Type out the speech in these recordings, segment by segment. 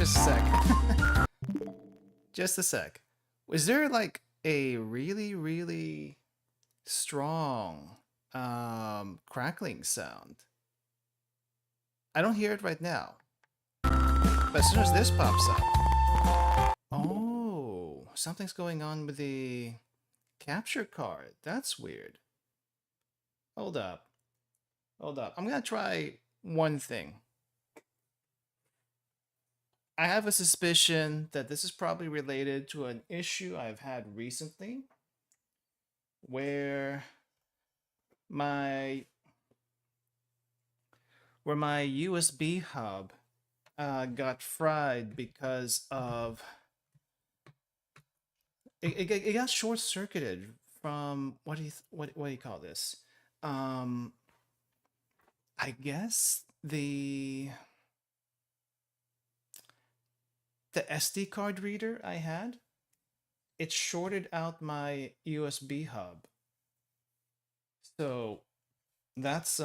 Just a sec. Just a sec. Was there like a really strong crackling sound? I don't hear it right now. But as soon as this pops up. Oh, something's going on with the capture card. That's weird. Hold up. Hold up. I'm gonna try one thing. I have a suspicion that this is probably related to an issue I've had recently where my USB hub got fried because of it got short-circuited from what do you call this? I guess the SD card reader I had, it shorted out my USB hub. So that's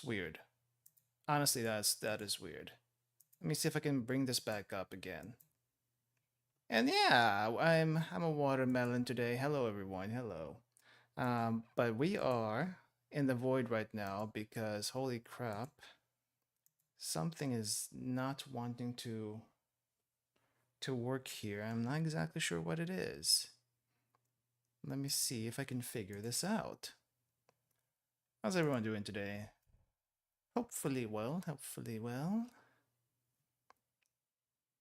weird. Honestly, that is weird. Let me see if I can bring this back up again. And yeah, I'm a watermelon today. Hello everyone. Hello. But we are in the void right now because holy crap, something is not wanting to work here. I'm not exactly sure what it is. Let me see if I can figure this out. How's everyone doing today? Hopefully well, hopefully well.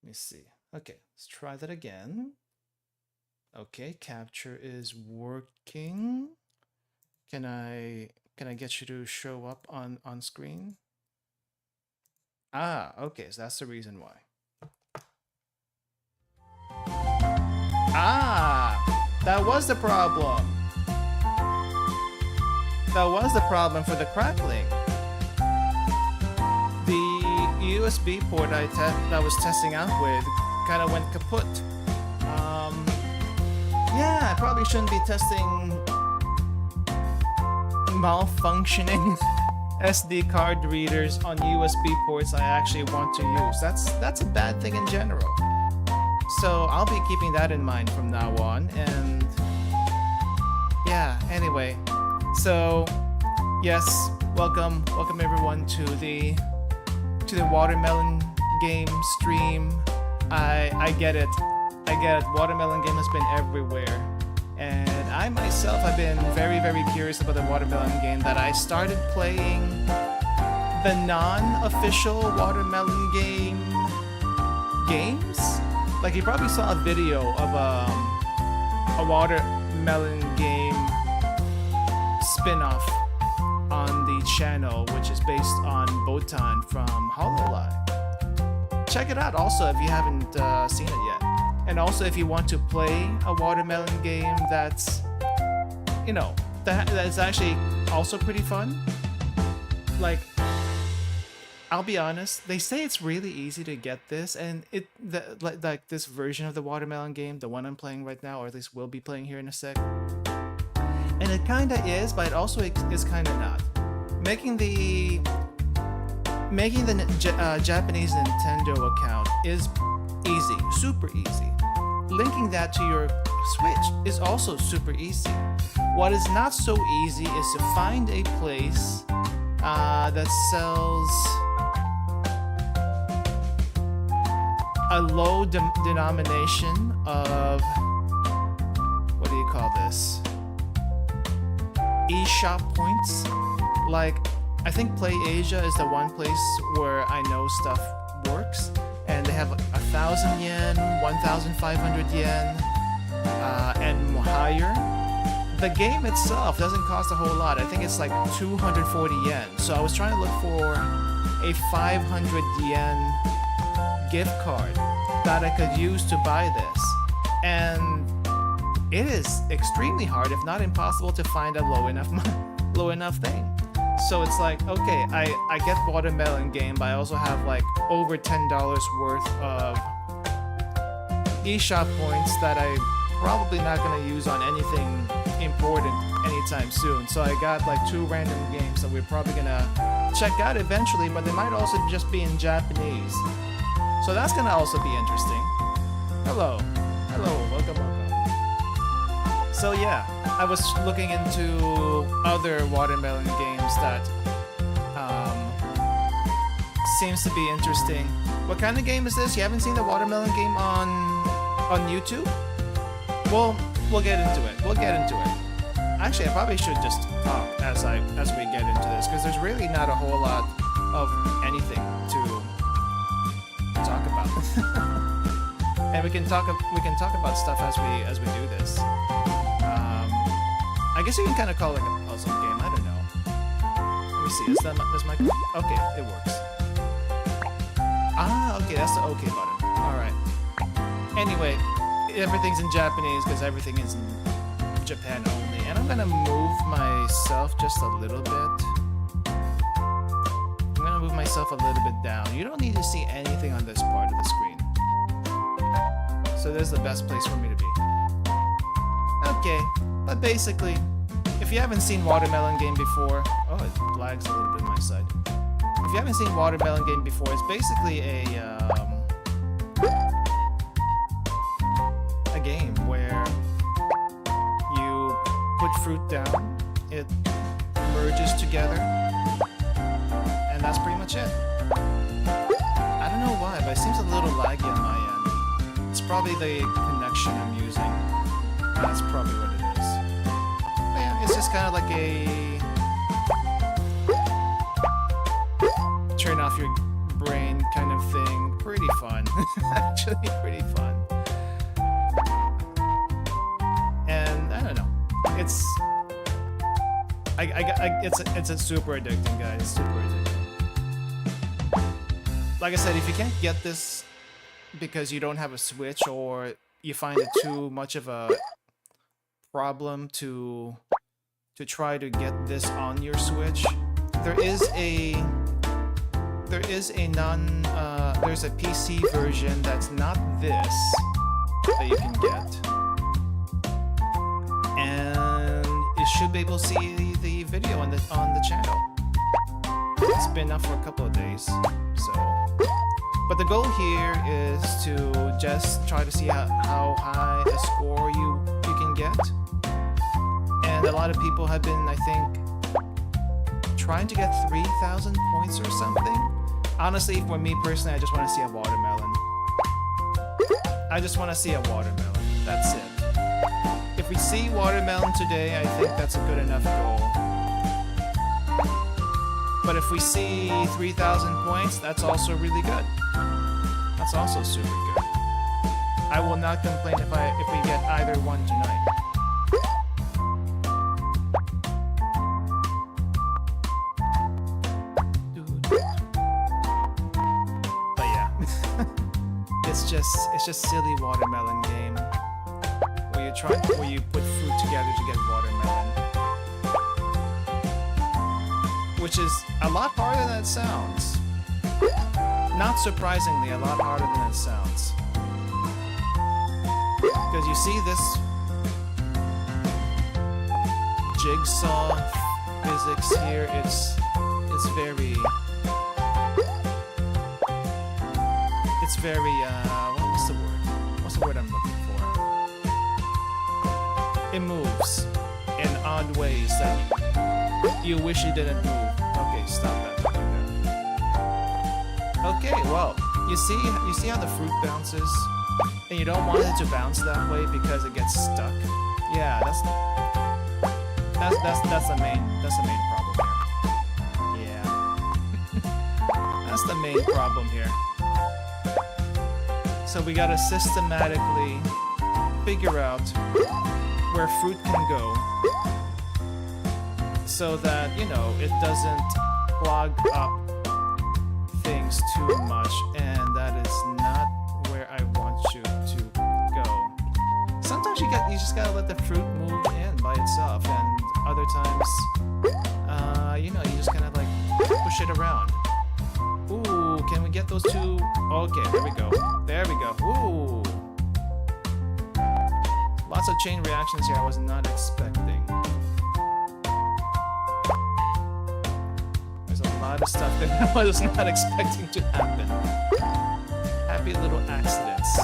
Let me see. Okay, let's try that again. Okay, capture is working. Can I get you to show up on screen? Ah, okay, so that's the reason why. Ah, that was the problem. That was the problem for the crackling. The USB port that I was testing out with kind of went kaput. Yeah, I probably shouldn't be testing malfunctioning SD card readers on USB ports I actually want to use. That's a bad thing in general. So I'll be keeping that in mind from now on. And yeah, anyway. So yes, welcome everyone to the watermelon game stream. I get it. Watermelon game has been everywhere. And I myself have been very curious about the watermelon game that I started playing the non-official watermelon games. Like you probably saw a video of a watermelon game spin-off on the channel, which is based on Botan from HoloLive. Check it out also if you haven't seen it yet. And also if you want to play a watermelon game that's, you know, that's actually also pretty fun. Like, I'll be honest, they say it's really easy to get this, and like this version of the watermelon game, the one I'm playing right now, or at least will be playing here in a sec. And it kinda is, but it also is kinda not. Making the Japanese Nintendo account is easy, super easy. Linking that to your Switch is also super easy. What is not so easy is to find a place that sells a low denomination of, what do you call this? eShop points. Like, I think Play Asia is the one place where I know stuff works, and they have 1,000 yen, 1,500 yen, and higher. The game itself doesn't cost a whole lot. I think it's like 240 yen. So I was trying to look for a 500 yen gift card that I could use to buy this. And it is extremely hard, if not impossible, to find a low enough thing. So it's like, okay, I get watermelon game, but I also have like over $10 worth of eShop points that I'm probably not gonna use on anything important anytime soon. So I got like 2 random games that we're probably gonna check out eventually, but they might also just be in Japanese. So that's gonna also be interesting. Hello. Hello, welcome, welcome. So yeah, I was looking into other watermelon games that seems to be interesting. What kind of game is this? You haven't seen the watermelon game on YouTube? Well, we'll get into it. We'll get into it. Actually, I probably should just talk as we get into this, because there's really not a whole lot of anything to talk about. And we can talk about stuff as we do this. I guess you can kind of call it like a puzzle game. I don't know. Let me see. Is my okay? It works. Ah, okay. That's the OK button. All right. Anyway, everything's in Japanese because everything is in Japan only. And I'm gonna move myself just a little bit. I'm gonna move myself a little bit down. You don't need to see anything on this part of the screen. So this is the best place for me to be. Okay, but basically, if you haven't seen Watermelon Game before... Oh, it lags a little bit on my side. If you haven't seen Watermelon Game before, it's basically a game where you put fruit down, it merges together, and that's pretty much it. I don't know why, but it seems a little laggy on my end. It's probably the connection I'm using. That's probably what it is. But yeah, it's just kind of like a turn off your brain kind of thing. Pretty fun. Actually, pretty fun. And I don't know. It's a super addicting, guys. Super addicting. Like I said, if you can't get this because you don't have a Switch, or you find it too much of a problem to try to get this on your Switch, there's a PC version that's not this that you can get, and you should be able to see the video on the channel. It's been up for a couple of days, so. But the goal here is to just try to see how high a score you can get. And a lot of people have been, I think, trying to get 3,000 points or something. Honestly, for me personally, I just want to see a watermelon. I just want to see a watermelon. That's it. If we see watermelon today, I think that's a good enough goal. But if we see 3,000 points, that's also really good. That's also super good. I will not complain if we get either one tonight. But yeah, it's just silly watermelon game where you put fruit together to get watermelon, which is a lot harder than it sounds. Not surprisingly, a lot harder than it sounds. Because you see this jigsaw physics here, it's very what's the word? What's the word I'm looking for? It moves in odd ways that you wish it didn't move. Okay, stop that. Okay, well, you see how the fruit bounces, and you don't want it to bounce that way because it gets stuck. Yeah, that's the main problem here. Yeah, that's the main problem here. So we gotta systematically figure out where fruit can go, so that, you know, it doesn't clog up things too much, and that is not where I want you to go. Sometimes you just gotta let the fruit move in by itself, and other times, you know, you just kind of like push it around. Ooh, can we get those two? Okay, there we go. There we go. Ooh. Lots of chain reactions here I was not expecting. There's a lot of stuff that I was not expecting to happen. happy little accidents.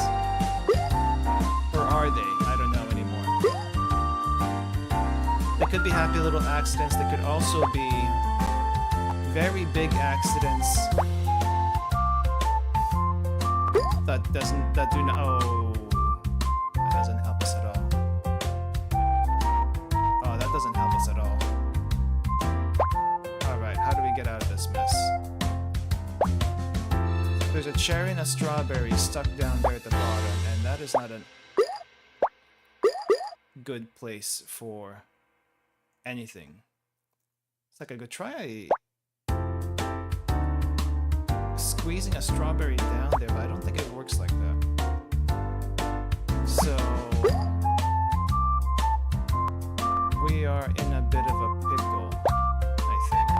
Or are they? I don't know anymore. They could be happy little accidents. They could also be very big accidents that do not. Oh, that doesn't help us at all. Oh, that doesn't help us at all. All right, how do we get out of this mess? There's a cherry and a strawberry stuck down there at the bottom, and that is not a good place for anything. It's like I could try squeezing a strawberry down there, but I don't think it works like that. So we are in a bit of a pickle, I think.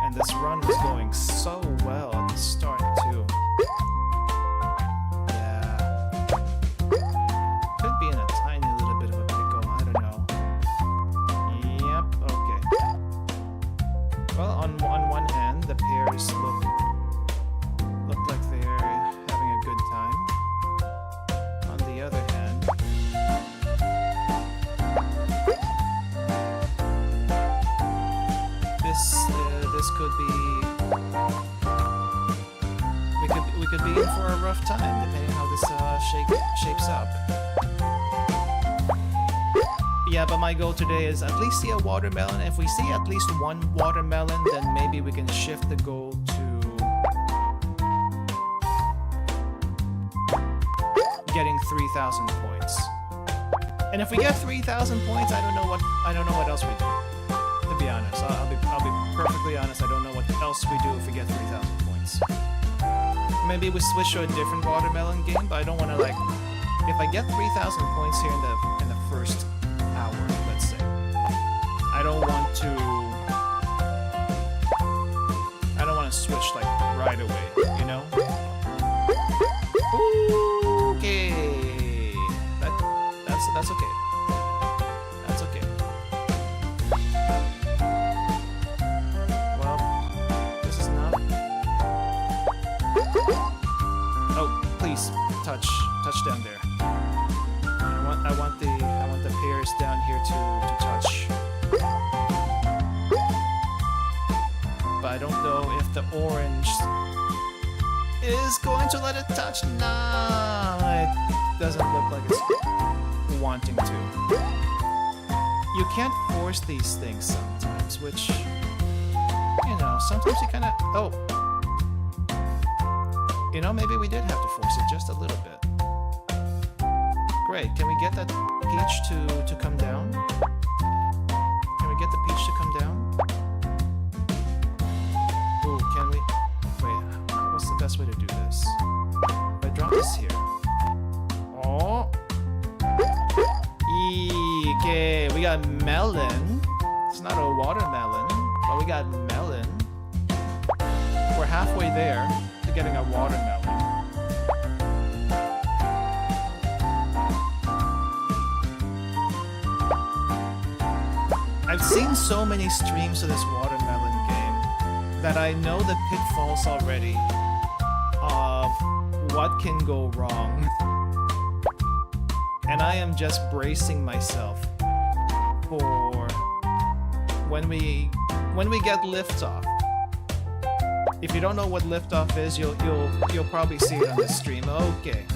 And this run was going so well at the start too. Yeah. Could be in a tiny little bit of a pickle, I don't know. Yep, okay. Well, on one hand, the pears look like they're having a good time. On the other hand, this could be we could be in for a rough time depending how this shapes up. Yeah, but my goal today is at least see a watermelon. If we see at least one watermelon, then maybe we can shift the goal to getting 3,000 points. And if we get 3,000 points, I don't know what else we do. To be honest, I'll be perfectly honest. I don't know what else we do if we get 3,000 points. Maybe we switch to a different watermelon game, but I don't want to like. If I get 3,000 points here in the first hour, let's say, I don't want to switch like right away, you know? Okay, that's okay. That's okay. Well, this is not. Oh, please touch down there. I want the pears down here to touch. But I don't know if the orange is going to let it touch. Nah, it doesn't look like it's wanting to. You can't force these things sometimes, which, you know, sometimes you kind of. Oh, you know, maybe we did have to force it just a little bit. Great, can we get that peach to come down? Can we get the peach to come down? Ooh, can we? Wait, what's the best way to do this? If I drop this here. Oh! Okay, we got melon. It's not a watermelon, but we got melon. We're halfway there to getting a watermelon. I've seen so many streams of this watermelon game that I know the pitfalls already of what can go wrong. And I am just bracing myself for when we get liftoff. If you don't know what liftoff is, you'll probably see it on the stream. Okay.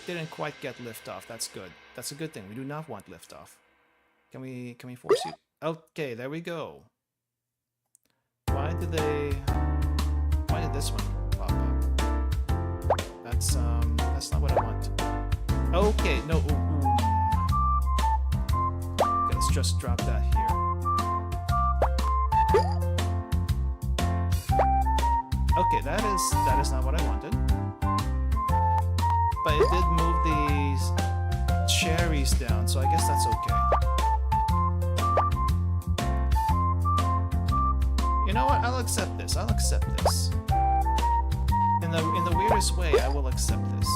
Didn't quite get liftoff. That's good. That's a good thing. We do not want liftoff. Can we force you? Okay, there we go. Why did this one pop up? That's not what I want. Okay, no. Ooh. Okay, let's just drop that here. Okay, that is not what I wanted. But it did move these cherries down, so I guess that's okay. You know what? I'll accept this. I'll accept this. In the weirdest way, I will accept this.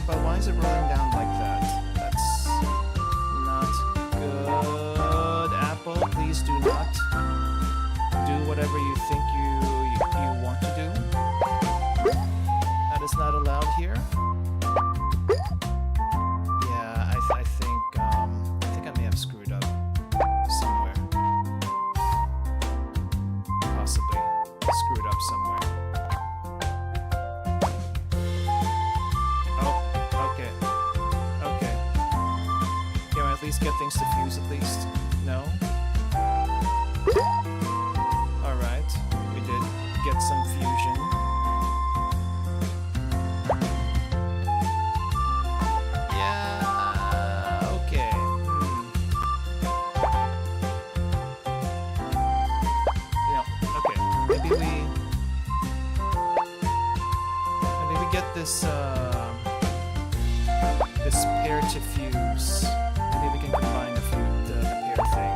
But why is it rolling down like that? people, please do not do whatever you think you want to do. That is not allowed here. Yeah, I think I may have screwed up somewhere. Possibly screwed up somewhere. Oh, okay. Okay. Can we at least get things to fuse at least? No? Alright, we did get some fusion. Yeah, okay. Yeah, okay. Maybe we get this this pair to fuse. Maybe we can combine the pair thing.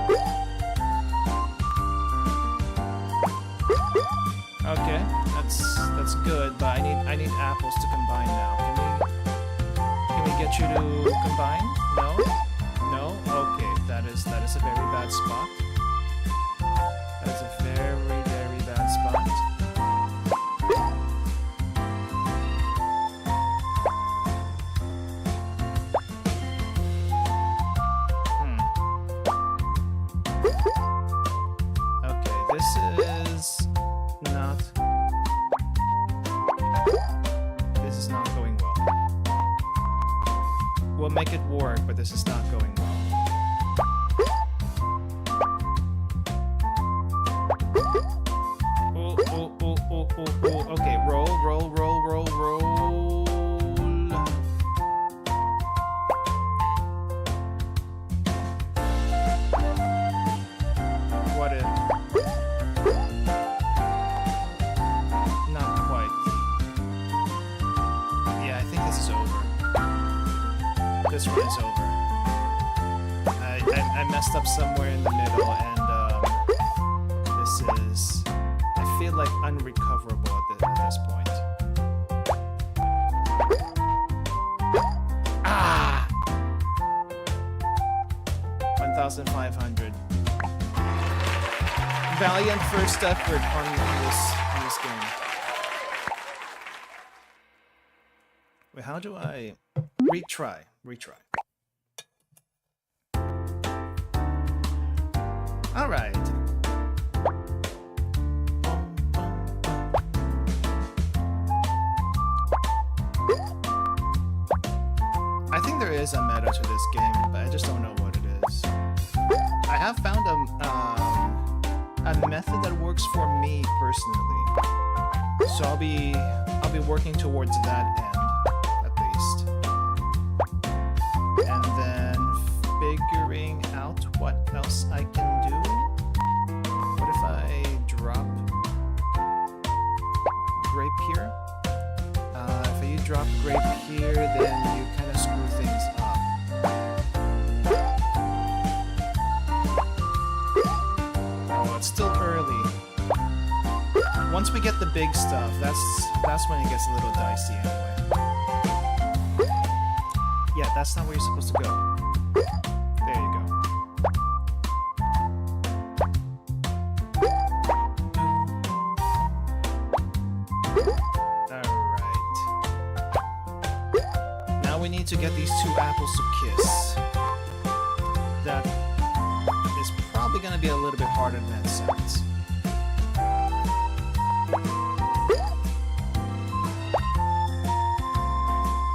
Okay, that's good, but I need apples to combine now. Can we get you to combine? No? No? Okay, that is a very bad spot. That is a very, very bad spot. Okay, this is not going well. We'll make it work, but this is not going well. Oh. Okay, roll. What if? Not quite. Yeah, I think this is over. This one is over. I messed up somewhere in the middle, and this is, I feel like, unrecoverable at this point. Ah! 1,500. Valiant first effort on this game. Wait, how do I retry? All right. I think there is a meta to this game, but I just don't know what it is. I have found a method that works for me personally, so I'll be working towards that end at least, and then figuring out what else I can do. What if I drop grape here? If you drop grape here, then you kind of screw things up. Oh, it's still early. Once we get the big stuff, that's when it gets a little dicey anyway. Yeah, that's not where you're supposed to go. There you go. Alright. Now we need to get these two apples to kiss. That is probably going to be a little bit harder than it sounds.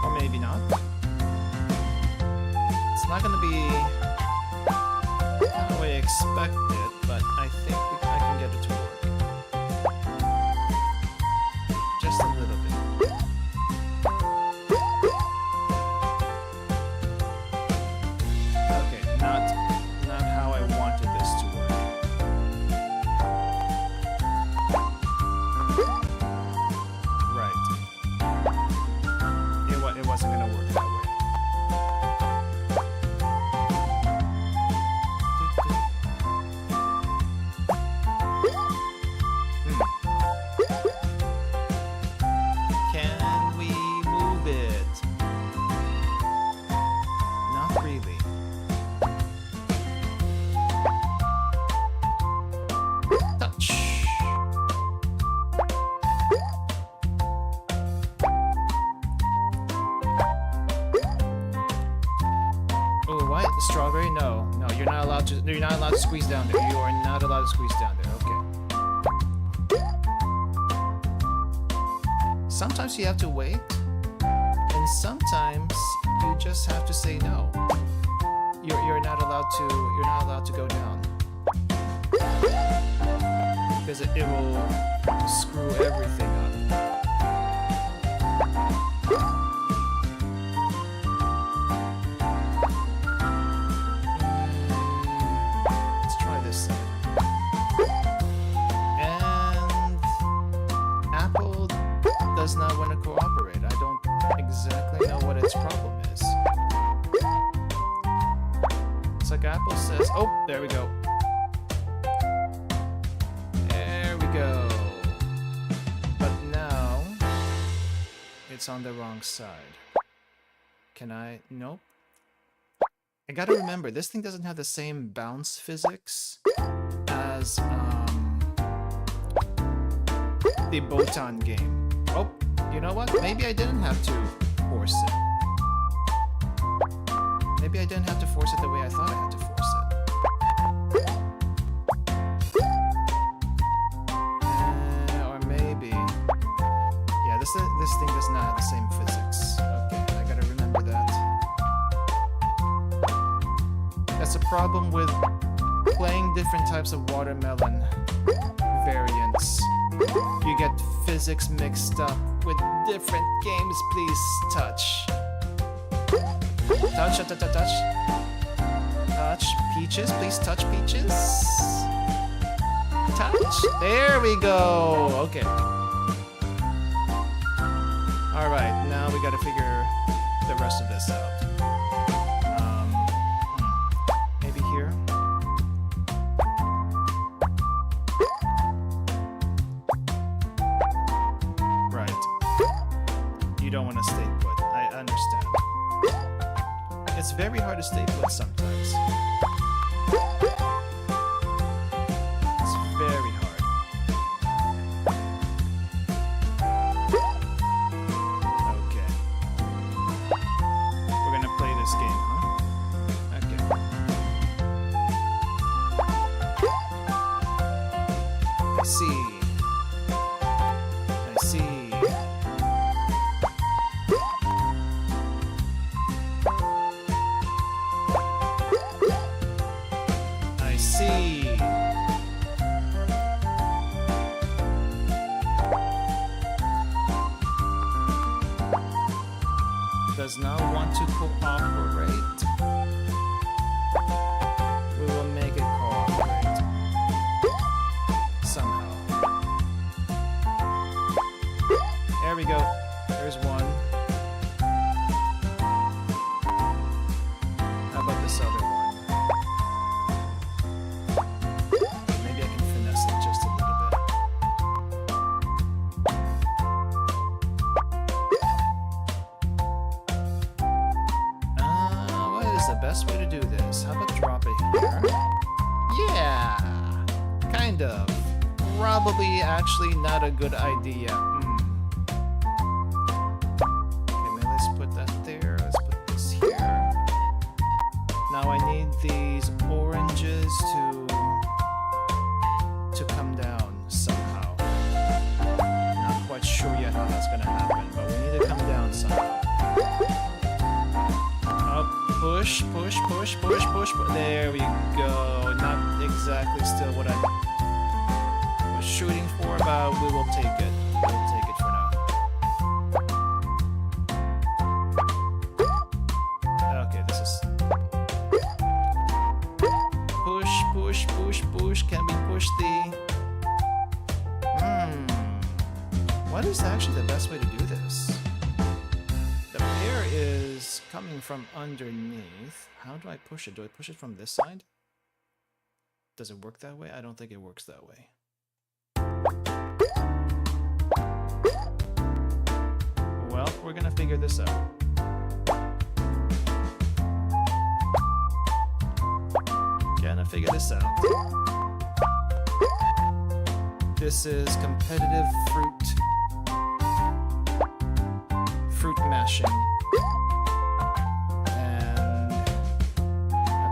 Or maybe not. It's not going to be the way I expect it, but I think I can get it to work. Just a little bit. Okay, not how I wanted this to work. Right. It wasn't going to work that way. You're not allowed to squeeze down there. You are not allowed to squeeze down there. Okay. Sometimes you have to wait, and sometimes you just have to say no. You're not allowed to go down because it will screw everything up. Let's try this side. And Apple does not want to cooperate. I don't exactly know what its problem is. It's like Apple says, oh, there we go. There we go. But now it's on the wrong side. Can I? Nope. I gotta remember, this thing doesn't have the same bounce physics as the Botan game. Oh, you know what? Maybe I didn't have to force it. Maybe I didn't have to force it the way I thought I had to force it. Or maybe... Yeah, this thing does not have the same physics. Okay, I gotta remember that. That's a problem with playing different types of watermelon variants. You get physics mixed up with different games. Please touch. Touch, touch, touch, touch. Touch peaches, please touch peaches. Touch. There we go. Okay. Alright, now we gotta figure the rest of this out. Maybe here. Right. You don't want to stay put. I understand. It's very hard to stay put sometimes. It's very hard. Okay. We're gonna play this game, huh? Okay. I see. I see. Does not want to cooperate. We will make it cooperate. Somehow. There we go. There's one. How about this other one? Maybe I can finesse it just a little bit. Best way to do this. How about drop it here? Yeah, kind of. Probably actually not a good idea. Okay, maybe let's put that there. Let's put this here. Now I need these oranges to come down somehow. Not quite sure yet how that's gonna happen, but we need to come down somehow. Push, push, push, push, push. There we go. Not exactly still what I was shooting for, but we will take it. We'll take it for now. Okay, this is... Push, push, push, push. Can we push the... What is actually the best way to do this? The pear is coming from underneath. How do I push it? Do I push it from this side? Does it work that way? I don't think it works that way. Well, we're gonna figure this out. Gonna figure this out. This is competitive fruit mashing. And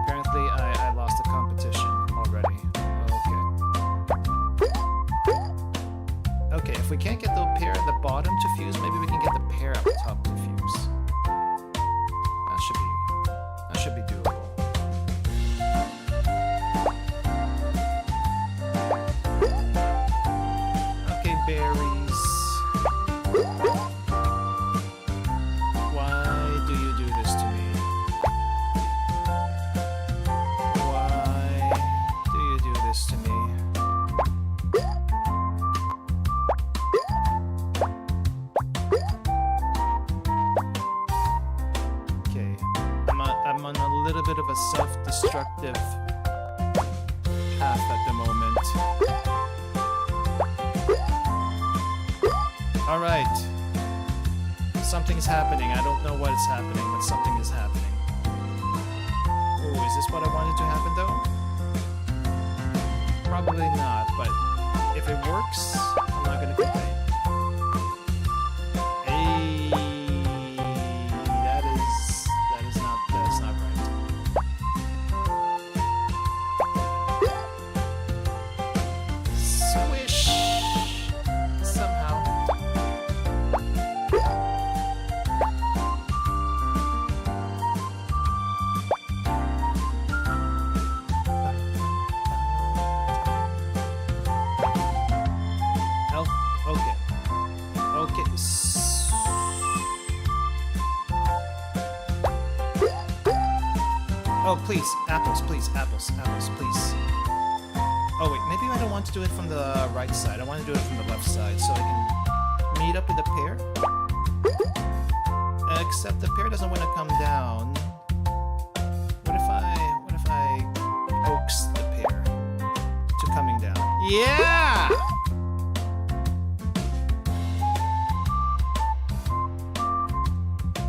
apparently I lost the competition. we can't get the pair at the bottom to fuse, maybe we can get the pair up top to fuse. That should be doable. Okay, berries. Why do you do this to me? Why do you do this to me? Okay, I'm on a little bit of a self-destructive path at the moment. Alright. Something's happening. I don't know what is happening, but something is happening. Oh, is this what I wanted to happen though? Probably not, but if it works, I'm not gonna complain. Hey, that's not right. Swish! Somehow. Oh, please, apples, please, apples, please. Oh wait, maybe I don't want to do it from the right side. I want to do it from the left side so I can meet up with the pair. Except the pair doesn't want to come down. What if I coax the pair to coming down? Yeah!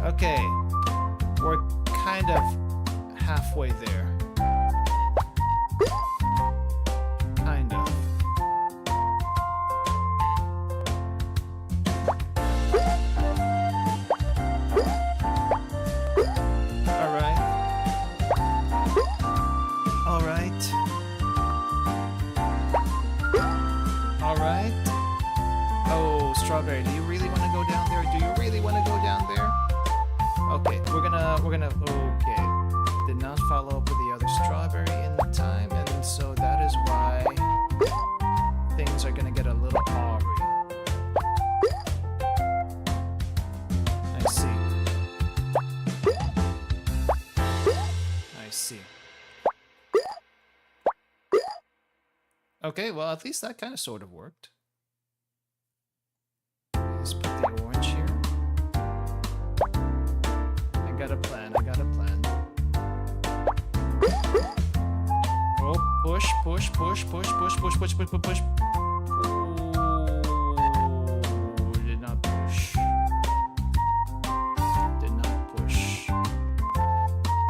Okay, we're kind of halfway there. Kind of. Alright. Alright. Alright. Oh, strawberry, do you really want to go down there? Do you really want to go down there? Okay, we're gonna, okay. Did not follow up with the other strawberry in time, and so that is why things are gonna get a little awry. I see. I see. Okay, well, at least that kind of sort of worked. Let's put the orange here. I got a plan. Oh, push. Ooh, did not push.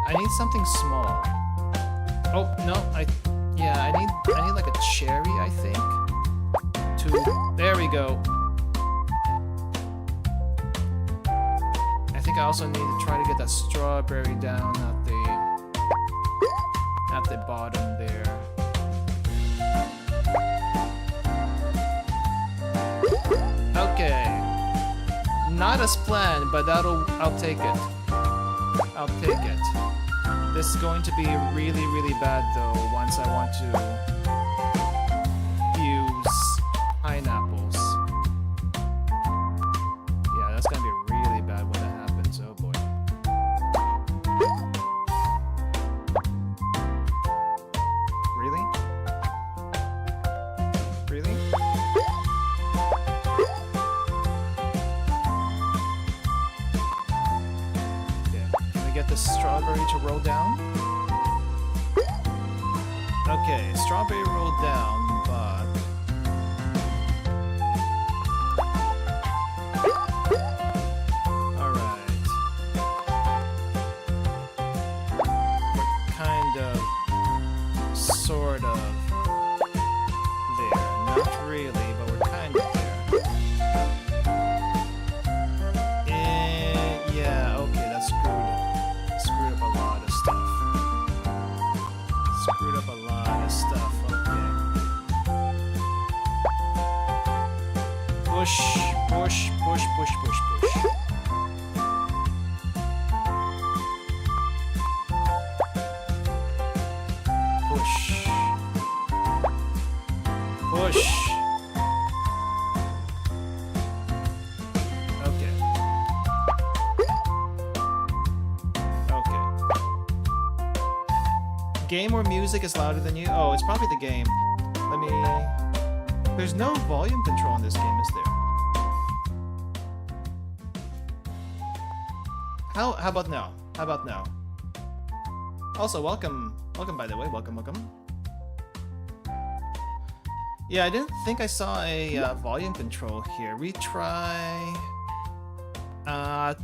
I need something small. Oh, no, I need like a cherry, I think. There we go. I think I also need to try to get that strawberry down at the bottom there. Okay. Not as planned, but I'll take it. I'll take it. This is going to be really, really bad though once I want to use pineapples. Yeah, that's gonna be really bad when that happens. Oh boy. Really? Really? Okay, can we get the strawberry to roll down? Okay, strawberry rolled down, but... Alright. We're kind of, sort of there. Not really, but we're kind of there. Yeah, okay, that's screwed. Screwed up a lot of stuff. Screwed up a lot of stuff, okay. Push, push, push, push, push, push. Push. Push. Okay. Okay. Game or music is louder than you? Oh, it's probably the game. Let me... There's no volume control in this game, is there? How about now? How about now? Also, welcome. Welcome, by the way. Welcome, welcome. Yeah, I didn't think I saw a volume control here. Retry.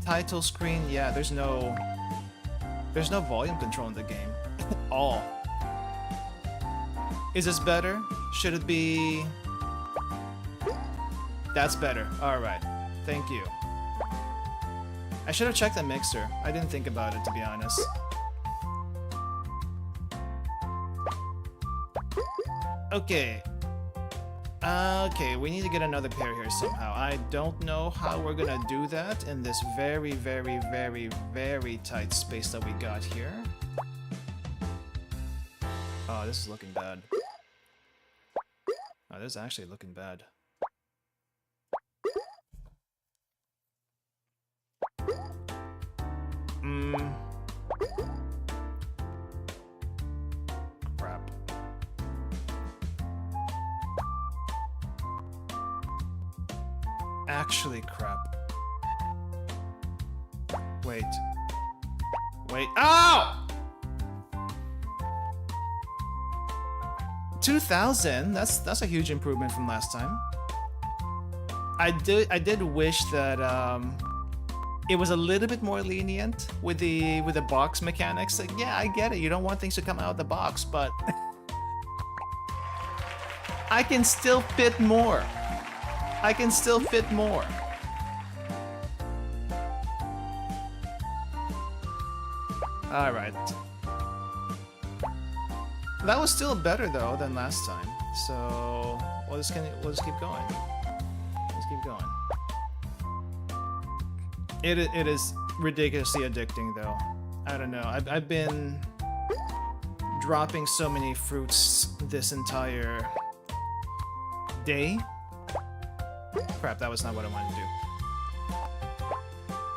Title screen. Yeah, there's no volume control in the game. All. Is this better? Should it be... That's better. Alright. Thank you. I should have checked the mixer. I didn't think about it, to be honest. Okay. Okay, we need to get another pair here somehow. I don't know how we're gonna do that in this very, very, very, very tight space that we got here. Oh, this is looking bad. Oh, this is actually looking bad. Crap. Actually, crap. Wait. Wait. Ow! 2,000? That's a huge improvement from last time. I did wish that it was a little bit more lenient with the box mechanics. Like, yeah, I get it. You don't want things to come out of the box, but I can still fit more. I can still fit more. All right. That was still better though than last time. So we'll just keep going. Let's keep going. It is ridiculously addicting though. I don't know. I've been dropping so many fruits this entire day. Crap, that was not what I wanted to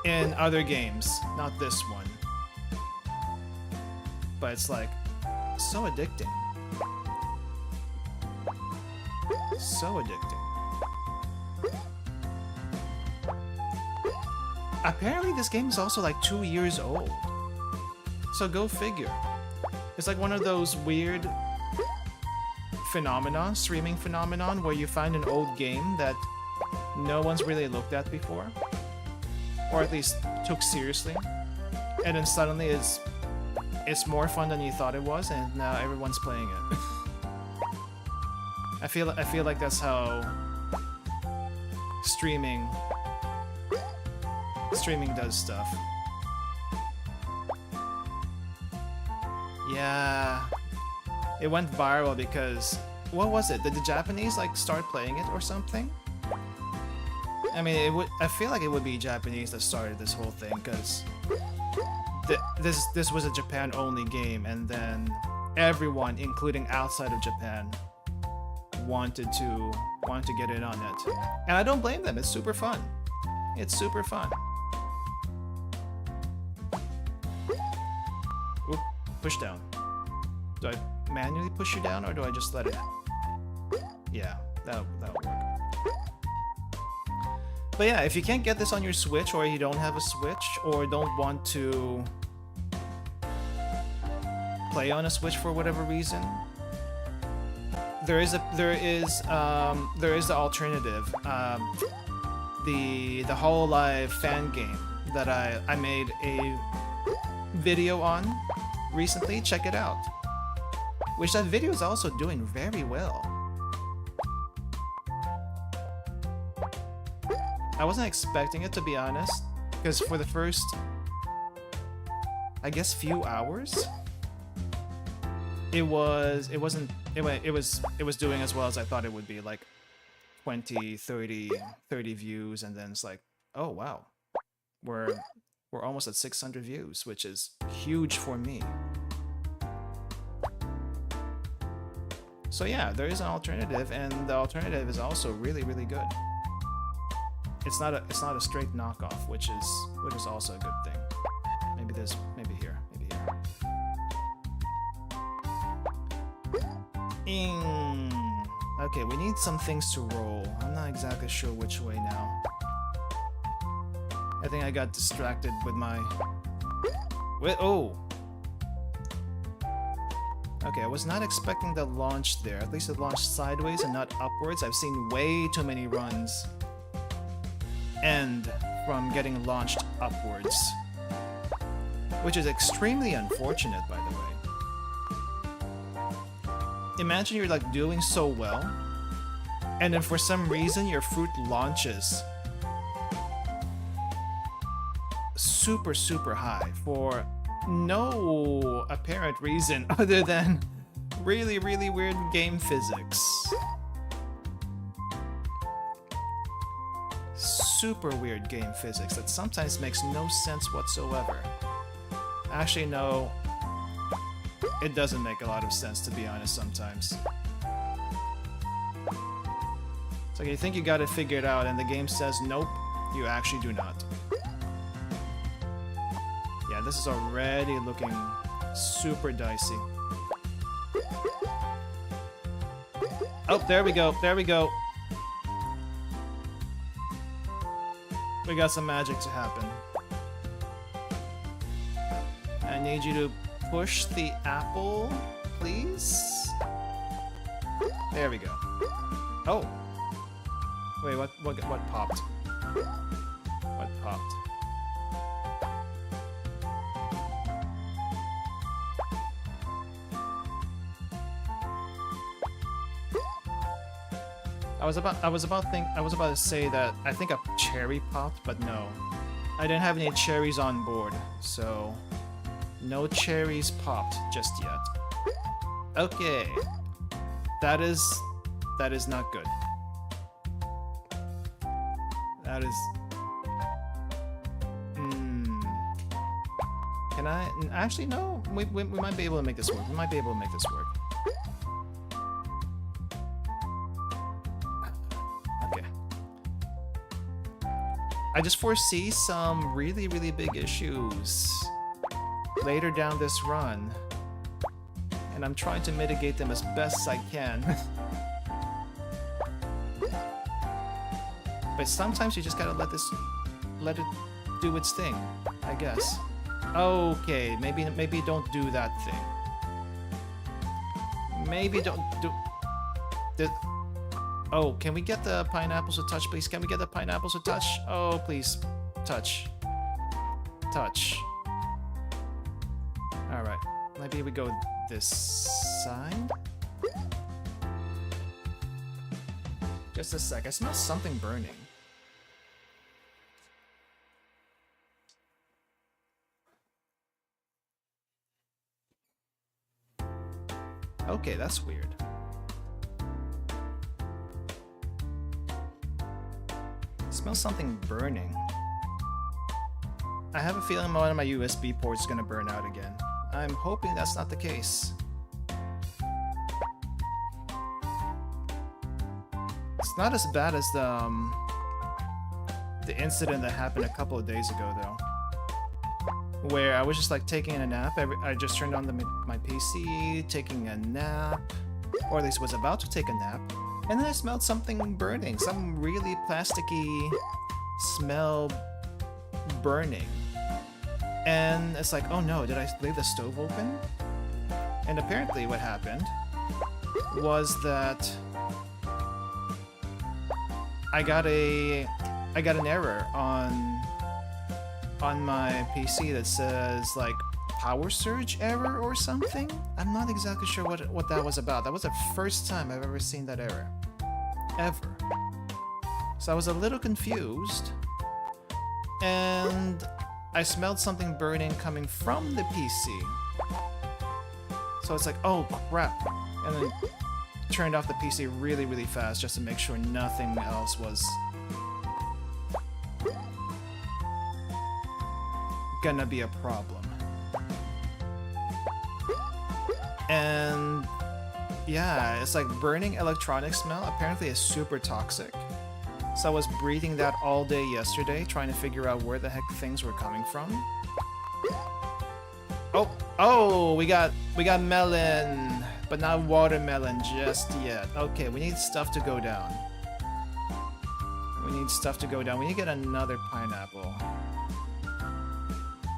do. In other games, not this one. But it's like so addicting. So addicting. Apparently this game is also like 2 years old. So go figure. It's like one of those weird phenomenon, streaming phenomenon, where you find an old game that no one's really looked at before. Or at least took seriously. And then suddenly it's more fun than you thought it was, and now everyone's playing it. I feel like that's how streaming does stuff. Yeah, it went viral because what was it? Did the Japanese like start playing it or something? I mean, I feel like it would be Japanese that started this whole thing because this was a Japan-only game, and then everyone, including outside of Japan, wanted to get in on it, and I don't blame them. It's super fun. It's super fun. Oop, push down. Do I manually push you down, or do I just let it? Yeah, that'll work. But yeah, if you can't get this on your Switch, or you don't have a Switch, or don't want to play on a Switch for whatever reason, there is the alternative, the Hololive fan game that I made a video on recently. Check it out. Which that video is also doing very well. I wasn't expecting it, to be honest, because for the first, I guess, few hours, it was doing as well as I thought it would be. Like, 20, 30 views, and then it's like, oh wow, we're almost at 600 views, which is huge for me. So yeah, there is an alternative, and the alternative is also really, really good. It's not a straight knockoff, which is also a good thing. Maybe this, maybe here, maybe here. Okay, we need some things to roll. I'm not exactly sure which way now. I think I got distracted with my... oh! Okay, I was not expecting the launch there. At least it launched sideways and not upwards. I've seen way too many runs end from getting launched upwards, which is extremely unfortunate, by the way. Imagine you're like doing so well, and then for some reason your fruit launches super, super high for no apparent reason other than really, really weird game physics. Super weird game physics that sometimes makes no sense whatsoever. Actually, no, it doesn't make a lot of sense, to be honest, sometimes. It's like you think you got it figured out and the game says nope, you actually do not. Yeah, this is already looking super dicey. Oh, there we go, there we go. We got some magic to happen. I need you to push the apple, please. There we go. Oh. Wait, what popped? What popped? I was about to say that I think a cherry popped, but no. I didn't have any cherries on board, so no cherries popped just yet. Okay. That is not good. That is... Can I... Actually, no. We might be able to make this work. We might be able to make this work. Okay. I just foresee some really, really big issues later down this run. And I'm trying to mitigate them as best I can. But sometimes you just gotta let it do its thing, I guess. Okay, maybe don't do that thing. Maybe don't do... Oh, can we get the pineapples to touch, please? Can we get the pineapples to touch? Oh, please. Touch. Touch. Alright, maybe we go this side? Just a sec, I smell something burning. Okay, that's weird. I smell something burning. I have a feeling one of my USB ports is gonna burn out again. I'm hoping that's not the case. It's not as bad as the incident that happened a couple of days ago, though, where I was just like taking a nap. I just turned on my PC, taking a nap, or at least was about to take a nap, and then I smelled something burning, some really plasticky smell burning. And it's like, oh no, did I leave the stove open? And apparently what happened was that I got an error on my PC that says like power surge error or something. I'm not exactly sure what that was about. That was the first time I've ever seen that error. Ever. So I was a little confused. And I smelled something burning coming from the PC. So it's like, oh crap. And then turned off the PC really, really fast just to make sure nothing else was gonna be a problem. And yeah, it's like burning electronic smell apparently is super toxic. So I was breathing that all day yesterday, trying to figure out where the heck things were coming from. Oh, we got melon, but not watermelon just yet. Okay, we need stuff to go down. We need stuff to go down. We need to get another pineapple.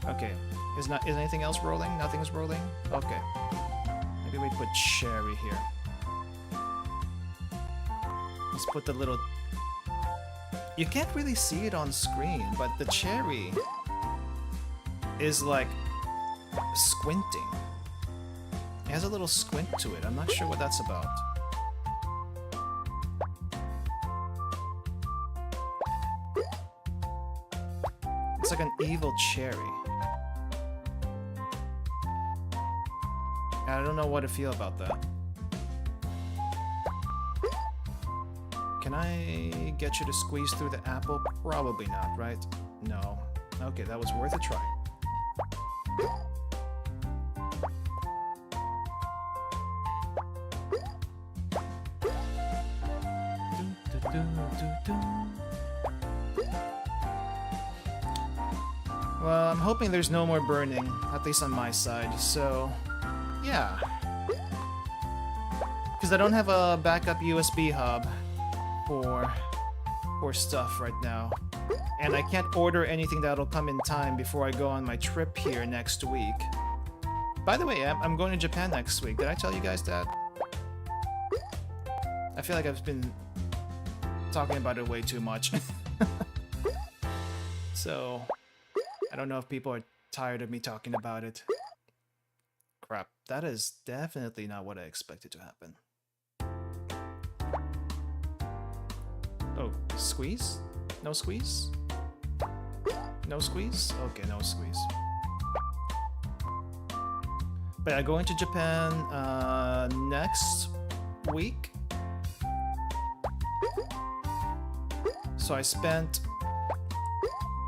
Okay, is anything else rolling? Nothing's rolling? Okay. Maybe we put cherry here. Let's put the little... You can't really see it on screen, but the cherry is like squinting. It has a little squint to it. I'm not sure what that's about. It's like an evil cherry. I don't know what to feel about that. Can I get you to squeeze through the apple? Probably not, right? No. Okay, that was worth a try. Well, I'm hoping there's no more burning, at least on my side, so... yeah. Because I don't have a backup USB hub for stuff right now. And I can't order anything that'll come in time before I go on my trip here next week. By the way, I'm going to Japan next week. Did I tell you guys that? I feel like I've been talking about it way too much. So, I don't know if people are tired of me talking about it. Crap, that is definitely not what I expected to happen. Oh, squeeze? No squeeze? No squeeze? Okay, no squeeze. But I'm going to Japan next week. So I spent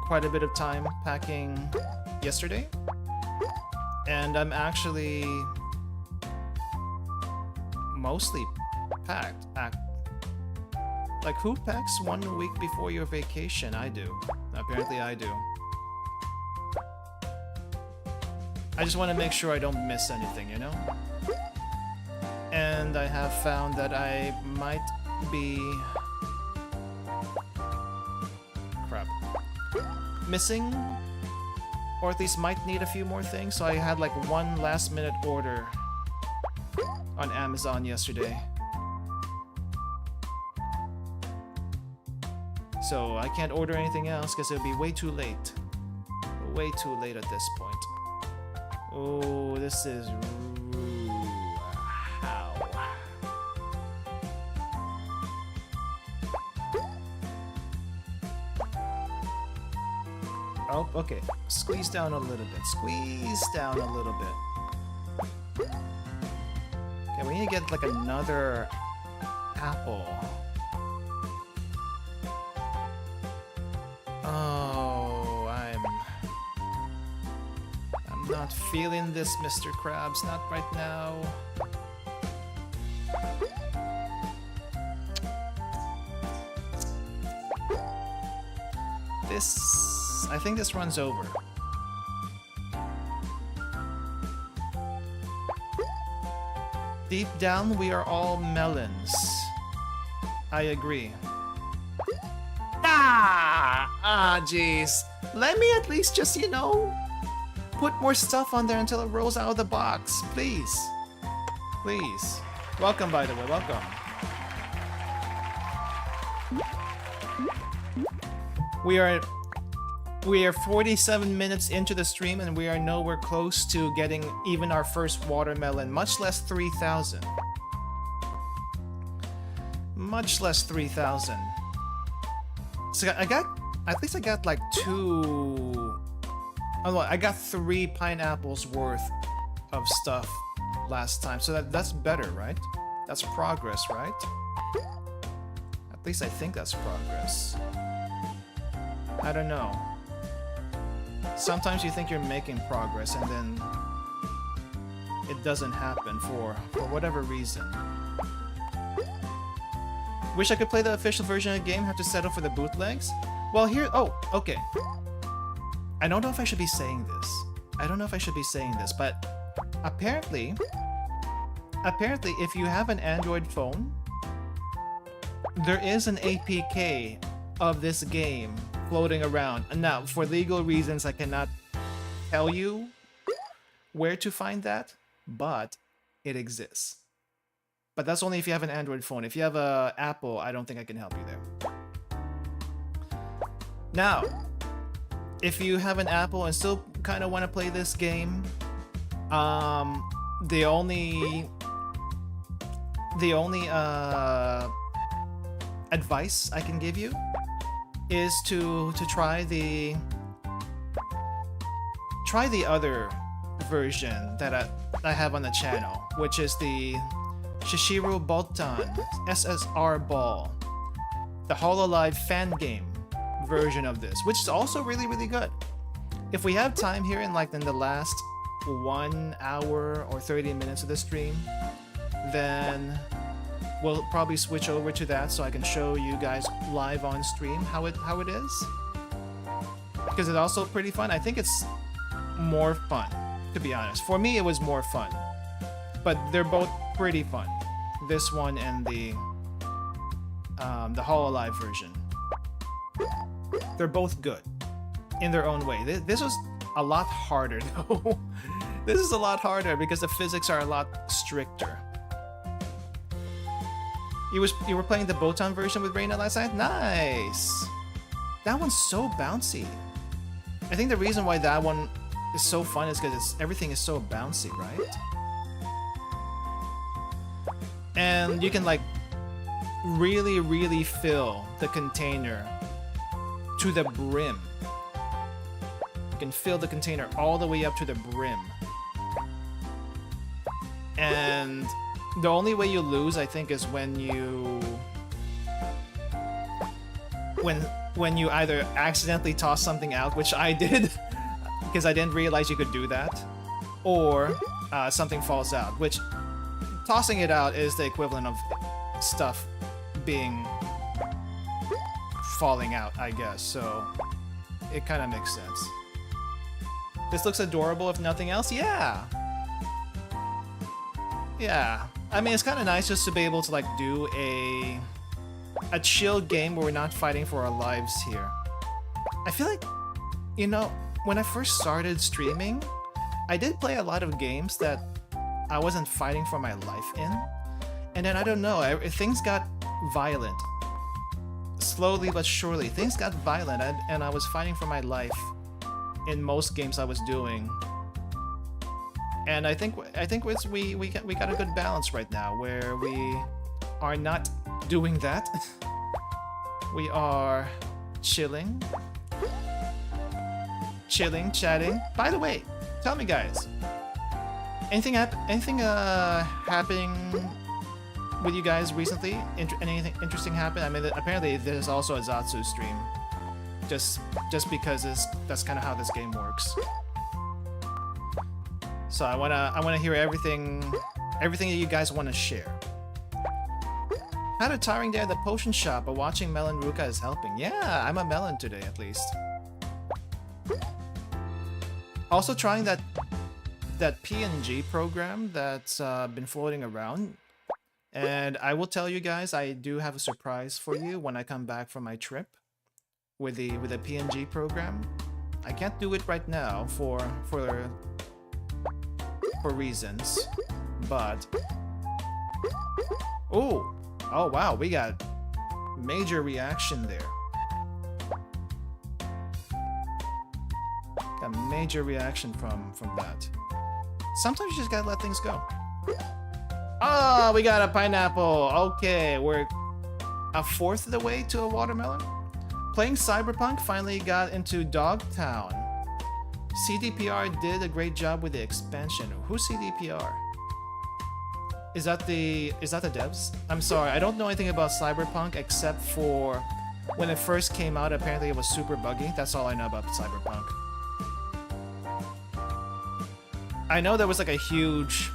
quite a bit of time packing yesterday. And I'm actually mostly packed. Like, who packs 1 week before your vacation? I do. Apparently I do. I just want to make sure I don't miss anything, you know? And I have found that I might be... crap. Missing? Or at least might need a few more things, so I had like one last minute order on Amazon yesterday. So I can't order anything else because it would be way too late. Way too late at this point. Oh, this is... how? Oh, okay. Squeeze down a little bit. Squeeze down a little bit. Okay, we need to get like another apple. Oh, I'm not feeling this, Mr. Krabs. Not right now. I think this runs over. Deep down, we are all melons. I agree. Jeez. Let me at least just, you know, put more stuff on there until it rolls out of the box. Please. Please. Welcome, by the way. Welcome. We are 47 minutes into the stream and we are nowhere close to getting even our first watermelon, much less 3,000. Much less 3,000. So at least I got like I got 3 pineapples worth of stuff last time, so that's better, right? That's progress, right? At least I think that's progress. I don't know. Sometimes you think you're making progress and then it doesn't happen for whatever reason. Wish I could play the official version of the game, have to settle for the bootlegs? Well, here... Oh, okay. I don't know if I should be saying this. I don't know if I should be saying this, but apparently, if you have an Android phone, there is an APK of this game floating around. Now, for legal reasons, I cannot tell you where to find that, but it exists. But that's only if you have an Android phone. If you have a Apple, I don't think I can help you there. Now, if you have an Apple and still kind of want to play this game, the only advice I can give you is to try the other version that I have on the channel, which is the Shishiru Botan SSR Ball, the HoloLive fan game version of this, which is also really, really good. If we have time here in the last 1 hour or 30 minutes of the stream, then we'll probably switch over to that so I can show you guys live on stream how it is. Because it's also pretty fun. I think it's more fun, to be honest. For me, it was more fun. But they're both pretty fun. This one and the HoloLive version. They're both good in their own way. This was a lot harder though. This is a lot harder because the physics are a lot stricter. You were playing the Botan version with Reina last night? Nice! That one's so bouncy. I think the reason why that one is so fun is because everything is so bouncy, right? And you can really, really fill the container to the brim. You can fill the container all the way up to the brim. And the only way you lose, I think, is when you either accidentally toss something out, which I did because I didn't realize you could do that, or something falls out, which tossing it out is the equivalent of stuff falling out, I guess, so it kind of makes sense. This looks adorable if nothing else. Yeah, I mean, it's kind of nice just to be able to do a chill game where we're not fighting for our lives here. I feel like, when I first started streaming, I did play a lot of games that I wasn't fighting for my life in, and then I don't know, things got violent. Slowly but surely, things got violent, and I was fighting for my life in most games I was doing. And I think we got a good balance right now where we are not doing that. We are chilling, chatting. By the way, tell me, guys, anything happening with you guys recently? Anything interesting happened? I mean, apparently there's also a Zatsu stream, just because that's kind of how this game works. So I wanna hear everything that you guys want to share. Had a tiring day at the potion shop, but watching Melon Ruka is helping. Yeah, I'm a melon today at least. Also trying that PNG program that's been floating around. And I will tell you guys, I do have a surprise for you when I come back from my trip with the PNG program. I can't do it right now for reasons, but oh wow, we got major reaction there. Got major reaction from that. Sometimes you just gotta let things go. Oh, we got a pineapple. Okay, we're a fourth of the way to a watermelon. Playing Cyberpunk, finally got into Dogtown. CDPR did a great job with the expansion. Who's CDPR? Is that the devs? I'm sorry, I don't know anything about Cyberpunk except for when it first came out. Apparently, it was super buggy. That's all I know about Cyberpunk. I know there was like a huge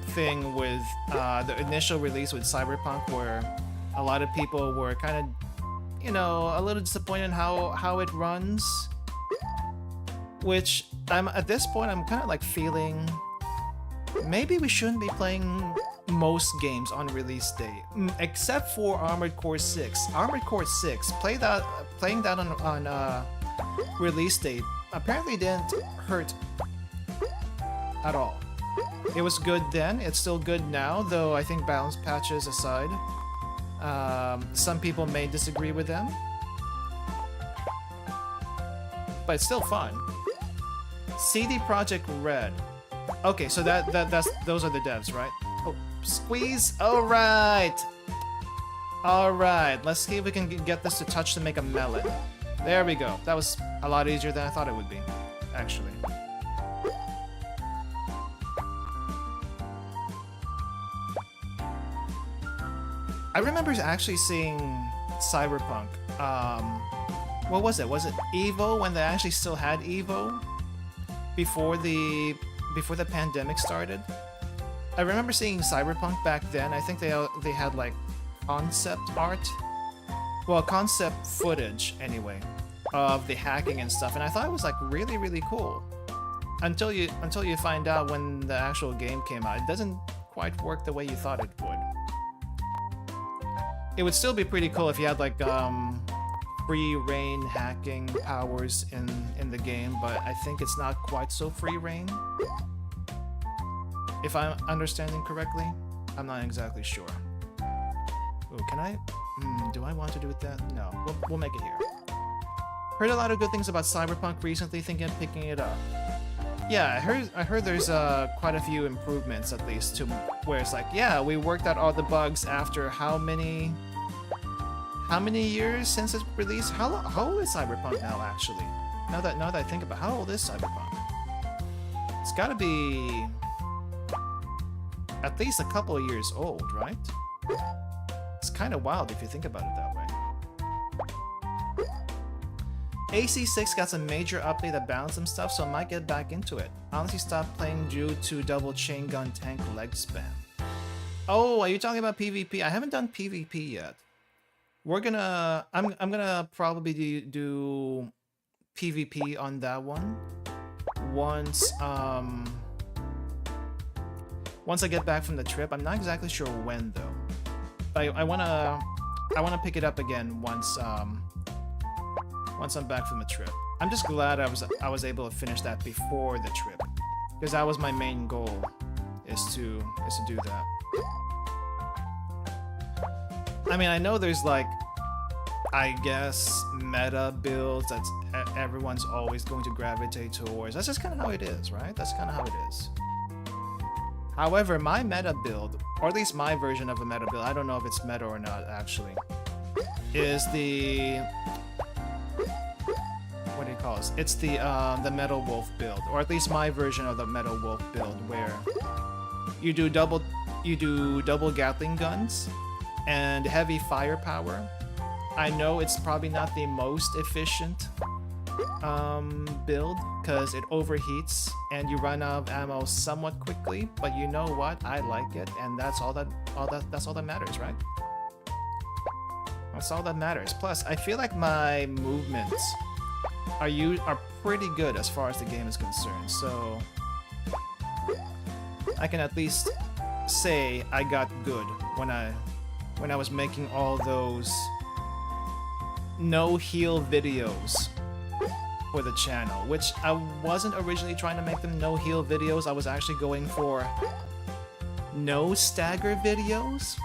thing with the initial release with Cyberpunk, where a lot of people were kind of, you know, a little disappointed in how it runs. Which at this point, I'm kind of like feeling. Maybe we shouldn't be playing most games on release day, except for Armored Core 6. Armored Core 6, playing that on release date apparently didn't hurt at all. It was good then, it's still good now, though I think balance patches aside, some people may disagree with them, but it's still fun. CD Projekt Red. Okay, so those are the devs, right? Oh, squeeze. All right. Let's see if we can get this to touch to make a melon. There we go. That was a lot easier than I thought it would be, actually. I remember actually seeing Cyberpunk. What was it? Was it Evo, when they actually still had Evo before the pandemic started? I remember seeing Cyberpunk back then. I think they had like concept art, well, concept footage anyway, of the hacking and stuff, and I thought it was like really cool. Until you find out when the actual game came out, it doesn't quite work the way you thought it would. It would still be pretty cool if you had like free reign hacking powers in the game, but I think it's not quite so free reign. If I'm understanding correctly, I'm not exactly sure. Ooh, can I? Do I want to do it that? No, we'll make it here. Heard a lot of good things about Cyberpunk recently, thinking of picking it up. Yeah, I heard there's quite a few improvements, at least, to where it's like, yeah, we worked out all the bugs after how many years since its release? How old is Cyberpunk now, actually? Now that I think about it, how old is Cyberpunk? It's gotta be at least a couple of years old, right? It's kind of wild if you think about it that way. AC6 got some major update that balanced some stuff, so I might get back into it. Honestly, stopped playing due to double chain gun tank leg spam. Oh, are you talking about PvP? I haven't done PvP yet. I'm gonna probably do PvP on that one once I get back from the trip. I'm not exactly sure when though. But I wanna pick it up again once I'm back from the trip. I'm just glad I was able to finish that before the trip, because that was my main goal, is to do that. I mean, I know there's like, I guess, meta builds that everyone's always going to gravitate towards. That's just kind of how it is, right? That's kind of how it is. However, my meta build, or at least my version of a meta build, I don't know if it's meta or not actually, is the, what do you call this? It's the Metal Wolf build, or at least my version of the Metal Wolf build, where you do double Gatling guns and heavy firepower. I know it's probably not the most efficient build, because it overheats and you run out of ammo somewhat quickly, but you know what? I like it, and that's all that matters, right? That's all that matters. Plus, I feel like my movements are pretty good as far as the game is concerned, so I can at least say I got good when I was making all those no heal videos for the channel, which I wasn't originally trying to make them no heal videos. I was actually going for no stagger videos,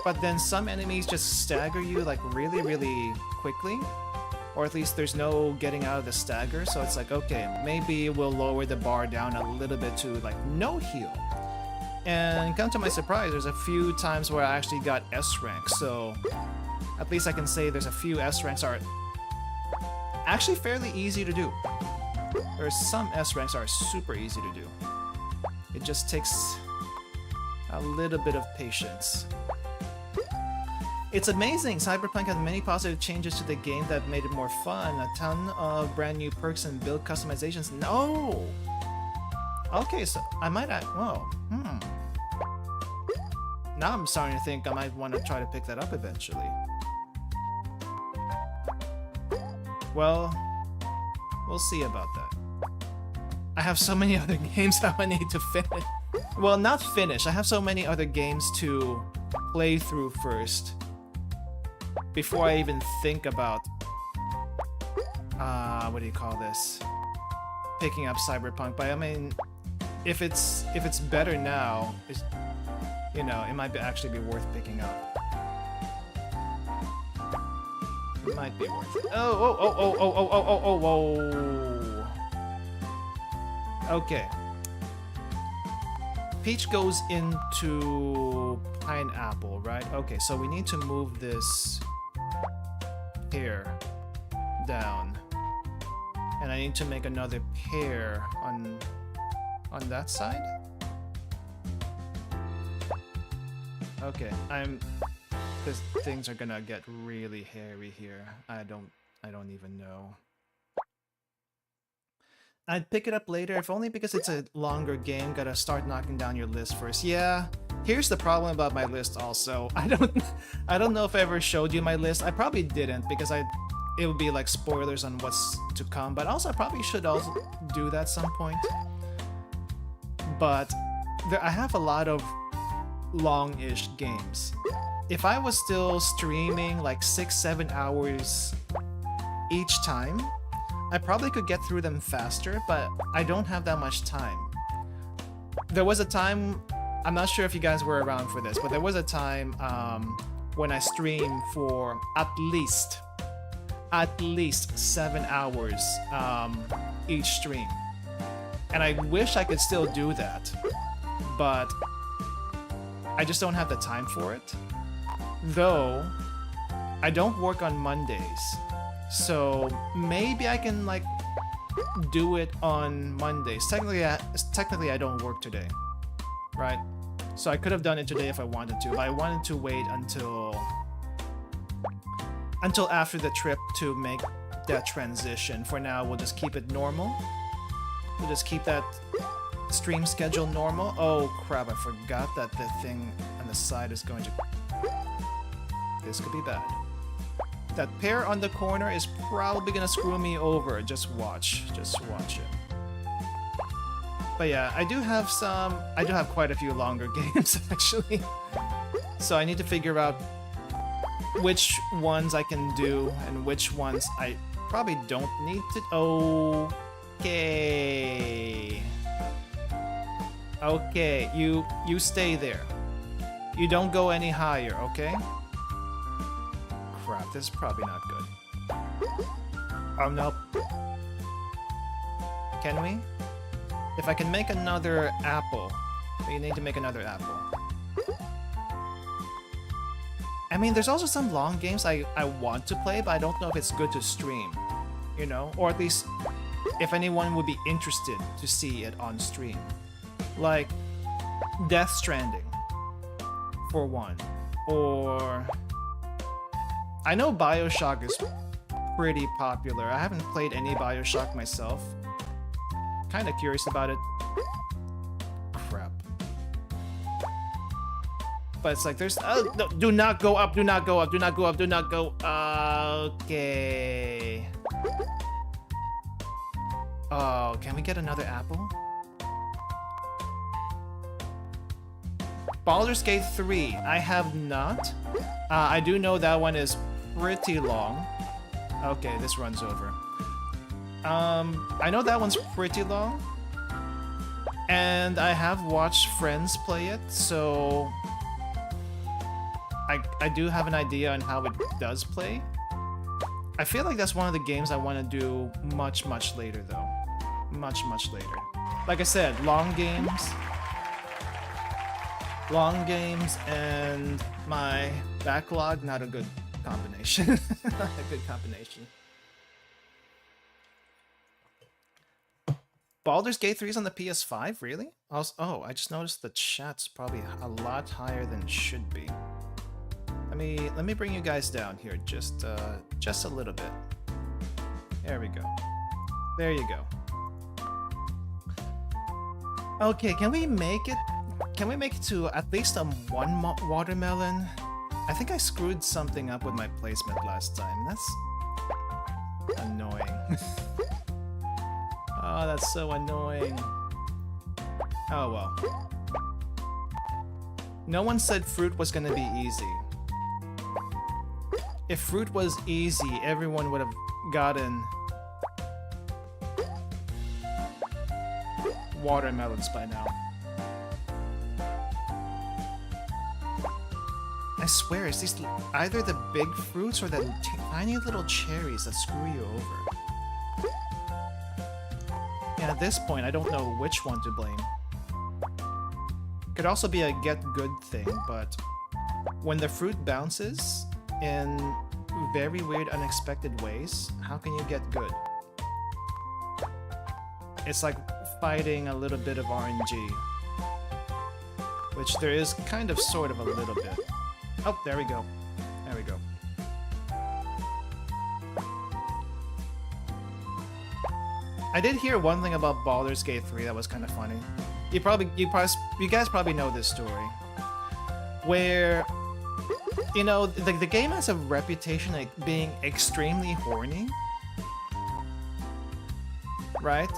but then some enemies just stagger you like really quickly, or at least there's no getting out of the stagger, so it's like, okay, maybe we'll lower the bar down a little bit to like no heal. And come to my surprise, there's a few times where I actually got S rank, so at least I can say there's a few S ranks are actually fairly easy to do. There's some S ranks are super easy to do. It just takes A little bit of patience. It's amazing. Cyberpunk had many positive changes to the game that made it more fun. A ton of brand new perks and build customizations. No! Okay, so I might add... Whoa. Now I'm starting to think I might want to try to pick that up eventually. Well, we'll see about that. I have so many other games that I need to finish. Well, not finish. I have so many other games to play through first before I even think about what do you call this? Picking up Cyberpunk. But I mean, if it's better now, it's, you know, it might actually be worth picking up. It might be worth it. Whoa. Okay. Peach goes into pineapple, right? Okay, so we need to move this pear down. And I need to make another pear on that side? Okay, because things are gonna get really hairy here. I don't even know. I'd pick it up later, if only because it's a longer game. Gotta start knocking down your list first. Yeah, here's the problem about my list also. I don't know if I ever showed you my list. I probably didn't because it would be like spoilers on what's to come, but also I probably should also do that some point. But I have a lot of long-ish games. If I was still streaming like 6-7 hours each time, I probably could get through them faster, but I don't have that much time. There was a time, I'm not sure if you guys were around for this, but there was a time when I streamed for at least 7 hours each stream. And I wish I could still do that, but I just don't have the time for it. Though, I don't work on Mondays. So maybe I can like do it on Mondays. Technically I don't work today, right? So I could have done it today if I wanted to, but I wanted to wait until after the trip to make that transition. For now, we'll just keep it normal. We'll just keep that stream schedule normal. Oh crap, I forgot that the thing on the side is going to... This could be bad. That pear on the corner is probably gonna screw me over. Just watch it. But yeah, I do have quite a few longer games actually. So I need to figure out which ones I can do and which ones I probably don't need to. Okay, you stay there. You don't go any higher, okay? Crap, this is probably not good. Oh, nope. Can we? If I can make another apple, we need to make another apple. I mean, there's also some long games I want to play, but I don't know if it's good to stream, you know? Or at least, if anyone would be interested to see it on stream. Like, Death Stranding, for one. Or... I know BioShock is pretty popular. I haven't played any BioShock myself. Kinda curious about it. Crap. But it's like there's... no, do not go up, do not go up, do not go up, do not go... Okay... Oh, can we get another apple? Baldur's Gate 3, I have not. I do know that one is pretty long. Okay, this runs over. I know that one's pretty long. And I have watched friends play it, so... I do have an idea on how it does play. I feel like that's one of the games I want to do much, much later, though. Much, much later. Like I said, long games and my backlog, not a good combination. Not a good combination. Baldur's Gate 3 is on the PS5, really? Also, oh, I just noticed the chat's probably a lot higher than it should be. Let me bring you guys down here just a little bit. There we go. There you go. Okay, can we make it? Can we make it to at least one watermelon? I think I screwed something up with my placement last time. That's annoying. Oh, that's so annoying. Oh well. No one said fruit was gonna be easy. If fruit was easy, everyone would have gotten watermelons by now. I swear, it's these either the big fruits or the tiny little cherries that screw you over. And at this point, I don't know which one to blame. Could also be a get good thing, but when the fruit bounces in very weird, unexpected ways, how can you get good? It's like fighting a little bit of RNG, which there is kind of sort of a little bit. Oh, there we go. There we go. I did hear one thing about Baldur's Gate 3 that was kind of funny. You guys probably know this story, where you know the game has a reputation of being extremely horny, right?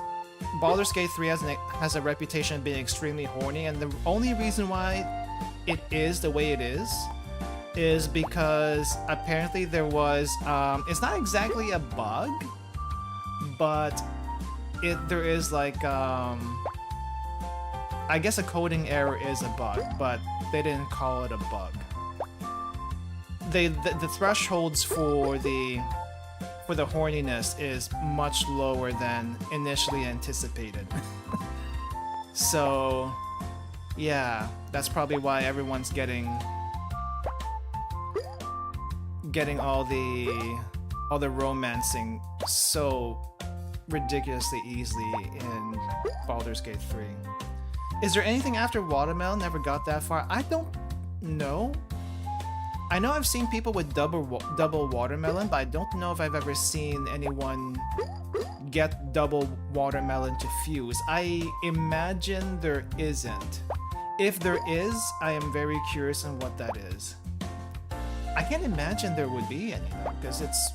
Baldur's Gate 3 has a reputation of being extremely horny, and the only reason why it is the way it is because apparently there was it's not exactly a bug, but there is like I guess a coding error is a bug, but they didn't call it a bug. The thresholds for the horniness is much lower than initially anticipated. So yeah, that's probably why everyone's getting all the romancing so ridiculously easily in Baldur's Gate 3. Is there anything after Watermelon? Never got that far. I don't know. I know I've seen people with double Watermelon, but I don't know if I've ever seen anyone get double Watermelon to fuse. I imagine there isn't. If there is, I am very curious on what that is. I can't imagine there would be any, because it's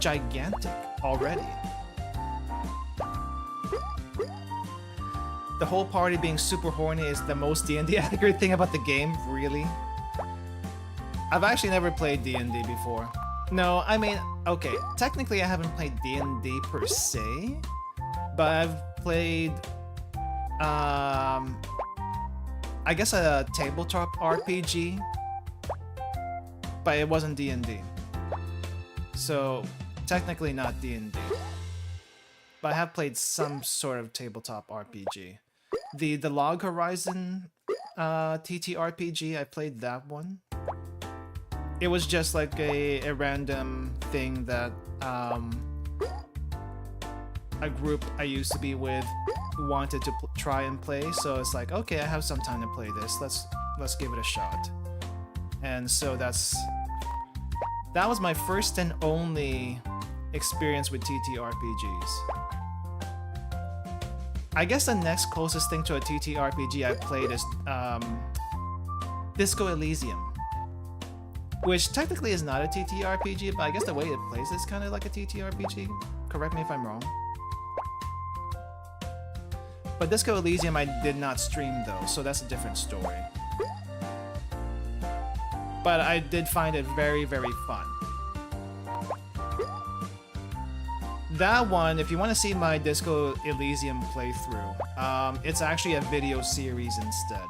gigantic already. The whole party being super horny is the most D&D accurate thing about the game, really? I've actually never played D&D before. No, I mean, okay, technically I haven't played D&D per se, but I've played, I guess a tabletop RPG, but it wasn't D&D. So, technically not D&D. But I have played some sort of tabletop RPG. The Log Horizon TTRPG, I played that one. It was just like a random thing that a group I used to be with wanted to try and play, so it's like, okay, I have some time to play this. Let's give it a shot. And so that was my first and only experience with TTRPGs. I guess the next closest thing to a TTRPG I've played is Disco Elysium, which technically is not a TTRPG, but I guess the way it plays is kind of like a TTRPG. Correct me if I'm wrong. But Disco Elysium I did not stream though, so that's a different story. But I did find it very, very fun. That one, if you want to see my Disco Elysium playthrough, it's actually a video series instead.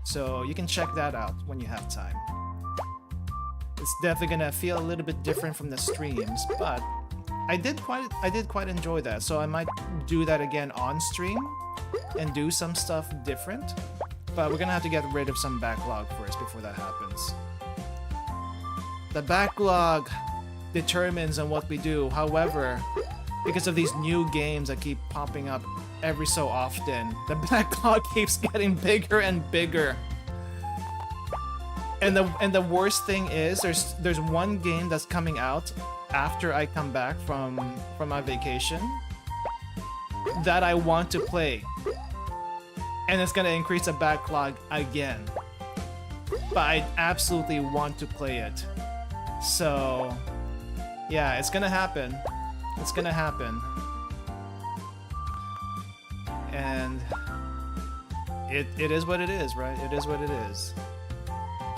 So you can check that out when you have time. It's definitely gonna feel a little bit different from the streams, but I did quite enjoy that. So I might do that again on stream and do some stuff different. But we're gonna have to get rid of some backlog first before that happens. The backlog determines on what we do. However, because of these new games that keep popping up every so often. The backlog keeps getting bigger and bigger. And the worst thing is there's one game that's coming out after I come back from my vacation that I want to play. And it's gonna increase the backlog again. But I absolutely want to play it. So yeah, it's gonna happen. It's gonna happen. And it is what it is, right? It is what it is.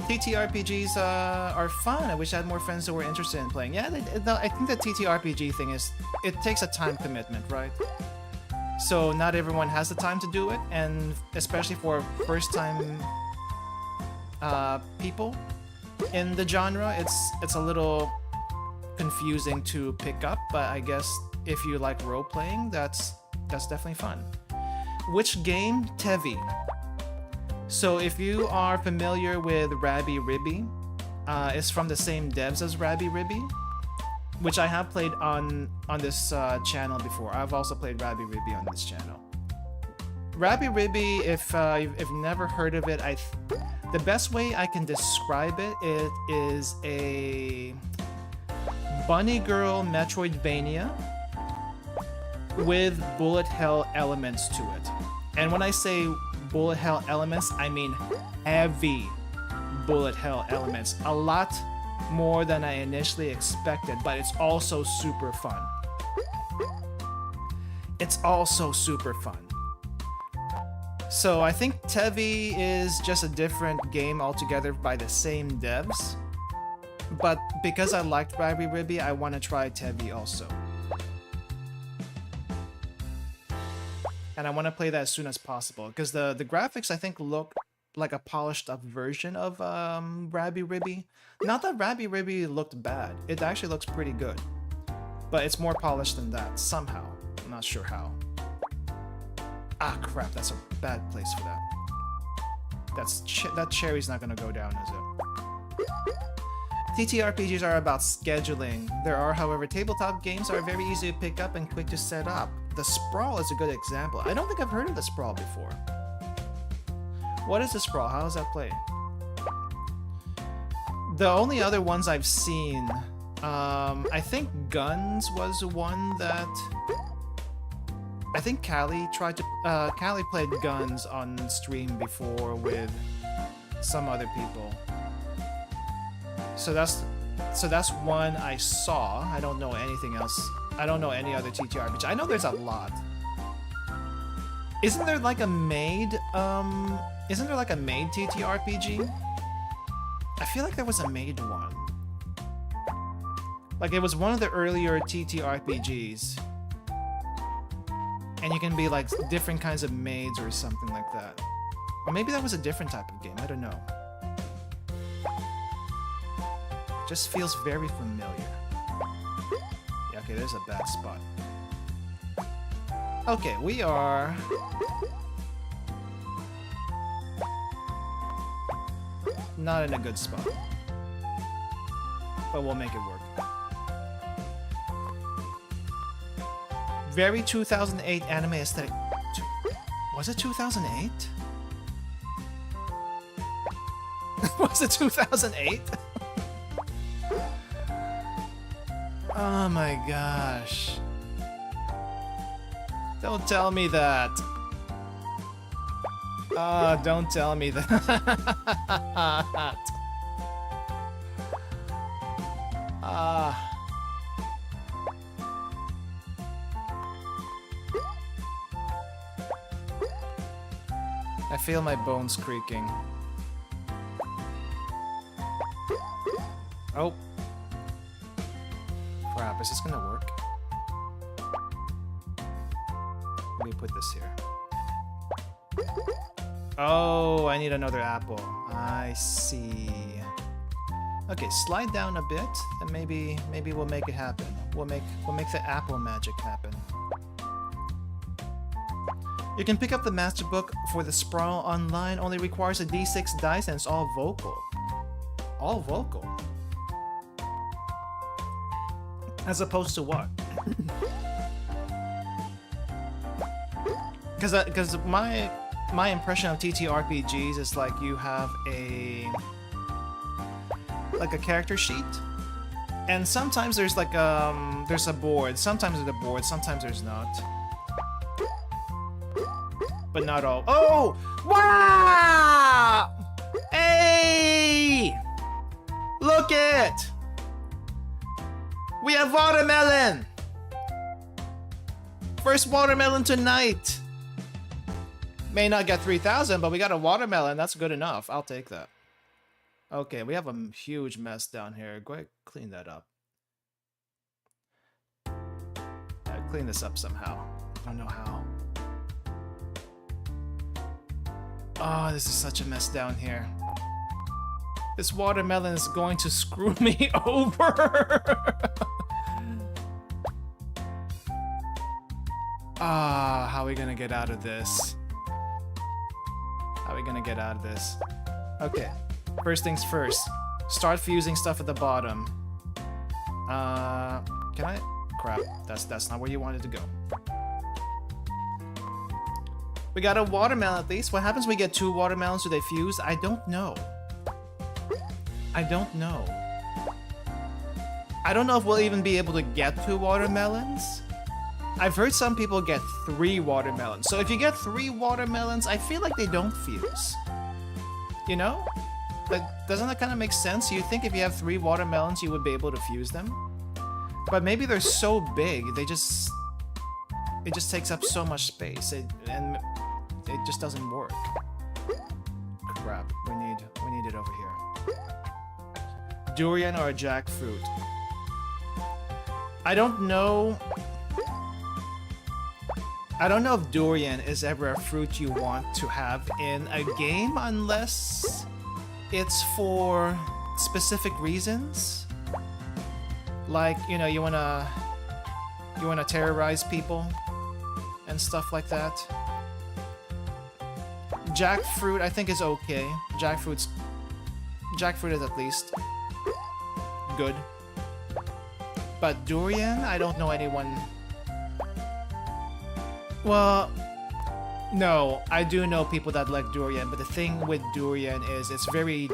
TTRPGs are fun. I wish I had more friends who were interested in playing. Yeah, I think the TTRPG thing is, it takes a time commitment, right? So not everyone has the time to do it, and especially for first-time people in the genre, it's a little confusing to pick up. But I guess if you like role-playing, that's definitely fun. Which game? Tevi. So if you are familiar with RabiRibby, it's from the same devs as RabiRibby, which I have played on this channel before. I've also played RabiRibby on this channel. RabiRibby, if you've never heard of it, the best way I can describe it is a bunny girl Metroidvania with bullet hell elements to it. And when I say bullet hell elements, I mean heavy bullet hell elements. A lot more than I initially expected, but it's also super fun. It's also super fun. So I think Tevi is just a different game altogether by the same devs. But because I liked RabiRibby, I want to try Tevi also. And I want to play that as soon as possible, because the graphics, I think, look like a polished up version of RabiRibby. Not that RabiRibby looked bad. It actually looks pretty good. But it's more polished than that, somehow. I'm not sure how. Ah, crap, that's a bad place for that. That cherry's not gonna go down, is it? TTRPGs are about scheduling. There are, however, tabletop games that are very easy to pick up and quick to set up. The Sprawl is a good example. I don't think I've heard of the Sprawl before. What is the Sprawl? How does that play? The only other ones I've seen, I think Guns was one that I think Callie played Guns on stream before with some other people. So that's one I saw. I don't know anything else. I don't know any other TTRPG. I know there's a lot. Isn't there like a maid TTRPG? I feel like there was a maid one. Like it was one of the earlier TTRPGs. And you can be like different kinds of maids or something like that. Or maybe that was a different type of game, I don't know. Just feels very familiar. Yeah, okay, there's a bad spot. Okay, we are... not in a good spot. But we'll make it work. Very 2008 anime aesthetic. Was it 2008? Was it 2008? Oh my gosh. Don't tell me that. Oh, don't tell me that. I feel my bones creaking. Oh. Crap, is this gonna work? Let me put this here. Oh, I need another apple. I see. Okay, slide down a bit, and maybe we'll make it happen. We'll make the apple magic happen. You can pick up the master book for the Sprawl online. Only requires a D6 dice, and it's all vocal. All vocal. As opposed to what? Because my impression of TTRPGs is like you have a character sheet, and sometimes there's like there's a board. Sometimes there's a board. Sometimes there's not. But not all. Oh! Wow! Hey! Look it! We have watermelon! First watermelon tonight! May not get 3,000, but we got a watermelon. That's good enough. I'll take that. Okay, we have a huge mess down here. Go ahead, clean that up. Clean this up somehow. I don't know how. Oh, this is such a mess down here. This watermelon is going to screw me over. Ah, how are we gonna get out of this? How are we gonna get out of this? Okay, first things first. Start fusing stuff at the bottom. Can I? Crap, that's not where you wanted to go. We got a watermelon at least. What happens when we get 2 watermelons? Do they fuse? I don't know. I don't know. I don't know if we'll even be able to get 2 watermelons. I've heard some people get 3 watermelons. So if you get 3 watermelons, I feel like they don't fuse. You know? But doesn't that kind of make sense? You think if you have 3 watermelons, you would be able to fuse them? But maybe they're so big, it just takes up so much space, and it just doesn't work. Crap, we need it over here. Durian or a jackfruit? I don't know if durian is ever a fruit you want to have in a game unless it's for specific reasons. Like, you know, you wanna terrorize people and stuff like that. Jackfruit, I think, is okay. Jackfruit is at least good. But durian, I don't know anyone. Well, no, I do know people that like durian, but the thing with durian is it's a very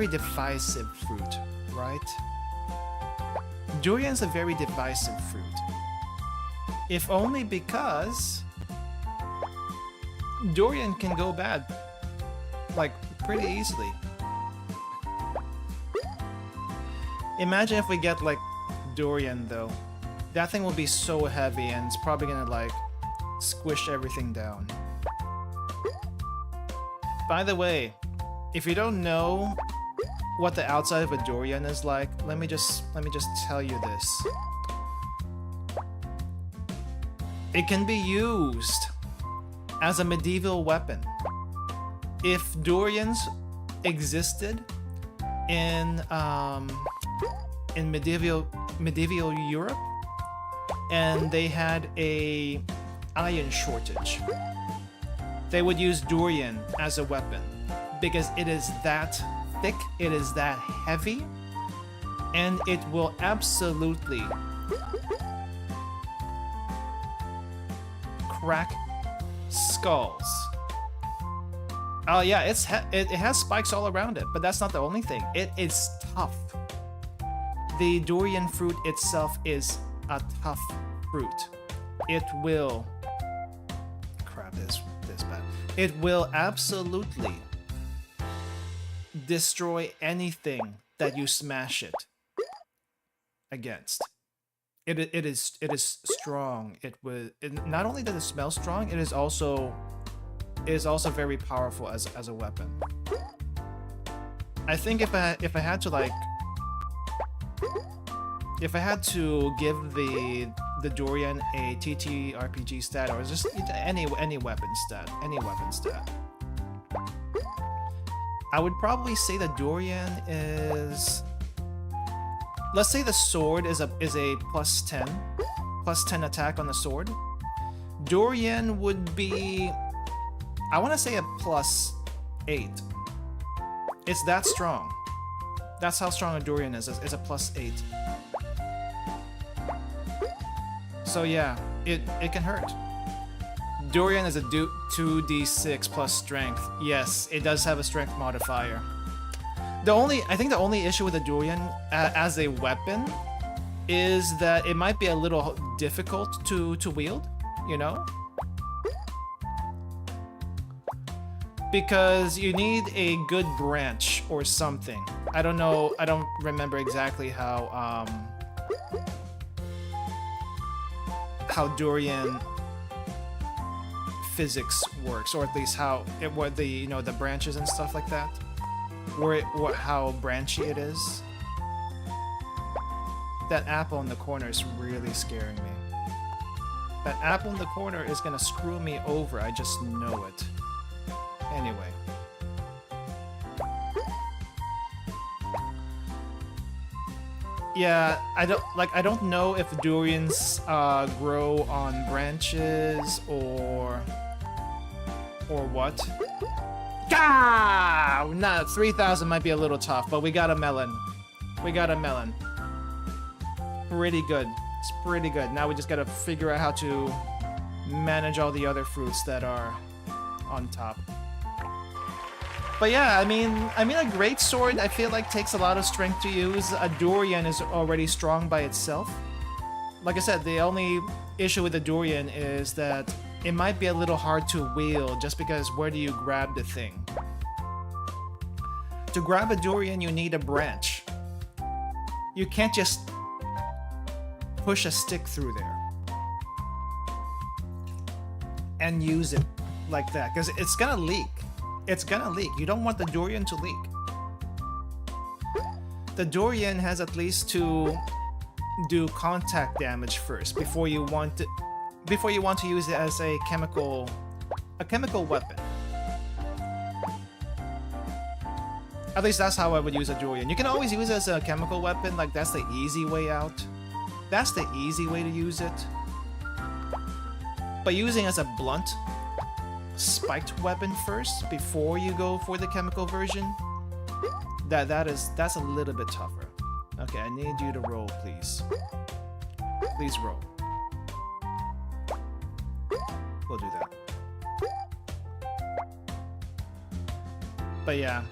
divisive fruit, right? Durian is a very divisive fruit. If only because durian can go bad, like, pretty easily. Imagine if we get, like, durian, though. That thing will be so heavy, and it's probably gonna, like, squish everything down. By the way, if you don't know what the outside of a durian is like, let me just tell you this. It can be used as a medieval weapon. If durians existed in medieval Europe and they had a iron shortage, they would use durian as a weapon because it is that thick, it is that heavy, and it will absolutely crack skulls. Oh yeah, it has spikes all around it, but that's not the only thing. It is tough. The durian fruit itself is a tough fruit. It will... Crap, this bad. It will absolutely destroy anything that you smash it against. It is strong. Not only does it smell strong, it is also very powerful as a weapon. I think if I had to, like, if I had to give the durian a TTRPG stat, or just any weapon stat, I would probably say the durian is... Let's say the sword is a plus 10 attack on the sword. Durian would be... I want to say a plus 8. It's that strong. That's how strong a durian is. It's a plus 8. So yeah, it can hurt. Durian is a 2d6 plus strength. Yes, it does have a strength modifier. I think the only issue with the durian as a weapon is that it might be a little difficult to wield, you know? Because you need a good branch or something. I don't know, I don't remember exactly how durian physics works, or at least how it what the you know the branches and stuff like that, how branchy it is. That apple in the corner is really scaring me. That apple in the corner is gonna screw me over, I just know it. Anyway. Yeah, I don't know if durians grow on branches or what. Ah! Nah, 3,000 might be a little tough, but we got a melon. We got a melon. Pretty good. It's pretty good. Now we just gotta figure out how to manage all the other fruits that are on top. But yeah, I mean, a great sword I feel like takes a lot of strength to use. A durian is already strong by itself. Like I said, the only issue with the durian is that it might be a little hard to wield just because where do you grab the thing? To grab a durian, you need a branch. You can't just push a stick through there and use it like that, because it's gonna leak. It's gonna leak. You don't want the durian to leak. The durian has at least to do contact damage first before you want to use it as a chemical weapon. At least that's how I would use a durian. You can always use it as a chemical weapon, like that's the easy way out. That's the easy way to use it. But using it as a blunt, spiked weapon first before you go for the chemical version, that's a little bit tougher. Okay, I need you to roll, please. Please roll. We'll do that. But yeah,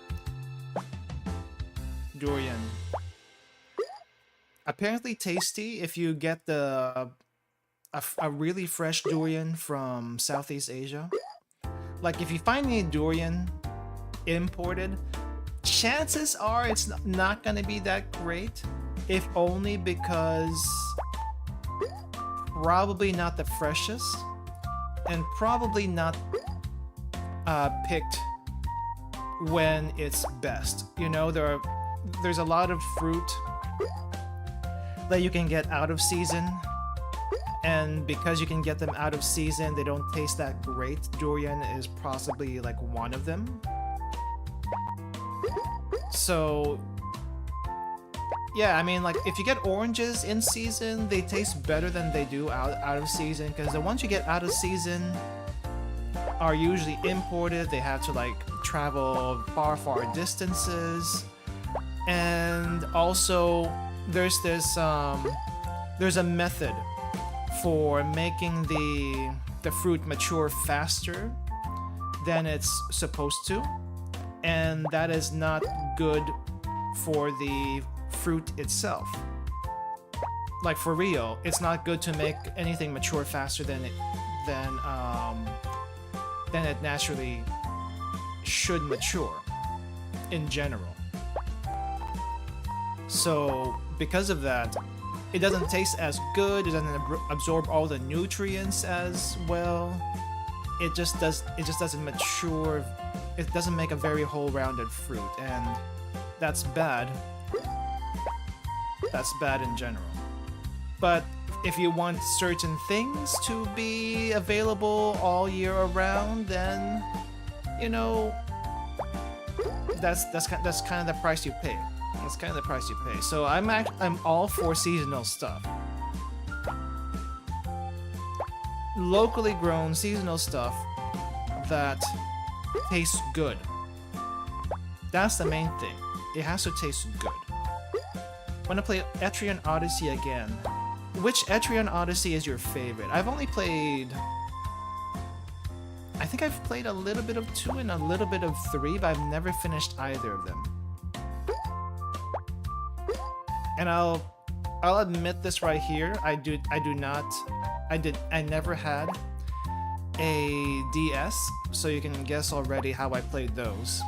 durian. Apparently tasty if you get a really fresh durian from Southeast Asia. Like if you find any durian imported, chances are it's not gonna be that great, if only because probably not the freshest and probably not picked when it's best. You know, there's a lot of fruit that you can get out of season, and because you can get them out of season, they don't taste that great. Durian is possibly like one of them. So yeah, I mean, like if you get oranges in season, they taste better than they do out of season, because the ones you get out of season are usually imported. They have to like travel far distances, and also there's a method for making the fruit mature faster than it's supposed to, and that is not good for the fruit itself. Like for real, it's not good to make anything mature faster than it naturally should mature in general. So because of that, it doesn't taste as good, it doesn't absorb all the nutrients as well. It just doesn't mature. It doesn't make a very whole-rounded fruit, and that's bad. That's bad in general. But if you want certain things to be available all year around, then you know that's kind of the price you pay. That's kind of the price you pay. So I'm all for seasonal stuff. Locally grown seasonal stuff that tastes good. That's the main thing. It has to taste good. When I play Etrian Odyssey again, which Etrian Odyssey is your favorite? I've only played I think I've played a little bit of 2 and a little bit of 3, but I've never finished either of them. And I'll admit this right here. I never had a DS, so you can guess already how I played those.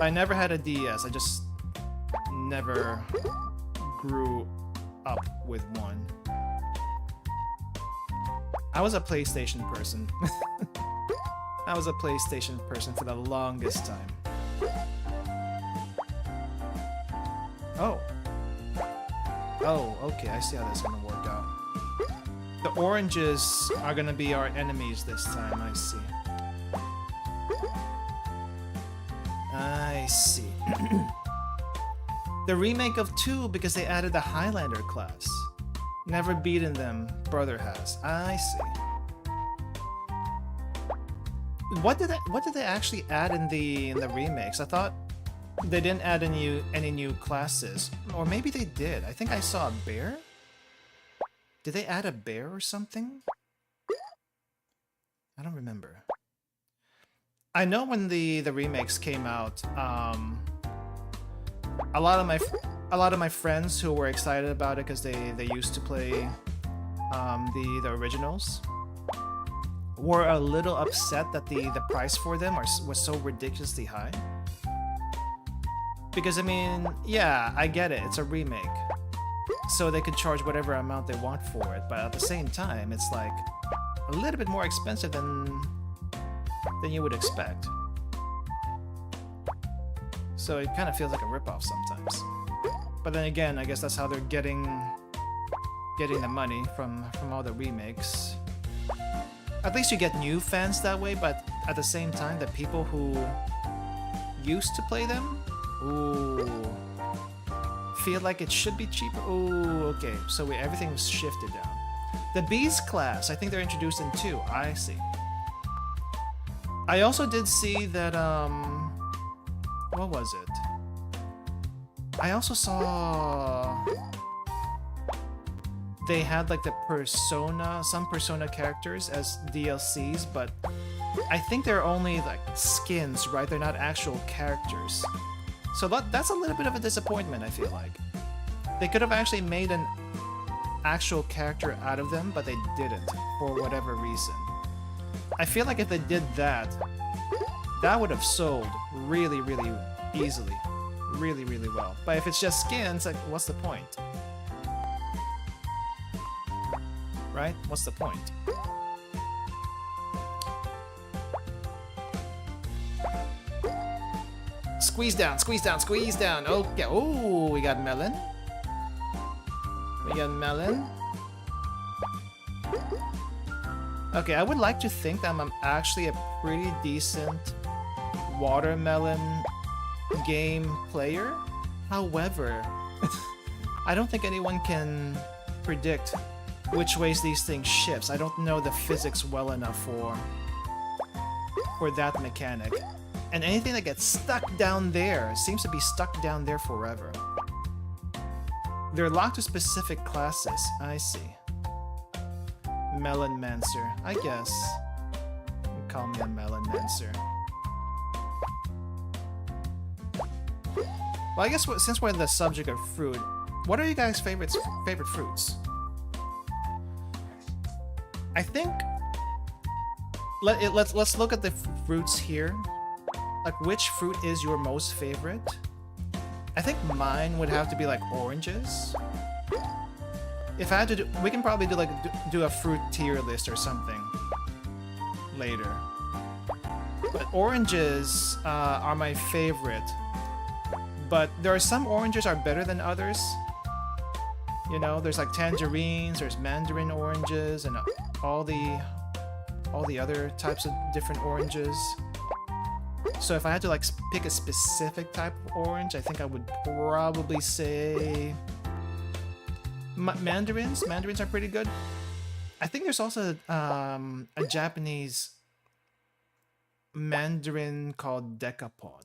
I never had a DS. I just never grew up with one. I was a PlayStation person. I was a PlayStation person for the longest time. Oh. Oh, okay, I see how that's gonna work out. The oranges are gonna be our enemies this time, I see. I see. The remake of 2 because they added the Highlander class. Never beaten them, brother has. I see. What did they actually add in the remakes? I thought they didn't add any new classes, or maybe they did. I think I saw a bear. Did they add a bear or something? I don't remember. I know when the remakes came out, a lot of my friends who were excited about it because they used to play the originals were a little upset that the price for them was so ridiculously high. Because I mean, yeah, I get it, it's a remake, so they could charge whatever amount they want for it, but at the same time it's like a little bit more expensive than you would expect. So it kind of feels like a ripoff sometimes. But then again, I guess that's how they're getting the money from all the remakes. At least you get new fans that way, but at the same time, the people who used to play them, ooh, feel like it should be cheaper. Ooh, okay, so everything was shifted down. The Beast class, I think they're introduced in 2. I see. I also did see that, what was it? I also saw they had like some Persona characters as DLCs, but I think they're only like skins, right? They're not actual characters. So that's a little bit of a disappointment, I feel like. They could have actually made an actual character out of them, but they didn't, for whatever reason. I feel like if they did that, that would have sold really, really easily. Really, really well. But if it's just skins, like, what's the point? Right? What's the point? Squeeze down, squeeze down, squeeze down. Okay. Oh, we got melon. We got melon. Okay, I would like to think that I'm actually a pretty decent watermelon game player. However, I don't think anyone can predict which ways these things shifts. I don't know the physics well enough for that mechanic. And anything that gets stuck down there seems to be stuck down there forever. They're locked to specific classes. I see. Melon Mancer. I guess. You can call me a Melon Mancer. Well, I guess since we're on the subject of fruit, what are you guys' favorite fruits? I think let's look at the fruits here. Like, which fruit is your most favorite? I think mine would have to be like oranges. If I had to do, we can probably do a fruit tier list or something later. But oranges are my favorite. But there are some oranges are better than others. You know, there's like tangerines, there's mandarin oranges, and all the other types of different oranges. So if I had to like pick a specific type of orange, I think I would probably say mandarins. Mandarins are pretty good. I think there's also a Japanese mandarin called Decapon.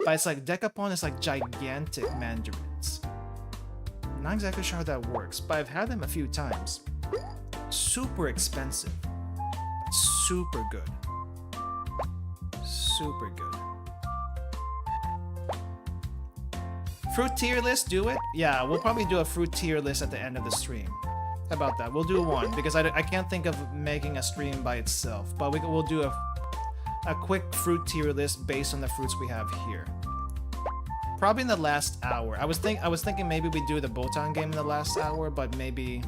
But it's like Decapon is like gigantic mandarins. I'm not exactly sure how that works, but I've had them a few times. Super expensive. super good. Super good. Fruit tier list, do it? Yeah, we'll probably do a fruit tier list at the end of the stream. How about that? We'll do one, because I can't think of making a stream by itself. But we'll do a quick fruit tier list based on the fruits we have here. Probably in the last hour. I was thinking maybe we do the Botan game in the last hour, but maybe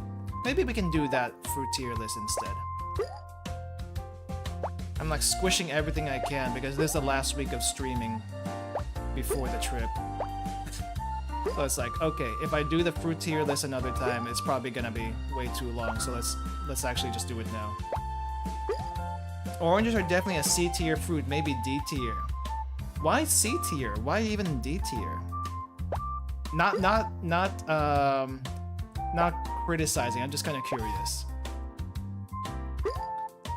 we can do that fruit tier list instead. I'm like squishing everything I can because this is the last week of streaming before the trip. So it's like, okay, if I do the fruit tier list another time, it's probably gonna be way too long. So let's actually just do it now. Oranges are definitely a C tier fruit, maybe D tier. Why C tier? Why even D tier? Not criticizing. I'm just kind of curious.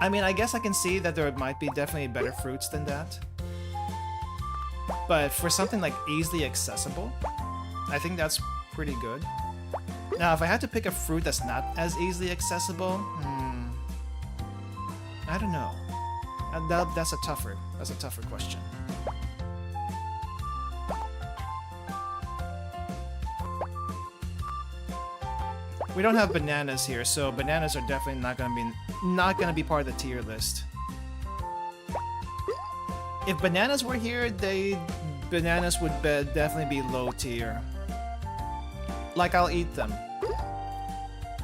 I mean, I guess I can see that there might be definitely better fruits than that. But for something like easily accessible, I think that's pretty good. Now, if I had to pick a fruit that's not as easily accessible, I don't know. That's a tougher question. We don't have bananas here, so bananas are definitely not gonna be part of the tier list. If bananas were here, bananas would definitely be low tier. Like, I'll eat them,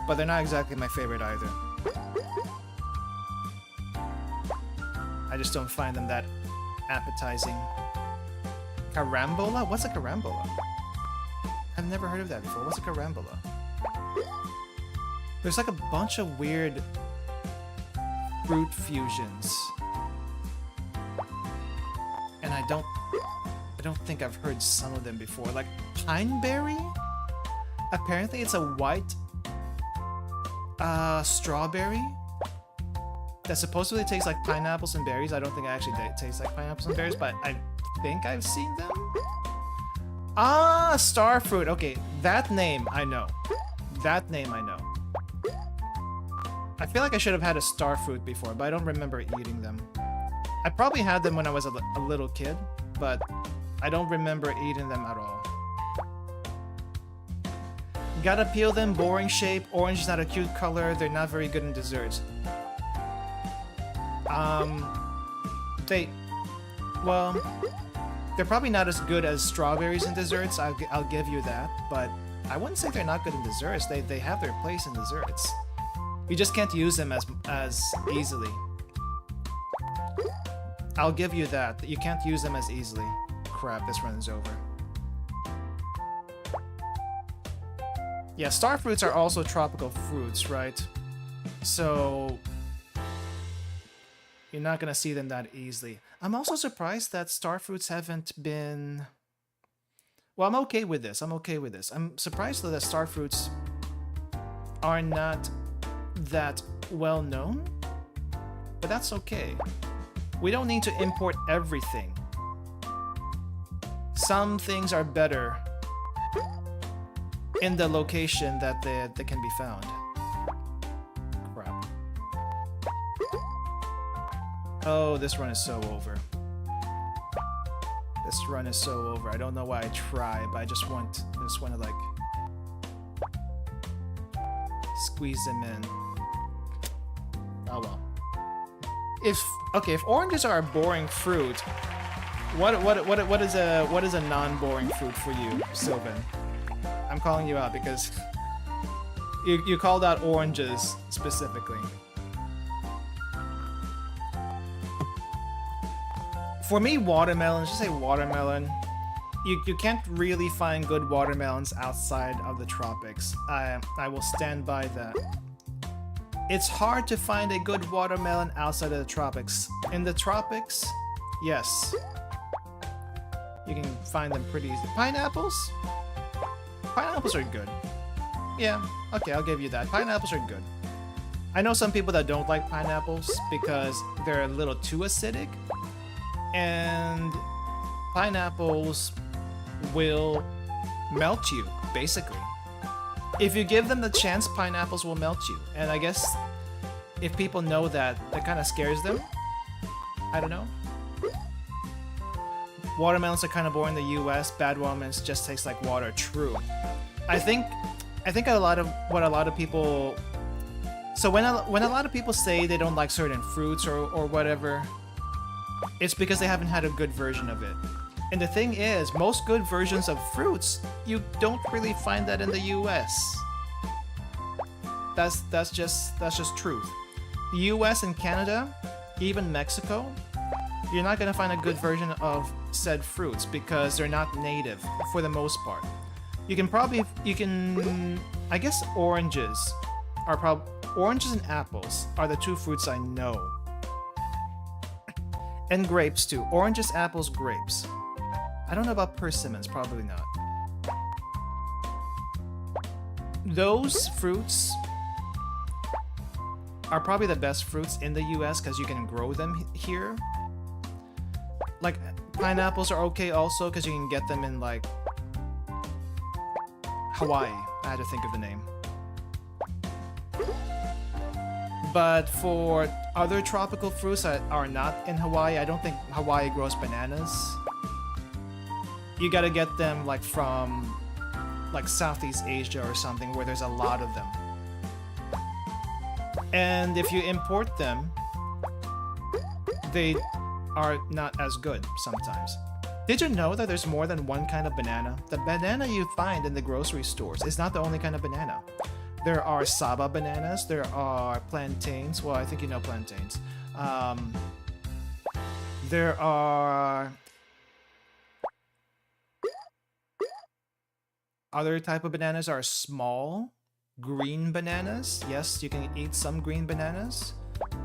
but they're not exactly my favorite either. I just don't find them that appetizing. Carambola? What's a carambola? I've never heard of that before. What's a carambola? There's like a bunch of weird fruit fusions. And I don't think I've heard some of them before. Like pineberry? Apparently it's a white strawberry that supposedly tastes like pineapples and berries. I don't think it actually tastes like pineapples and berries, but I think I've seen them. Ah, starfruit. Okay, that name I know. That name I know. I feel like I should have had a starfruit before, but I don't remember eating them. I probably had them when I was a little kid, but I don't remember eating them at all. Gotta peel them, boring shape. Orange is not a cute color. They're not very good in desserts. They're probably not as good as strawberries in desserts. I'll give you that, but I wouldn't say they're not good in desserts. They have their place in desserts. You just can't use them as easily. I'll give you that. You can't use them as easily. Crap, this run is over. Yeah, starfruits are also tropical fruits, right? So you're not gonna see them that easily. I'm also surprised that starfruits haven't been... Well, I'm okay with this. I'm surprised that the starfruits are not that well known, but that's okay. We don't need to import everything. Some things are better in the location that they can be found. Crap. Oh, this run is so over. This run is so over. I don't know why I try, but I just want to like squeeze them in. Oh well. If oranges are a boring fruit, what is a non-boring fruit for you, Sylvan? I'm calling you out because you called out oranges specifically. For me, watermelons, just say watermelon. You can't really find good watermelons outside of the tropics. I will stand by that. It's hard to find a good watermelon outside of the tropics. In the tropics, yes. You can find them pretty easy. Pineapples? Pineapples are good. Yeah, okay, I'll give you that. Pineapples are good. I know some people that don't like pineapples because they're a little too acidic. And pineapples will melt you, basically. If you give them the chance, pineapples will melt you. And I guess if people know that, that kind of scares them. I don't know. Watermelons are kind of born in the US. Bad watermelons just taste like water. True. I think a lot of people. So when a lot of people say they don't like certain fruits or whatever, it's because they haven't had a good version of it. And the thing is, most good versions of fruits, you don't really find that in the US. That's just truth. The US and Canada, even Mexico, you're not gonna find a good version of said fruits because they're not native for the most part. I guess oranges and apples are the two fruits I know. And grapes too. Oranges, apples, grapes. I don't know about persimmons, probably not. Those fruits are probably the best fruits in the US because you can grow them here. Like, pineapples are okay also because you can get them in, like, Hawaii. I had to think of the name. But for other tropical fruits that are not in Hawaii, I don't think Hawaii grows bananas. You gotta get them, like, from, like, Southeast Asia or something where there's a lot of them. And if you import them, they are not as good sometimes. Did you know that there's more than one kind of banana? The banana you find in the grocery stores is not the only kind of banana. There are Saba bananas, there are plantains. Well, I think you know plantains. There are other type of bananas are small green bananas. Yes, you can eat some green bananas.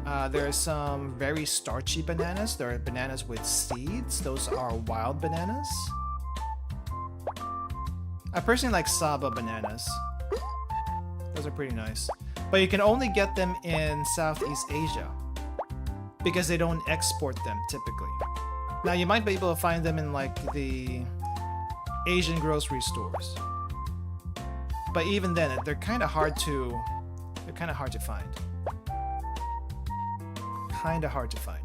There are some very starchy bananas. There are bananas with seeds. Those are wild bananas. I personally like Saba bananas. Those are pretty nice. But you can only get them in Southeast Asia because they don't export them typically. Now you might be able to find them in like the Asian grocery stores. But even then, they're kind of hard to find. Kind of hard to find.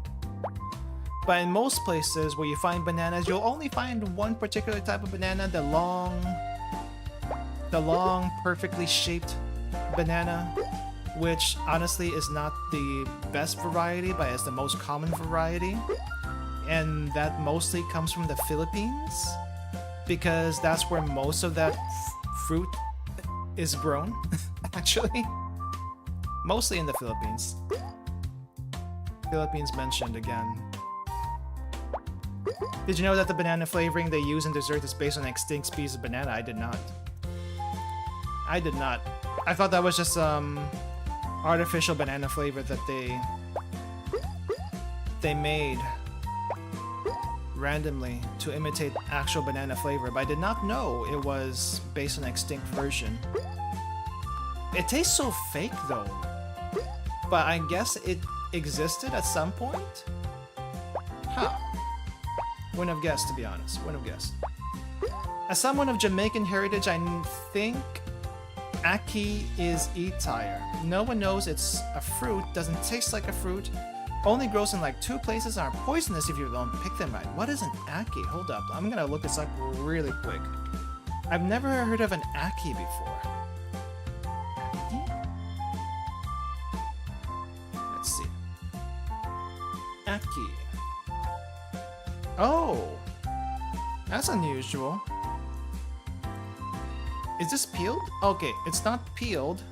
But in most places where you find bananas, you'll only find one particular type of banana, the long, perfectly shaped banana, which honestly is not the best variety, but is the most common variety. And that mostly comes from the Philippines, because that's where most of that fruit is grown, actually. Mostly in the Philippines. Philippines mentioned again. Did you know that the banana flavoring they use in dessert is based on an extinct species of banana? I did not. I did not. I thought that was just artificial banana flavor that they made randomly to imitate actual banana flavor, but I did not know it was based on an extinct version. It tastes so fake though, but I guess it existed at some point? Huh. Wouldn't have guessed, to be honest. Wouldn't have guessed. As someone of Jamaican heritage, I think Ackee is E-tire. No one knows it's a fruit, doesn't taste like a fruit, only grows in like 2 places and are poisonous if you don't pick them right. What is an Ackee? Hold up, I'm gonna look this up really quick. I've never heard of an Ackee before. Let's see. Ackee. Oh, that's unusual. Is this peeled? Okay, it's not peeled.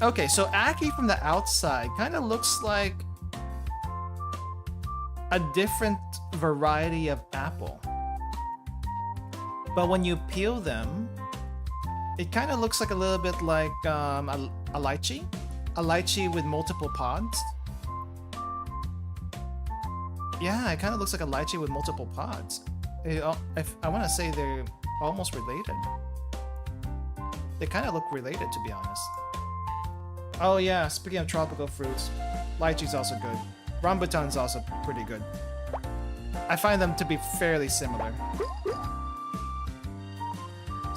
Okay, so Ackee from the outside kind of looks like a different variety of apple. But when you peel them, it kind of looks like a little bit like a lychee? A lychee with multiple pods? Yeah, it kind of looks like a lychee with multiple pods. I want to say they're almost related. They kind of look related, to be honest. Oh yeah, speaking of tropical fruits, lychee's also good. Rambutan's also pretty good. I find them to be fairly similar.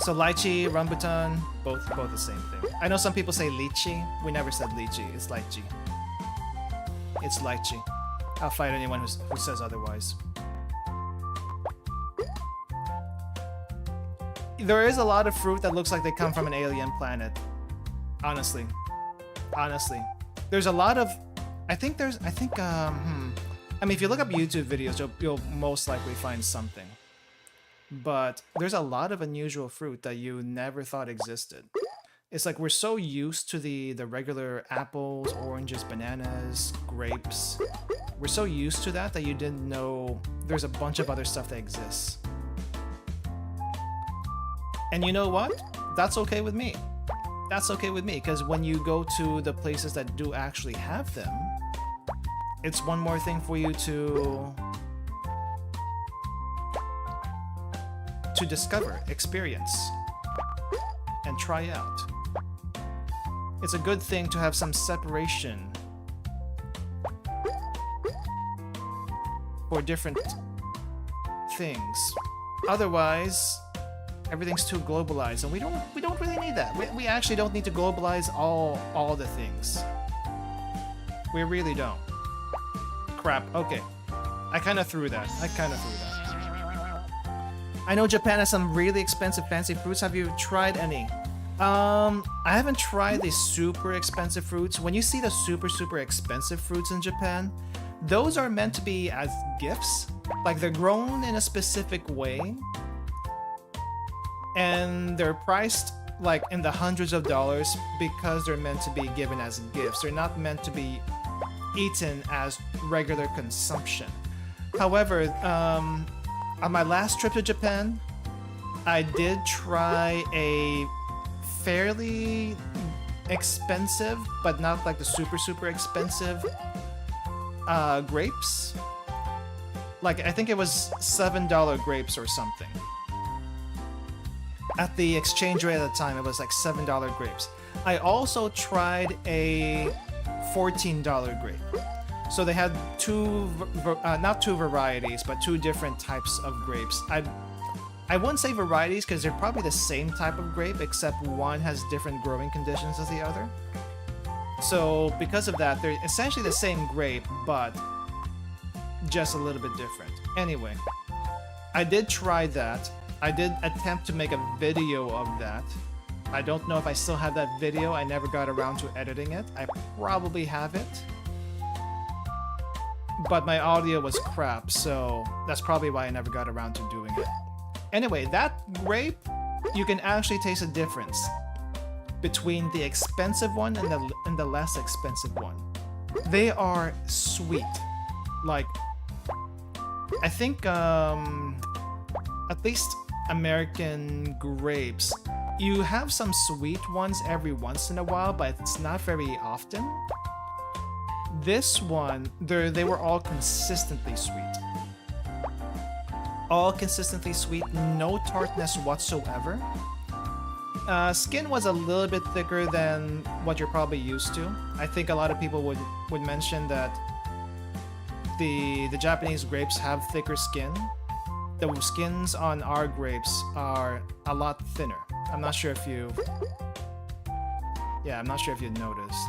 So lychee, rambutan, both the same thing. I know some people say lychee. We never said lychee. It's lychee. It's lychee. I'll fight anyone who says otherwise. There is a lot of fruit that looks like they come from an alien planet. Honestly. There's a lot of... I mean, if you look up YouTube videos, you'll most likely find something. But there's a lot of unusual fruit that you never thought existed. It's like we're so used to the regular apples, oranges, bananas, grapes. We're so used to that you didn't know there's a bunch of other stuff that exists. And you know what? That's okay with me. That's okay with me, because when you go to the places that do actually have them, it's one more thing for you to discover, experience, and try out. It's a good thing to have some separation for different things. Otherwise, everything's too globalized, and we don't really need that. We actually don't need to globalize all the things. We really don't. Crap. Okay. I kind of threw that. I know Japan has some really expensive fancy fruits. Have you tried any? I haven't tried the super expensive fruits. When you see the super expensive fruits in Japan, those are meant to be as gifts. Like, they're grown in a specific way, and they're priced like in the hundreds of dollars because they're meant to be given as gifts. They're not meant to be eaten as regular consumption. However, on my last trip to Japan, I did try a fairly expensive, but not like the super expensive grapes. Like, I think it was $7 grapes or something. At the exchange rate at the time, it was like $7 grapes. I also tried a $14 grape. So they had not two varieties, but two different types of grapes. I wouldn't say varieties because they're probably the same type of grape, except one has different growing conditions as the other. So because of that, they're essentially the same grape, but just a little bit different. Anyway, I did try that. I did attempt to make a video of that. I don't know if I still have that video. I never got around to editing it. I probably have it. But my audio was crap, so that's probably why I never got around to doing it. Anyway, that grape, you can actually taste a difference between the expensive one and the less expensive one. They are sweet. Like, I think at least American grapes, you have some sweet ones every once in a while, but it's not very often. This one, they were all consistently sweet. All consistently sweet, no tartness whatsoever. Skin was a little bit thicker than what you're probably used to. I think a lot of people would mention that the Japanese grapes have thicker skin. The skins on our grapes are a lot thinner. I'm not sure if you noticed.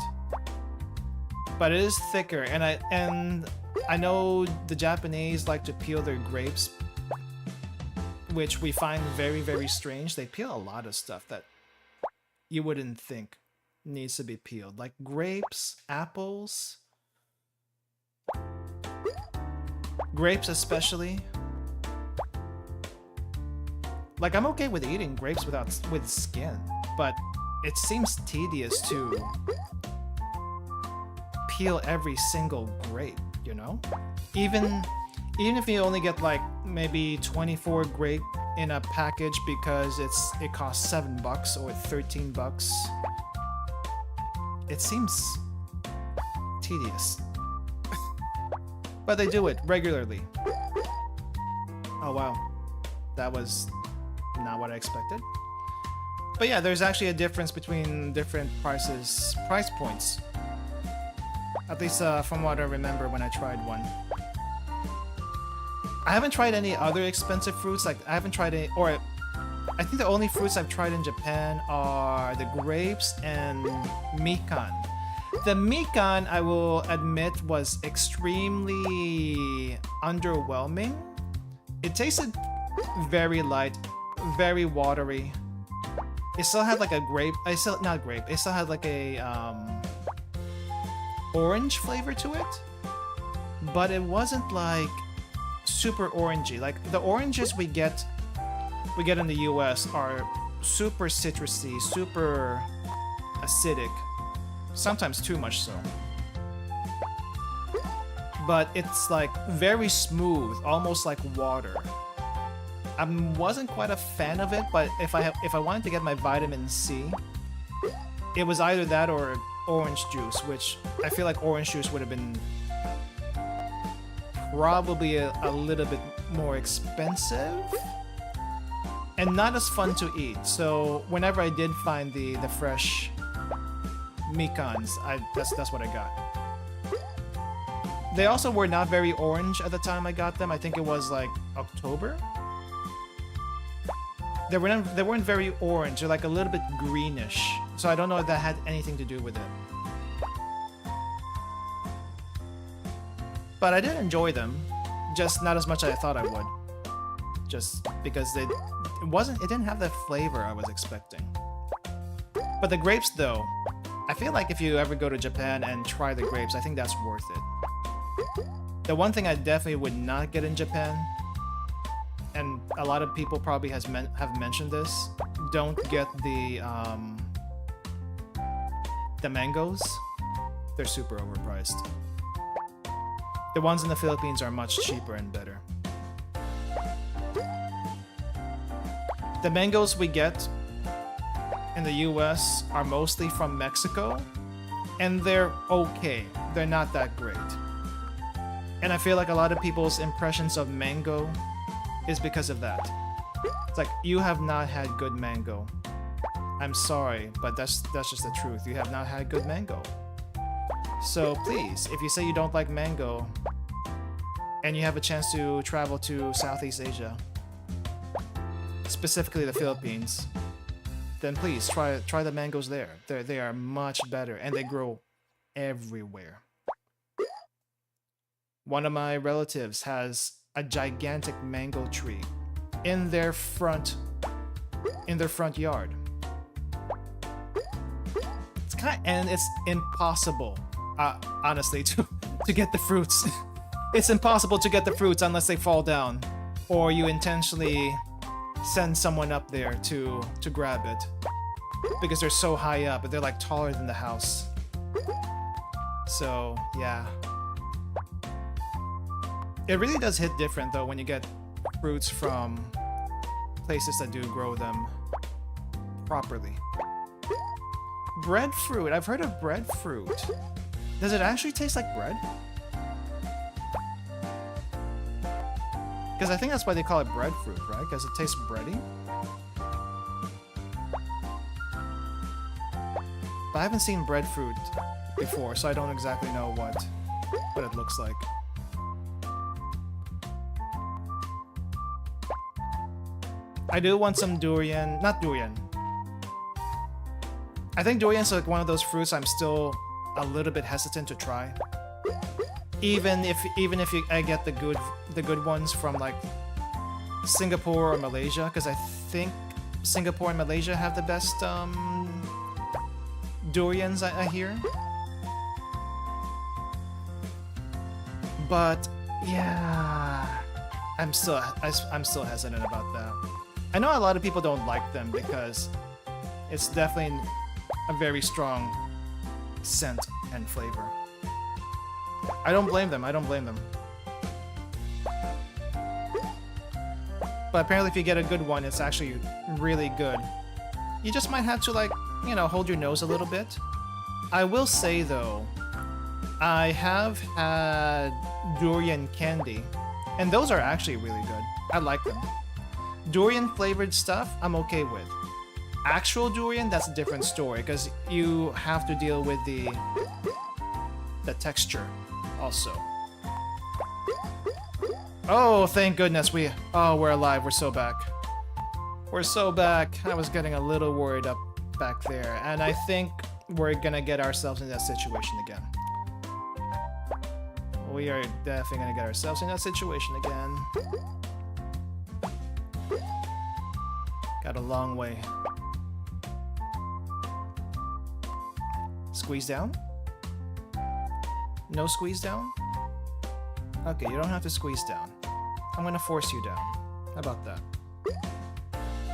But it is thicker, and I know the Japanese like to peel their grapes, which we find very strange. They peel a lot of stuff that you wouldn't think needs to be peeled, like grapes, apples, grapes especially. Like, I'm okay with eating grapes with skin, but it seems tedious to peel every single grape, you know? Even if you only get like maybe 24 grape in a package because it costs $7 or $13, it seems tedious. But they do it regularly. Oh wow, that was not what I expected. But yeah, there's actually a difference between different price points. At least from what I remember when I tried one. I haven't tried any other expensive fruits. Like, I haven't tried any, or I think the only fruits I've tried in Japan are the grapes and mikan. The mikan, I will admit, was extremely underwhelming. It tasted very light, very watery. It still had like a grape. It still had like a orange flavor to it, but it wasn't like super orangey. Like the oranges we get in the US are super citrusy, super acidic, sometimes too much so. But it's like very smooth, almost like water. I wasn't quite a fan of it, but if I wanted to get my vitamin C, it was either that or orange juice, which I feel like orange juice would have been probably a little bit more expensive and not as fun to eat. So whenever I did find the fresh mikans, that's what I got. They also were not very orange at the time I got them. I think it was like October. They weren't very orange. They're like a little bit greenish. So I don't know if that had anything to do with it. But I did enjoy them, just not as much as I thought I would. Just because it didn't have the flavor I was expecting. But the grapes though, I feel like if you ever go to Japan and try the grapes, I think that's worth it. The one thing I definitely would not get in Japan, and a lot of people probably have mentioned this, don't get the mangoes. They're super overpriced. The ones in the Philippines are much cheaper and better. The mangoes we get in the US are mostly from Mexico, and they're okay. They're not that great. And I feel like a lot of people's impressions of mango is because of that. It's like, you have not had good mango. I'm sorry, but that's just the truth. You have not had good mango. So please, if you say you don't like mango, and you have a chance to travel to Southeast Asia, specifically the Philippines, then please try the mangoes there. They are much better, and they grow everywhere. One of my relatives has a gigantic mango tree in their front yard. It's impossible, honestly, to get the fruits. It's impossible to get the fruits unless they fall down, or you intentionally send someone up there to grab it, because they're so high up, they're like taller than the house. So yeah, it really does hit different though when you get fruits from places that do grow them properly. Breadfruit, I've heard of breadfruit. Does it actually taste like bread? Because I think that's why they call it breadfruit, right? Because it tastes bready. But I haven't seen breadfruit before, so I don't exactly know what it looks like. I do want some durian, not durian. I think durian's like one of those fruits I'm still a little bit hesitant to try. Even if I get the good ones from like Singapore or Malaysia, because I think Singapore and Malaysia have the best durians I hear. But yeah, I'm still hesitant about that. I know a lot of people don't like them because it's definitely a very strong scent and flavor. I don't blame them. But apparently if you get a good one, it's actually really good. You just might have to, like, you know, hold your nose a little bit. I will say though, I have had durian candy, and those are actually really good. I like them. Durian flavored stuff, I'm okay with. Actual durian, that's a different story, because you have to deal with the texture also. Oh, thank goodness we're alive. We're so back. We're so back. I was getting a little worried up back there, and I think we're gonna get ourselves in that situation again. We are definitely gonna get ourselves in that situation again. Got a long way. Squeeze down? No squeeze down? Okay, you don't have to squeeze down. I'm gonna force you down. How about that?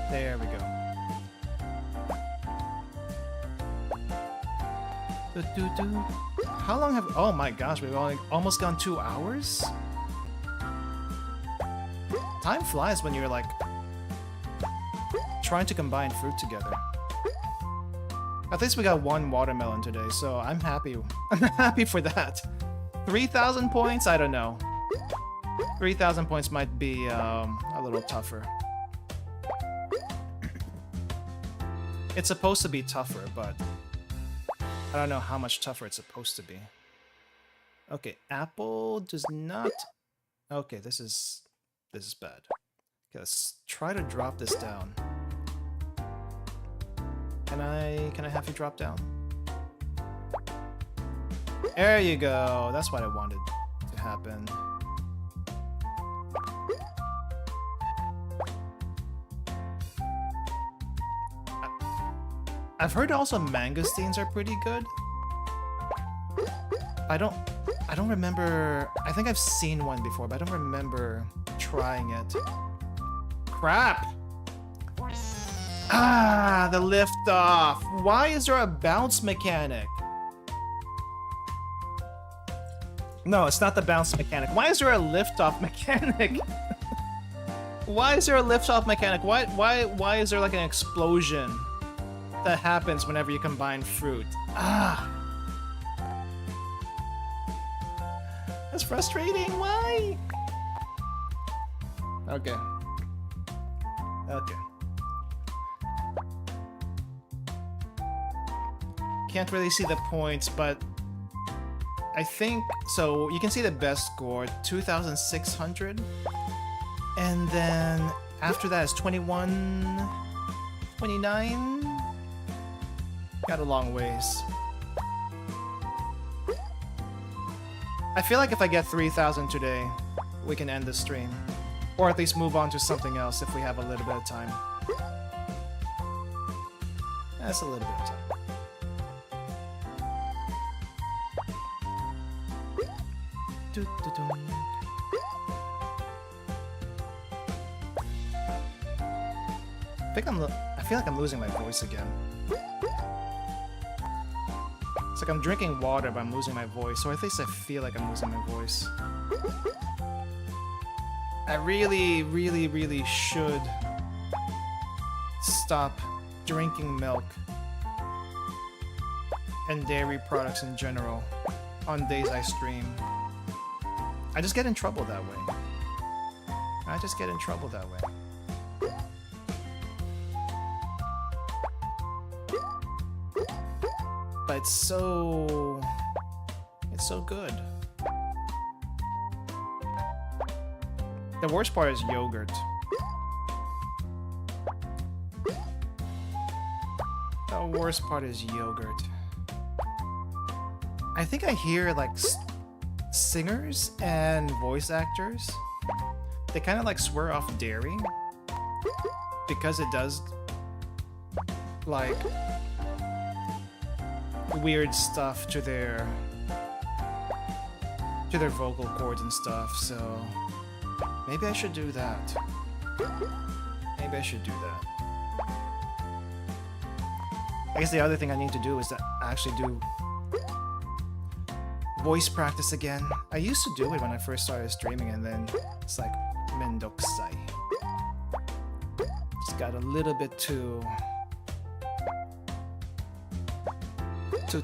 There we go. How long have... Oh my gosh, we've almost gone 2 hours? Time flies when you're like... trying to combine fruit together. At least we got 1 watermelon today, so I'm happy. I'm happy for that. 3,000 points? I don't know. 3,000 points might be a little tougher. It's supposed to be tougher, but I don't know how much tougher it's supposed to be. Okay, apple does not... Okay, this is bad. Okay, let's try to drop this down. Can I have you drop down? There you go. That's what I wanted to happen. I've heard also mangosteens are pretty good. I don't remember. I think I've seen one before, but I don't remember trying it. Crap! Ah, the lift off. Why is there a bounce mechanic? No, it's not the bounce mechanic. Why is there a lift off mechanic? Why is there a lift off mechanic? Why is there like an explosion that happens whenever you combine fruit? Ah. That's frustrating. Why? Okay. Okay. Can't really see the points, but I think so. You can see the best score, 2,600, and then after that is 21, 29. Got a long ways. I feel like if I get 3,000 today, we can end the stream, or at least move on to something else if we have a little bit of time. That's a little bit of time. I feel like I'm losing my voice again. It's like I'm drinking water, but I'm losing my voice, or at least I feel like I'm losing my voice. I really, really, really should stop drinking milk and dairy products in general on days I stream. I just get in trouble that way. I just get in trouble that way. But it's so good. The worst part is yogurt. The worst part is yogurt. I think I hear like singers and voice actors, they kind of like swear off dairy because it does like weird stuff to their vocal cords and stuff, so maybe I should do that. Maybe I should do that. I guess the other thing I need to do is to actually do voice practice again. I used to do it when I first started streaming, and then it's like mendokusai. Just got a little bit too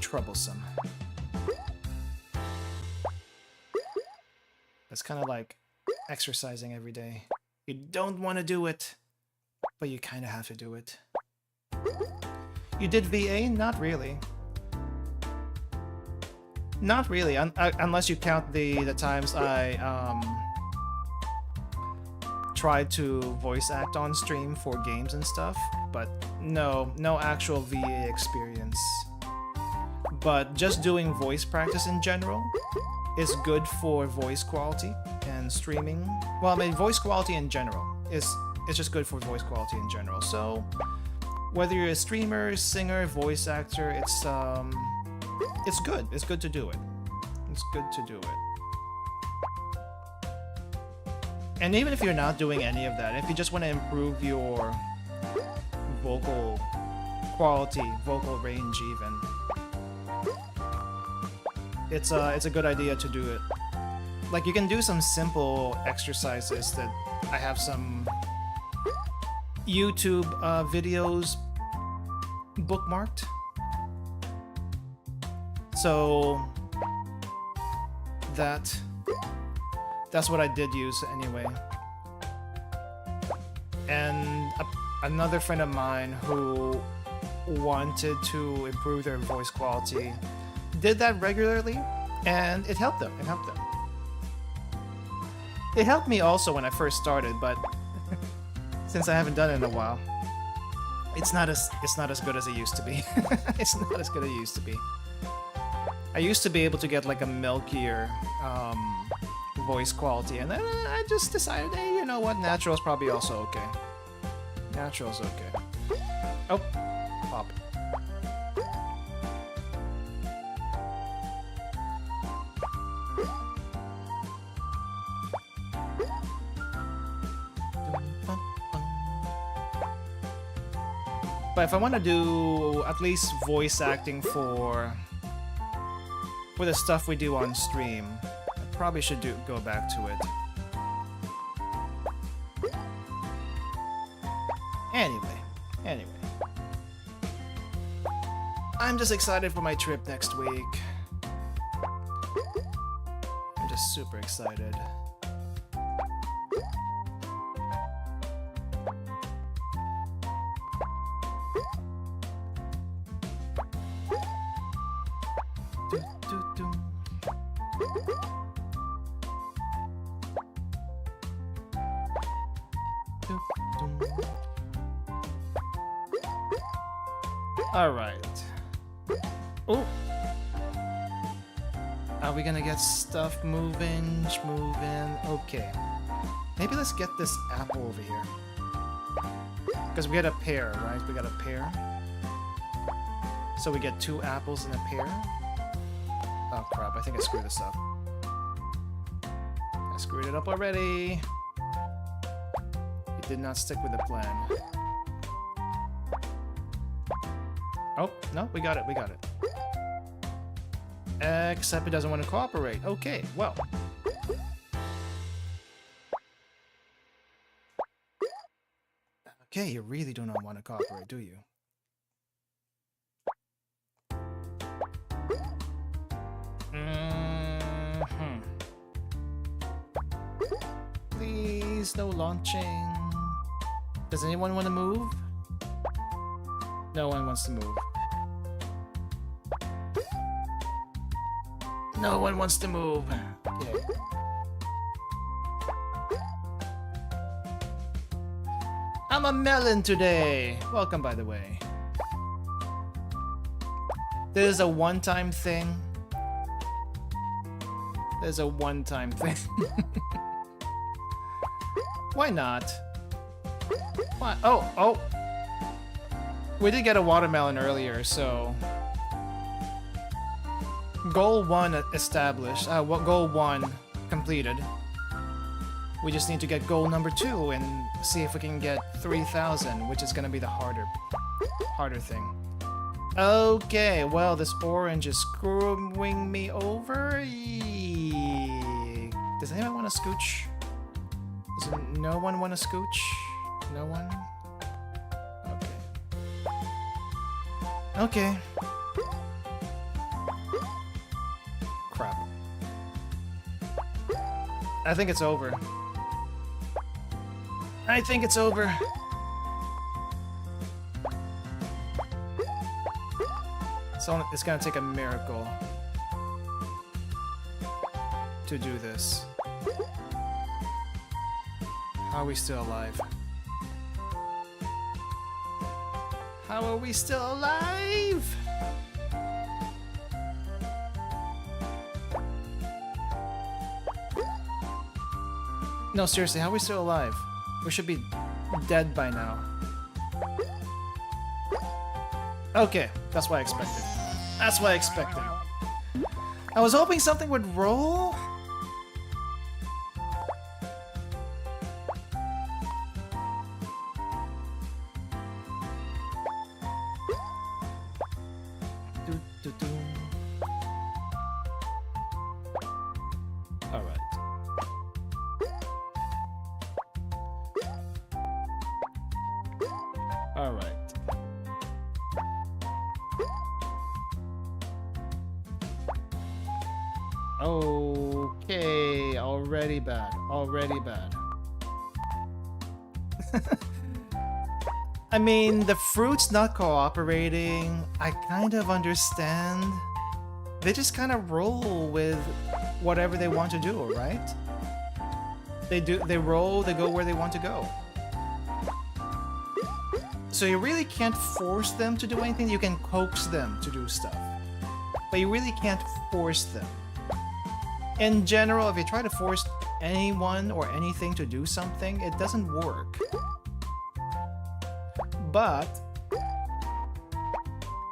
troublesome. It's kind of like exercising every day. You don't want to do it, but you kind of have to do it. You did VA? Not really. Not really, unless you count the times I tried to voice act on stream for games and stuff, but no actual VA experience. But just doing voice practice in general is good for voice quality and streaming. Well, I mean, voice quality in general is just good for voice quality in general. So whether you're a streamer, singer, voice actor, it's good. It's good to do it. It's good to do it. And even if you're not doing any of that, if you just want to improve your vocal quality, vocal range even, it's a good idea to do it. Like, you can do some simple exercises that I have some YouTube videos bookmarked. So that's what I did use anyway. And another friend of mine who wanted to improve their voice quality did that regularly, and it helped them. It helped them. It helped me also when I first started, but since I haven't done it in a while, it's not as good as it used to be. It's not as good as it used to be. I used to be able to get like a milkier voice quality, and then I just decided, hey, you know what? Natural's probably also okay. Natural's okay. Oh, pop. But if I want to do at least voice acting for the stuff we do on stream, I probably should go back to it. Anyway. I'm just excited for my trip next week. I'm just super excited. Alright. Oh! Are we gonna get stuff moving? Okay. Maybe let's get this apple over here. Because we had a pair, right? We got a pair. So we get 2 apples in a pair. Oh crap, I think I screwed this up. I screwed it up already. It did not stick with the plan. Oh, no, we got it. Except it doesn't want to cooperate. Okay, well. Okay, you really do not want to cooperate, do you? Please, no launching. Does anyone want to move? No one wants to move. No one wants to move. Okay. I'm a melon today. Welcome, by the way. This is a one-time thing. There's a one-time thing. Why not? Why? Oh. We did get a watermelon earlier, so... Goal 1 established. Goal 1 completed. We just need to get goal number 2 and see if we can get 3,000, which is gonna be the harder thing. Okay, well, this orange is screwing me over. Does anyone want to scooch? Does no one want to scooch? No one? Okay. Crap. I think it's over. I think it's over. So it's gonna take a miracle to do this. How are we still alive? How are we still alive? No, seriously, how are we still alive? We should be dead by now. Okay, that's what I expected. That's what I expected. I was hoping something would roll. Alright. Alright. Okay, already bad. Already bad. I mean, the fruit's not cooperating. I kind of understand. They just kind of roll with whatever they want to do, right? They roll, they go where they want to go. So you really can't force them to do anything. You can coax them to do stuff. But you really can't force them. In general, if you try to force anyone or anything to do something, it doesn't work. But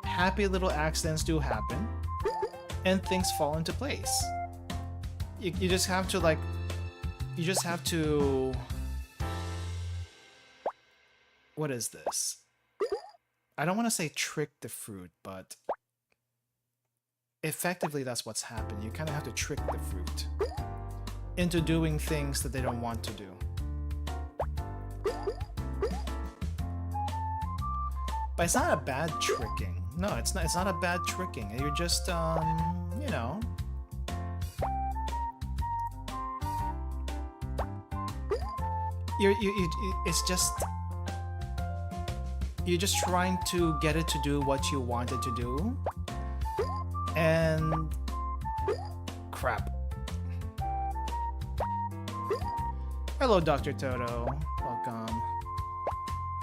happy little accidents do happen, and things fall into place. You just have to, like, you just have to... What is this? I don't want to say trick the fruit, but effectively that's what's happened. You kind of have to trick the fruit into doing things that they don't want to do. But it's not a bad tricking. No, it's not a bad tricking. You're just, you know... It's just... You're just trying to get it to do what you want it to do. And... Crap. Hello, Dr. Toto. Welcome.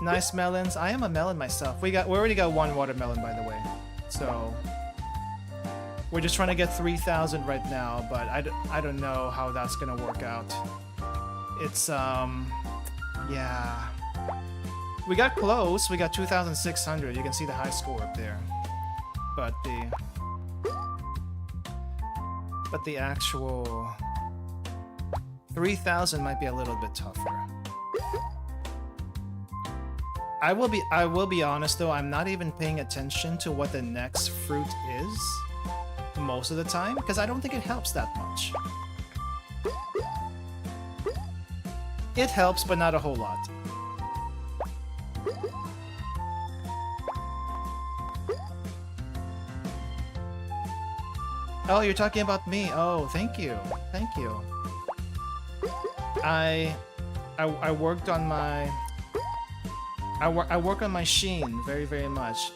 Nice melons. I am a melon myself. We already got one watermelon, by the way. So... We're just trying to get 3,000 right now, but I don't know how that's gonna work out. It's, yeah... We got close. We got 2,600. You can see the high score up there. But the actual 3,000 might be a little bit tougher. I will be honest though, I'm not even paying attention to what the next fruit is most of the time, because I don't think it helps that much. It helps, but not a whole lot. Oh, you're talking about me. Oh, thank you. Thank you. I worked on my... I work on my sheen very, very much.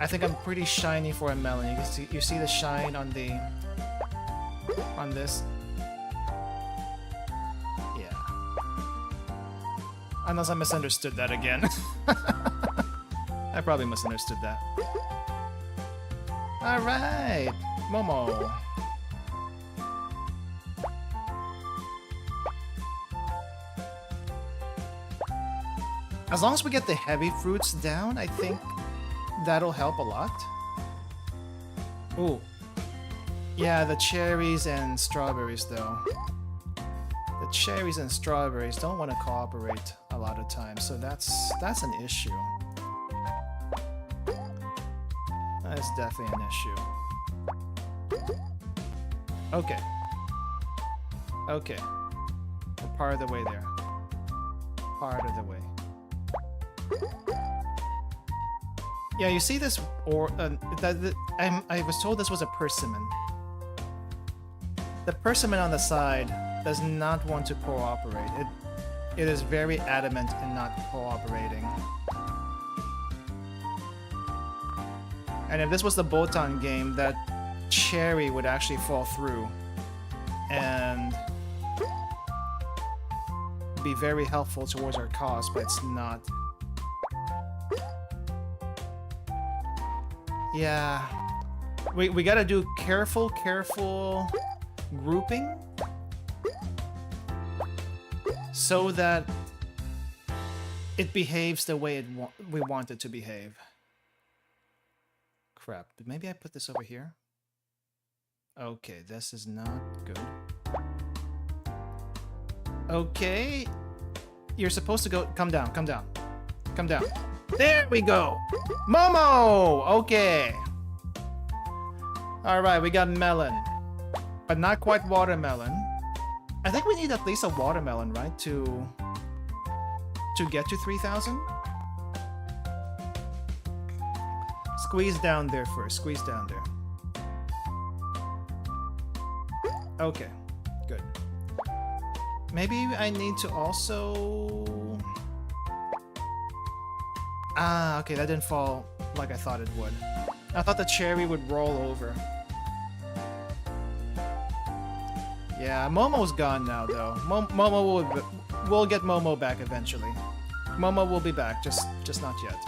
I think I'm pretty shiny for a melon. You see the shine on the... on this? Yeah. Unless I misunderstood that again. I probably misunderstood that. Alright, Momo. As long as we get the heavy fruits down, I think that'll help a lot. Ooh. Yeah, the cherries and strawberries though. The cherries and strawberries don't want to cooperate a lot of times, so that's an issue. That's definitely an issue. Okay. Okay. We're part of the way there. Part of the way. Yeah, you see this, or I was told this was a persimmon. The persimmon on the side does not want to cooperate. It is very adamant in not cooperating. And if this was the Botan game, that cherry would actually fall through. And would be very helpful towards our cause, but it's not. Yeah. We gotta do careful grouping so that it behaves the way we want it to behave. Crap, maybe I put this over here? Okay, this is not good. Okay, you're supposed to go, come down. There we go! Momo! Okay. Alright, we got melon. But not quite watermelon. I think we need at least a watermelon, right? To get to 3,000? Squeeze down there first. Squeeze down there. Okay, good. Maybe I need to also... Ah, okay, that didn't fall like I thought it would. I thought the cherry would roll over. Yeah, Momo's gone now, though. We'll get Momo back eventually. Momo will be back, just not yet.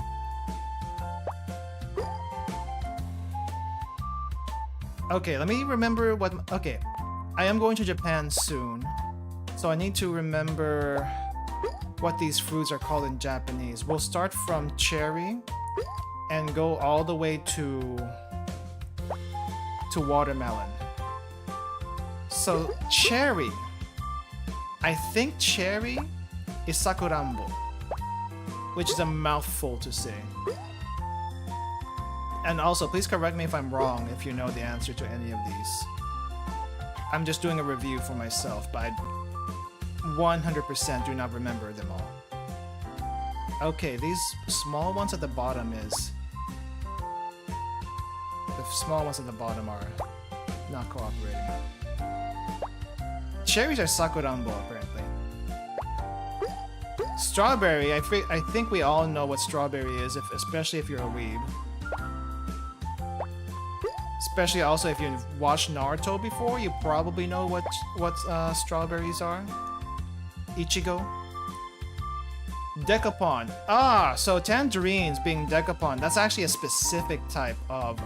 Okay, let me remember what... Okay, I am going to Japan soon, so I need to remember what these fruits are called in Japanese. We'll start from cherry and go all the way to watermelon. So cherry, I think cherry is sakurambo, which is a mouthful to say. And also, please correct me if I'm wrong if you know the answer to any of these. I'm just doing a review for myself, but I 100% do not remember them all. Okay, these small ones at the bottom is... The small ones at the bottom are not cooperating. Cherries are sakurambo, apparently. Strawberry, I think we all know what strawberry is, especially if you're a weeb. Especially also if you've watched Naruto before, you probably know what strawberries are. Ichigo. Decapon. Ah, so tangerines being decapon, that's actually a specific type of,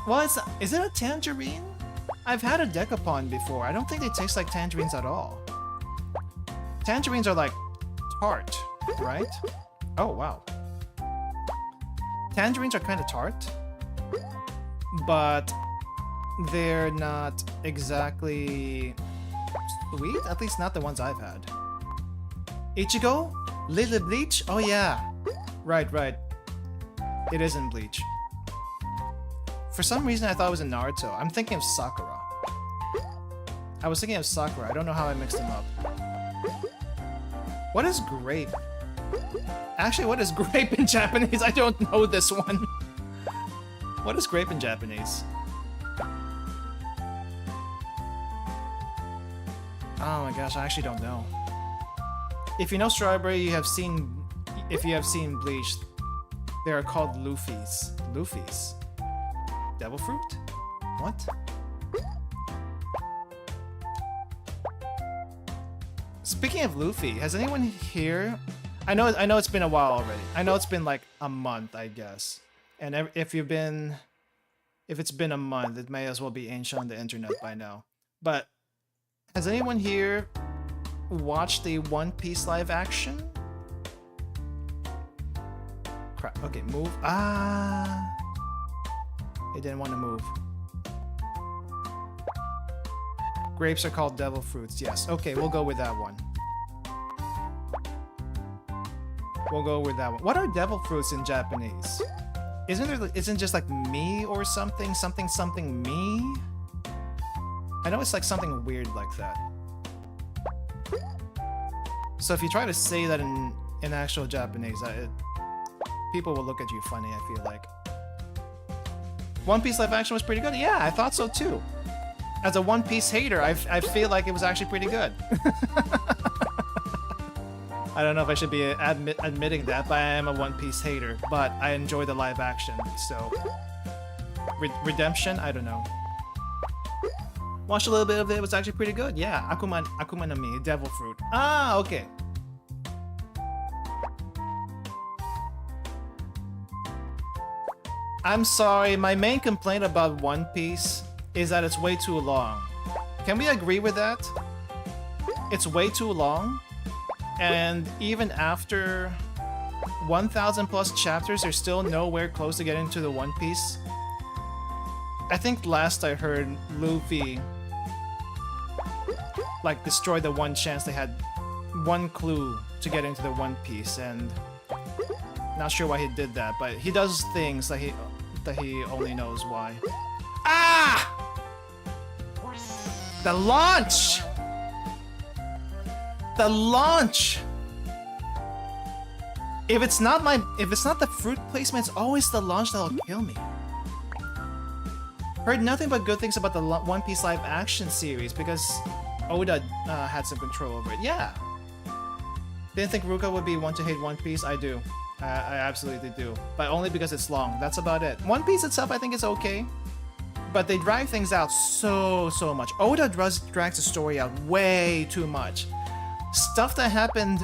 well, is it a tangerine? I've had a decapon before. I don't think they taste like tangerines at all. Tangerines are like tart, right? Oh, wow. Tangerines are kind of tart, but they're not exactly sweet, at least not the ones I've had. Ichigo? Little Bleach? Oh yeah. Right. It is in Bleach. For some reason I thought it was in Naruto. I'm thinking of Sakura. I was thinking of Sakura. I don't know how I mixed them up. What is grape? Actually, what is grape in Japanese? I don't know this one. What is grape in Japanese? Oh my gosh, I actually don't know. If you know strawberry, if you have seen Bleach, they are called Luffys. Luffys? Devil fruit? What? Speaking of Luffy, has anyone here... I know it's been a while already. I know it's been like a month, I guess. And if it's been a month, it may as well be ancient on the internet by now. But has anyone here watched the One Piece live action? Crap. Okay, move. Ah, it didn't want to move. Grapes are called devil fruits. Yes. Okay, we'll go with that one. We'll go with that one. What are devil fruits in Japanese? Isn't just like me or something? Something me? I know it's like something weird like that. So if you try to say that in actual Japanese, people will look at you funny, I feel like. One Piece live action was pretty good? Yeah, I thought so too. As a One Piece hater, I feel like it was actually pretty good. I don't know if I should be admitting that, but I am a One Piece hater. But I enjoy the live action, so... Redemption? I don't know. Watched a little bit of it. It was actually pretty good. Yeah, Akuma no Mi, Devil Fruit. Ah, okay. I'm sorry, my main complaint about One Piece is that it's way too long. Can we agree with that? It's way too long, and even after 1,000 plus chapters, they're still nowhere close to getting to the One Piece. I think last I heard, Luffy like destroyed the one chance they had, one clue to get into the One Piece, and not sure why he did that, but he does things that he only knows why. Ah! The launch! The launch! If it's not the fruit placement, it's always the launch that'll kill me. Heard nothing but good things about the One Piece live action series because Oda had some control over it. Yeah. Didn't think Ruka would be one to hate One Piece. I do. I absolutely do. But only because it's long. That's about it. One Piece itself, I think, is okay. But they drag things out so much. Oda drags the story out way too much. Stuff that happened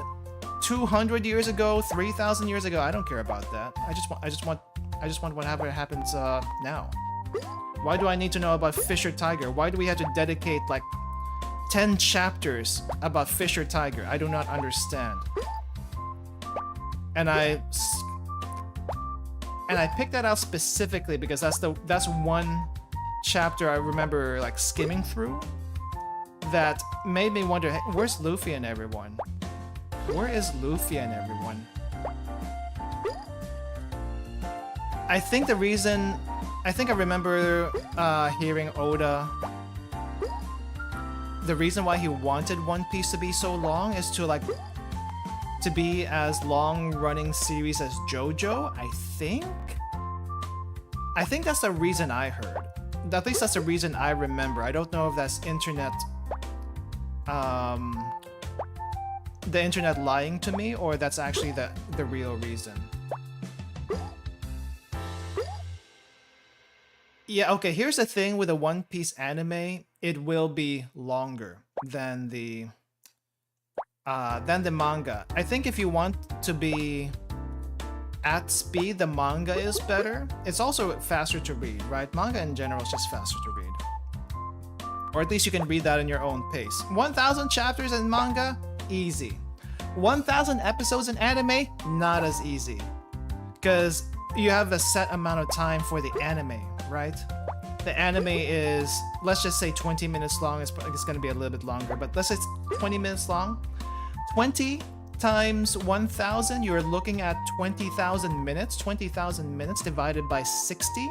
200 years ago, 3,000 years ago, I don't care about that. I just want whatever happens now. Why do I need to know about Fisher Tiger? Why do we have to dedicate like 10 chapters about Fisher Tiger? I do not understand. And I picked that out specifically because that's one chapter I remember like skimming through that made me wonder, hey, where's Luffy and everyone? Where is Luffy and everyone? I think I remember hearing Oda. The reason why he wanted One Piece to be so long is to be as long-running series as JoJo, I think? I think that's the reason I heard. At least that's the reason I remember. I don't know if that's internet... the internet lying to me, or that's actually the real reason. Yeah, okay, here's the thing with the One Piece anime. It will be longer than the manga. I think if you want to be at speed, the manga is better. It's also faster to read, right? Manga in general is just faster to read. Or at least you can read that in your own pace. 1,000 chapters in manga? Easy. 1,000 episodes in anime? Not as easy. Because you have a set amount of time for the anime, right? The anime is, let's just say 20 minutes long. It's going to be a little bit longer, but let's say it's 20 minutes long. 20 times 1,000, you're looking at 20,000 minutes. 20,000 minutes divided by 60.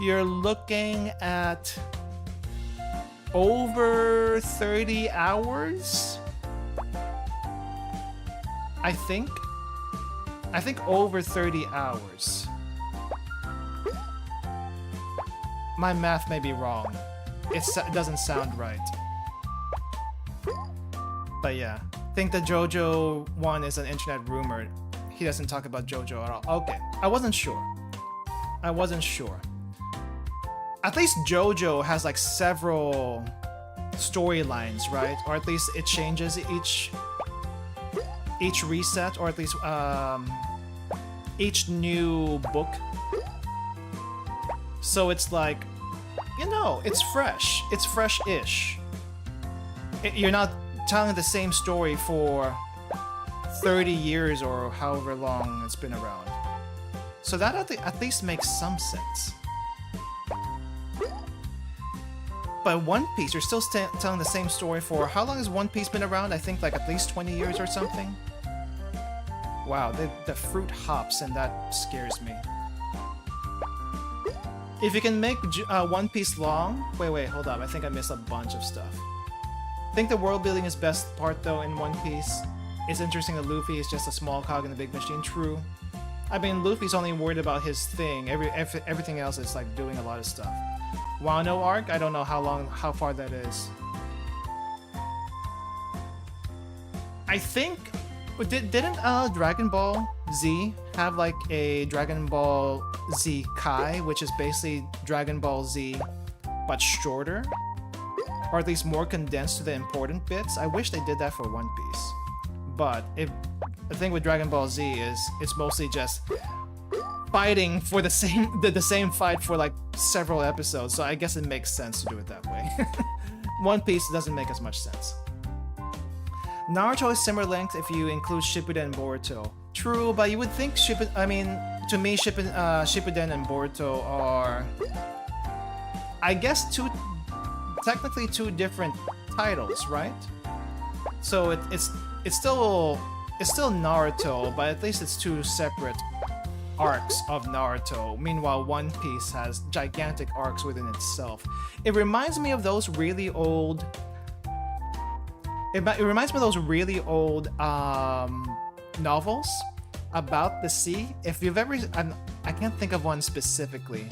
You're looking at over 30 hours. I think over 30 hours. My math may be wrong. It doesn't sound right. But yeah, I think the JoJo one is an internet rumor. He doesn't talk about JoJo at all. Okay, I wasn't sure. At least JoJo has like several storylines, right? Or at least it changes each reset, or at least each new book. So it's like, you know, it's fresh. It's fresh-ish. You're not telling the same story for 30 years or however long it's been around. So that at least makes some sense. But One Piece, you're still telling the same story for... How long has One Piece been around? I think like at least 20 years or something? Wow, the fruit hops and that scares me. If you can make One Piece long... Wait, hold up. I think I missed a bunch of stuff. I think the world building is best part though in One Piece. It's interesting that Luffy is just a small cog in the big machine. True. I mean, Luffy's only worried about his thing. Everything else is like doing a lot of stuff. Wano arc? I don't know how far that is. I think... Didn't Dragon Ball Z have like a Dragon Ball Z Kai, which is basically Dragon Ball Z, but shorter? or at least more condensed to the important bits. I wish they did that for One Piece. But the thing with Dragon Ball Z is it's mostly just fighting for the same fight for like several episodes, so I guess it makes sense to do it that way. One Piece doesn't make as much sense. Naruto is similar length if you include Shippuden and Boruto. True, but you would think I mean, to me, Shippuden and Boruto are, I guess, technically two different titles, right? So it's still Naruto, but at least it's two separate arcs of Naruto. Meanwhile, One Piece has gigantic arcs within itself. It reminds me of those really old. It reminds me of those really old novels about the sea. If you've ever, I can't think of one specifically,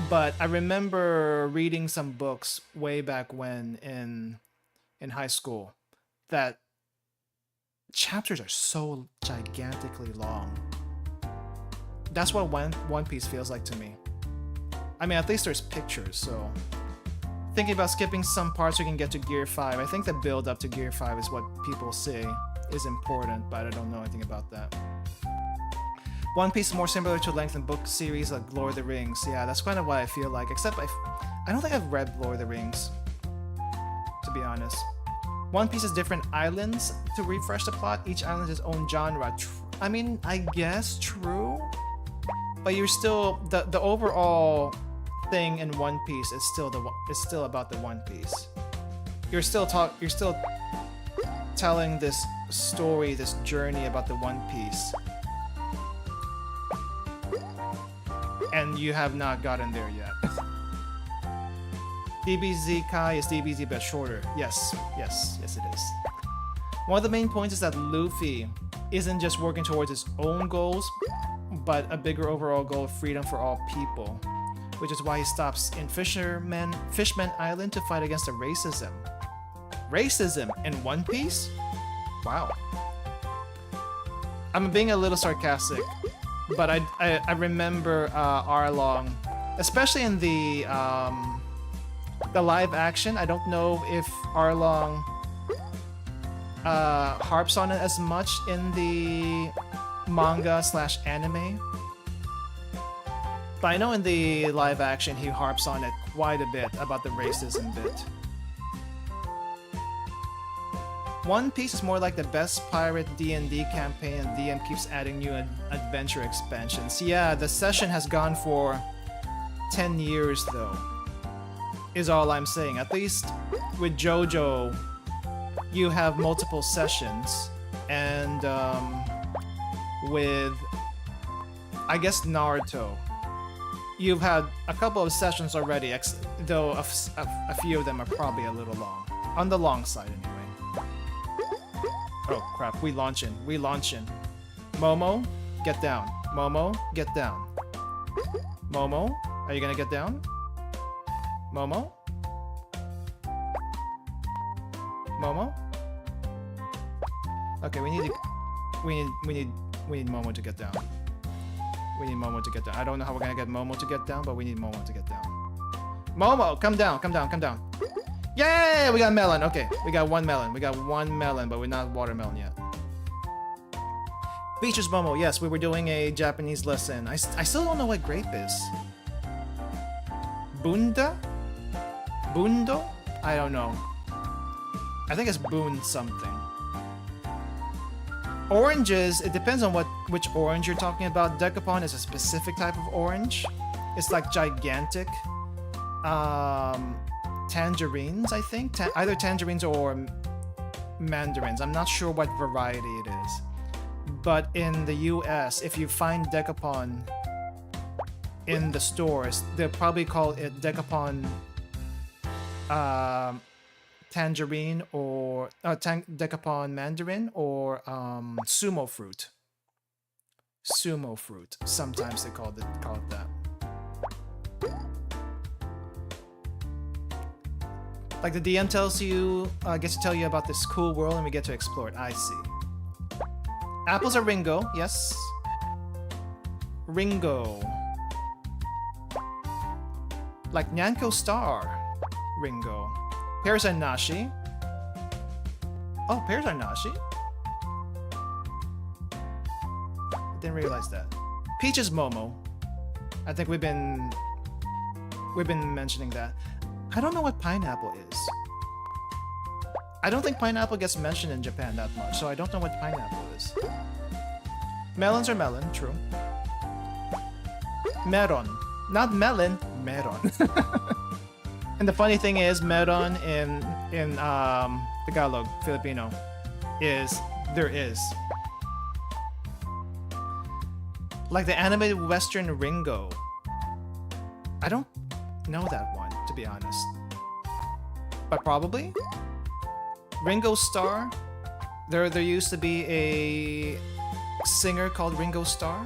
but I remember reading some books way back when in high school that chapters are so gigantically long. That's what One Piece feels like to me. I mean, at least there's pictures, so thinking about skipping some parts so we can get to Gear 5. I think the build up to Gear 5 is what people say is important, but I don't know anything about that. One Piece is more similar to length in book series like Lord of the Rings. Yeah, that's kind of what I feel like, except I don't think I've read Lord of the Rings, to be honest. One Piece has different islands to refresh the plot. Each island has its own genre. I mean, I guess true, but you're still the overall thing in One Piece is still about the One Piece. You're still telling this story, this journey about the One Piece, and you have not gotten there yet. DBZ Kai is DBZ but shorter. Yes, it is. One of the main points is that Luffy isn't just working towards his own goals, but a bigger overall goal of freedom for all people, which is why he stops in Fishman Island to fight against the racism. Racism in One Piece? Wow. I'm being a little sarcastic, but I remember Arlong, especially in the live action. I don't know if Arlong harps on it as much in the manga/anime, but I know in the live action he harps on it quite a bit about the racism bit. One Piece is more like the best pirate D&D campaign, and DM keeps adding new adventure expansions. Yeah, the session has gone for 10 years though, is all I'm saying. At least with JoJo, you have multiple sessions, and with, I guess, Naruto, you've had a couple of sessions already, though a few of them are probably a little long. On the long side, anyway. Oh crap, we launching. Momo, get down. Momo, get down. Momo, are you gonna get down? Momo? Momo? Okay, we need Momo to get down. We need Momo to get down. I don't know how we're gonna get Momo to get down, but we need Momo to get down. Momo, come down. Yay! We got melon. Okay, we got one melon, but we're not watermelon yet. Features Momo. Yes, we were doing a Japanese lesson. I still don't know what grape is. Bunda? Bundo? I don't know. I think it's Boon something. Oranges, it depends on which orange you're talking about. Decapon is a specific type of orange. It's like gigantic. Tangerines, I think. Either tangerines or mandarins. I'm not sure what variety it is. But in the US, if you find Decapon in the stores, they'll probably call it Decapon tangerine, or Decapon mandarin, or sumo fruit. Sumo fruit. Sometimes they call it that. Like the DM tells you, gets to tell you about this cool world, and we get to explore it. I see. Apples are Ringo, yes. Ringo. Like Nyanko Star. Ringo. Pears are Nashi. Oh, pears are Nashi? Didn't realize that. Peach is Momo. I think we've been mentioning that. I don't know what pineapple is. I don't think pineapple gets mentioned in Japan that much, so I don't know what pineapple is. Melons are melon, true. Meron. Not melon, meron. And the funny thing is, meron in Tagalog, Filipino, is there is. Like the animated Western Ringo. I don't know that one, to be honest. But probably? Ringo Starr? There used to be a singer called Ringo Starr.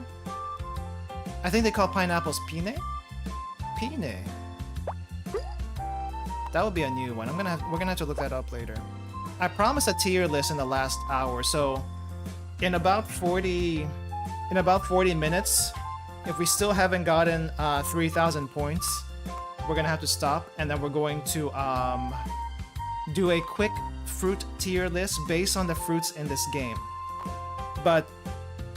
I think they call pineapples pine? Pine. That would be a new one. We're gonna have to look that up later. I promised a tier list in the last hour, so in about 40 minutes, if we still haven't gotten 3,000 points, we're gonna have to stop, and then we're going to do a quick fruit tier list based on the fruits in this game. But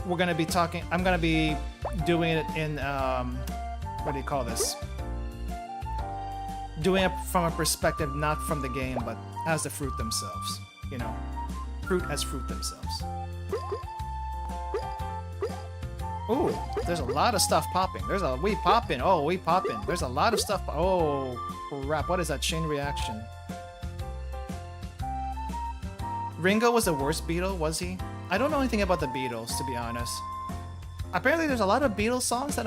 we're gonna be talking. I'm gonna be doing it in what do you call this? Doing it from a perspective not from the game, but as the fruit themselves. You know, fruit as fruit themselves. Ooh, there's a lot of stuff popping. We popping. Oh, we popping. There's a lot of stuff. Oh, crap. What is that chain reaction? Ringo was the worst Beatle, was he? I don't know anything about the Beatles, to be honest. Apparently, there's a lot of Beatles songs that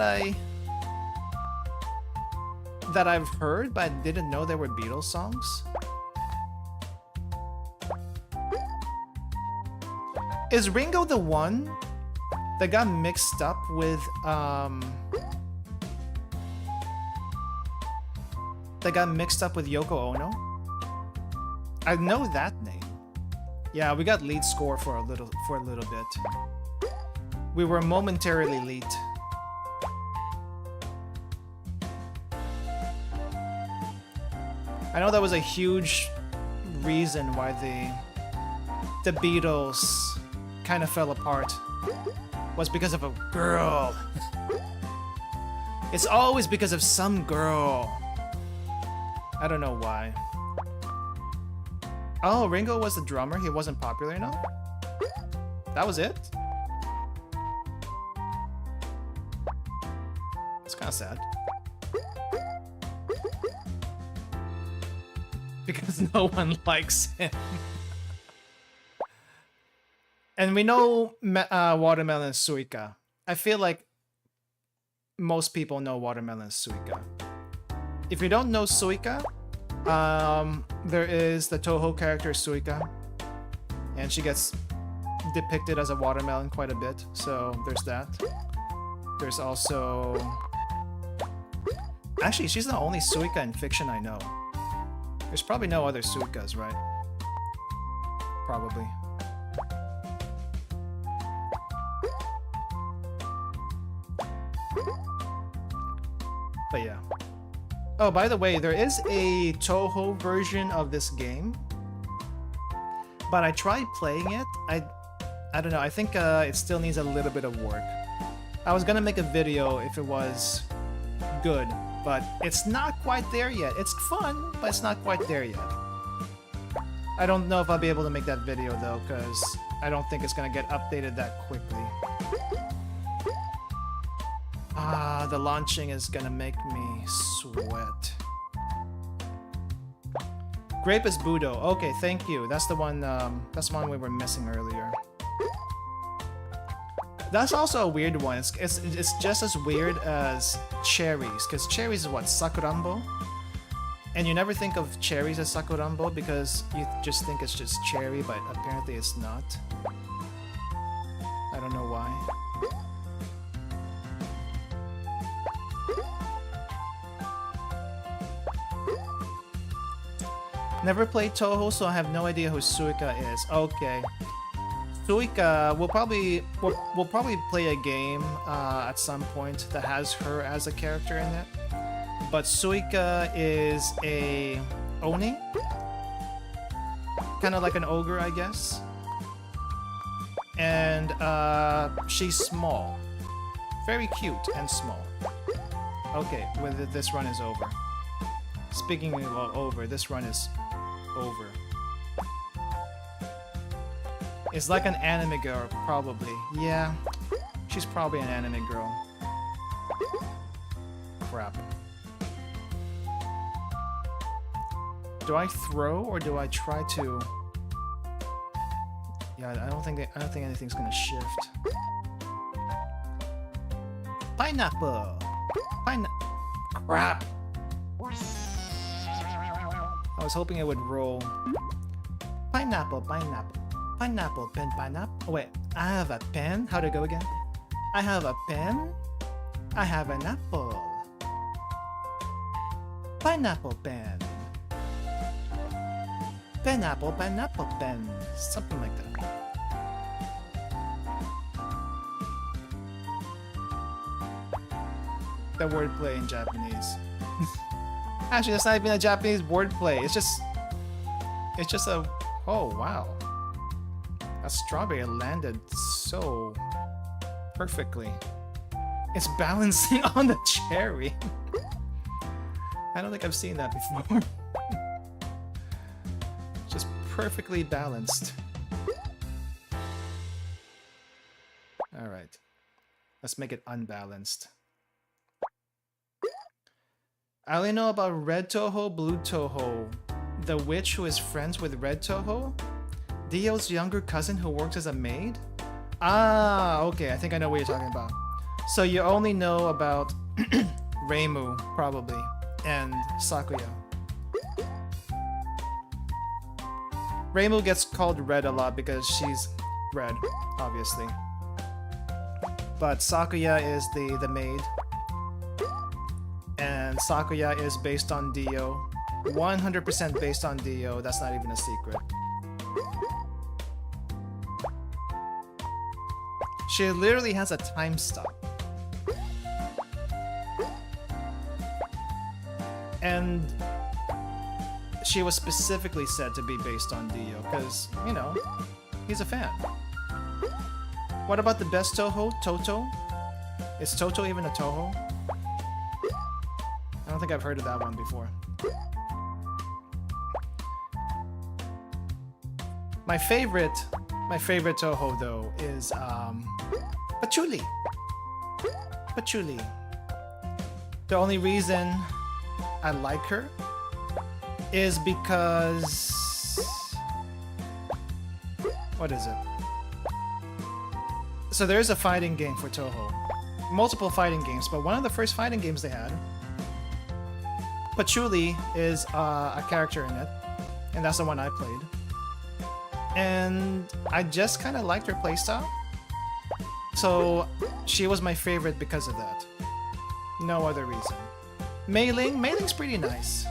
I've heard, but I didn't know they were Beatles songs. Is Ringo the one that got mixed up with Yoko Ono? I know that name. Yeah, we got lead score for a little bit. We were momentarily late. I know that was a huge reason why the Beatles kind of fell apart. Was because of a girl. It's always because of some girl. I don't know why. Oh, Ringo was the drummer. He wasn't popular enough? That was it? It's kind of sad. Because no one likes him. And we know watermelon is Suika. I feel like most people know watermelon is Suika. If you don't know Suika, there is the Toho character Suika, and she gets depicted as a watermelon quite a bit, so there's that. There's also... Actually, she's the only Suika in fiction I know. There's probably no other Suikas, right? Probably. But yeah. Oh, by the way, there is a Toho version of this game, but I tried playing it. I don't know. I think it still needs a little bit of work. I was gonna make a video if it was good, but it's not quite there yet. It's fun, but it's not quite there yet. I don't know if I'll be able to make that video though, because I don't think it's gonna get updated that quickly. Ah, the launching is gonna make me sweat. Grape is Budo. Okay, thank you. That's the one. That's one we were missing earlier. That's also a weird one. It's just as weird as cherries, because cherries is what, sakurambo, and you never think of cherries as sakurambo because you just think it's just cherry, but apparently it's not. I don't know why. Never played Toho, so I have no idea who Suika is. Okay. Suika, we'll probably play a game at some point that has her as a character in it. But Suika is a Oni? Kind of like an ogre, I guess. And she's small. Very cute and small. Okay, whether this run is over. Speaking of over, this run is over. It's like an anime girl, probably. Yeah, she's probably an anime girl. Crap. Do I throw or do I try to? Yeah, I don't think anything's gonna shift. Pineapple. Crap. I was hoping it would roll. Pineapple. Pineapple, pen, pineapple. Oh wait, I have a pen. How'd it go again? I have a pen. I have an apple. Pineapple pen. Pineapple, pineapple pen. Something like that. The wordplay in Japanese. Actually, that's not even a Japanese wordplay. It's just a. Oh wow. That strawberry landed so perfectly. It's balancing on the cherry. I don't think I've seen that before. Just perfectly balanced. Alright. Let's make it unbalanced. I only know about Red Toho, Blue Toho. The witch who is friends with Red Toho? Dio's younger cousin who works as a maid? Ah, okay, I think I know what you're talking about. So you only know about Reimu, probably, and Sakuya. Reimu gets called Red a lot because she's red, obviously. But Sakuya is the maid. And Sakuya is based on Dio. 100% based on Dio, that's not even a secret. She literally has a time stop. And she was specifically said to be based on Dio, because, you know, he's a fan. What about the best Toho? Toto? Is Toto even a Toho? I don't think I've heard of that one before. My favorite Toho though is Patchouli. Patchouli. The only reason I like her is because what is it? So there's a fighting game for Toho. Multiple fighting games, but one of the first fighting games they had, Patchouli is a character in it, and that's the one I played. And I just kind of liked her playstyle. So she was my favorite because of that. No other reason. Meiling's pretty nice.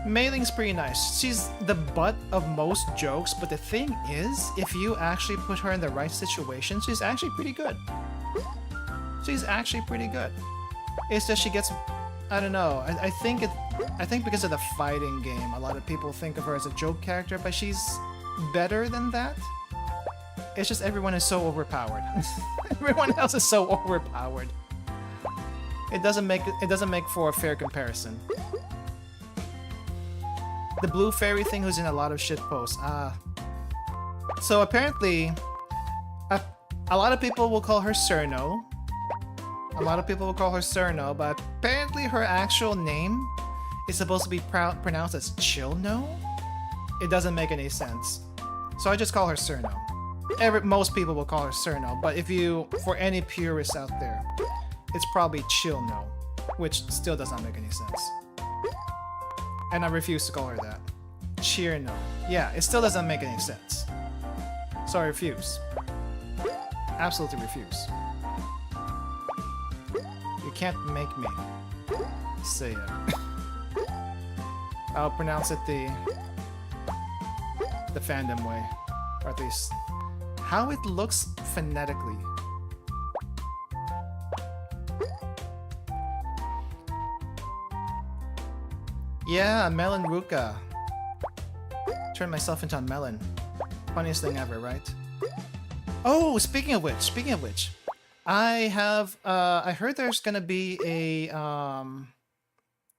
Meiling's pretty nice. She's the butt of most jokes, but the thing is, if you actually put her in the right situation, she's actually pretty good. She's actually pretty good. It's just she gets, I don't know, I think because of the fighting game, a lot of people think of her as a joke character, but she's better than that. It's just everyone is so overpowered. Everyone else is so overpowered. It doesn't make for a fair comparison. The blue fairy thing who's in a lot of shit posts. So apparently, a lot of people will call her Cerno. A lot of people will call her Cerno, but apparently her actual name is supposed to be pronounced as Chilno? It doesn't make any sense. So I just call her Cerno. Most people will call her Cerno, but for any purists out there, it's probably Chilno, which still does not make any sense. And I refuse to call her that. Cheerno. Yeah, it still doesn't make any sense. So I refuse. Absolutely refuse. You can't make me say it. I'll pronounce it the fandom way. Or at least how it looks phonetically. Yeah, melon Ruka. Turned myself into a melon. Funniest thing ever, right? Oh, speaking of which, I heard there's gonna be a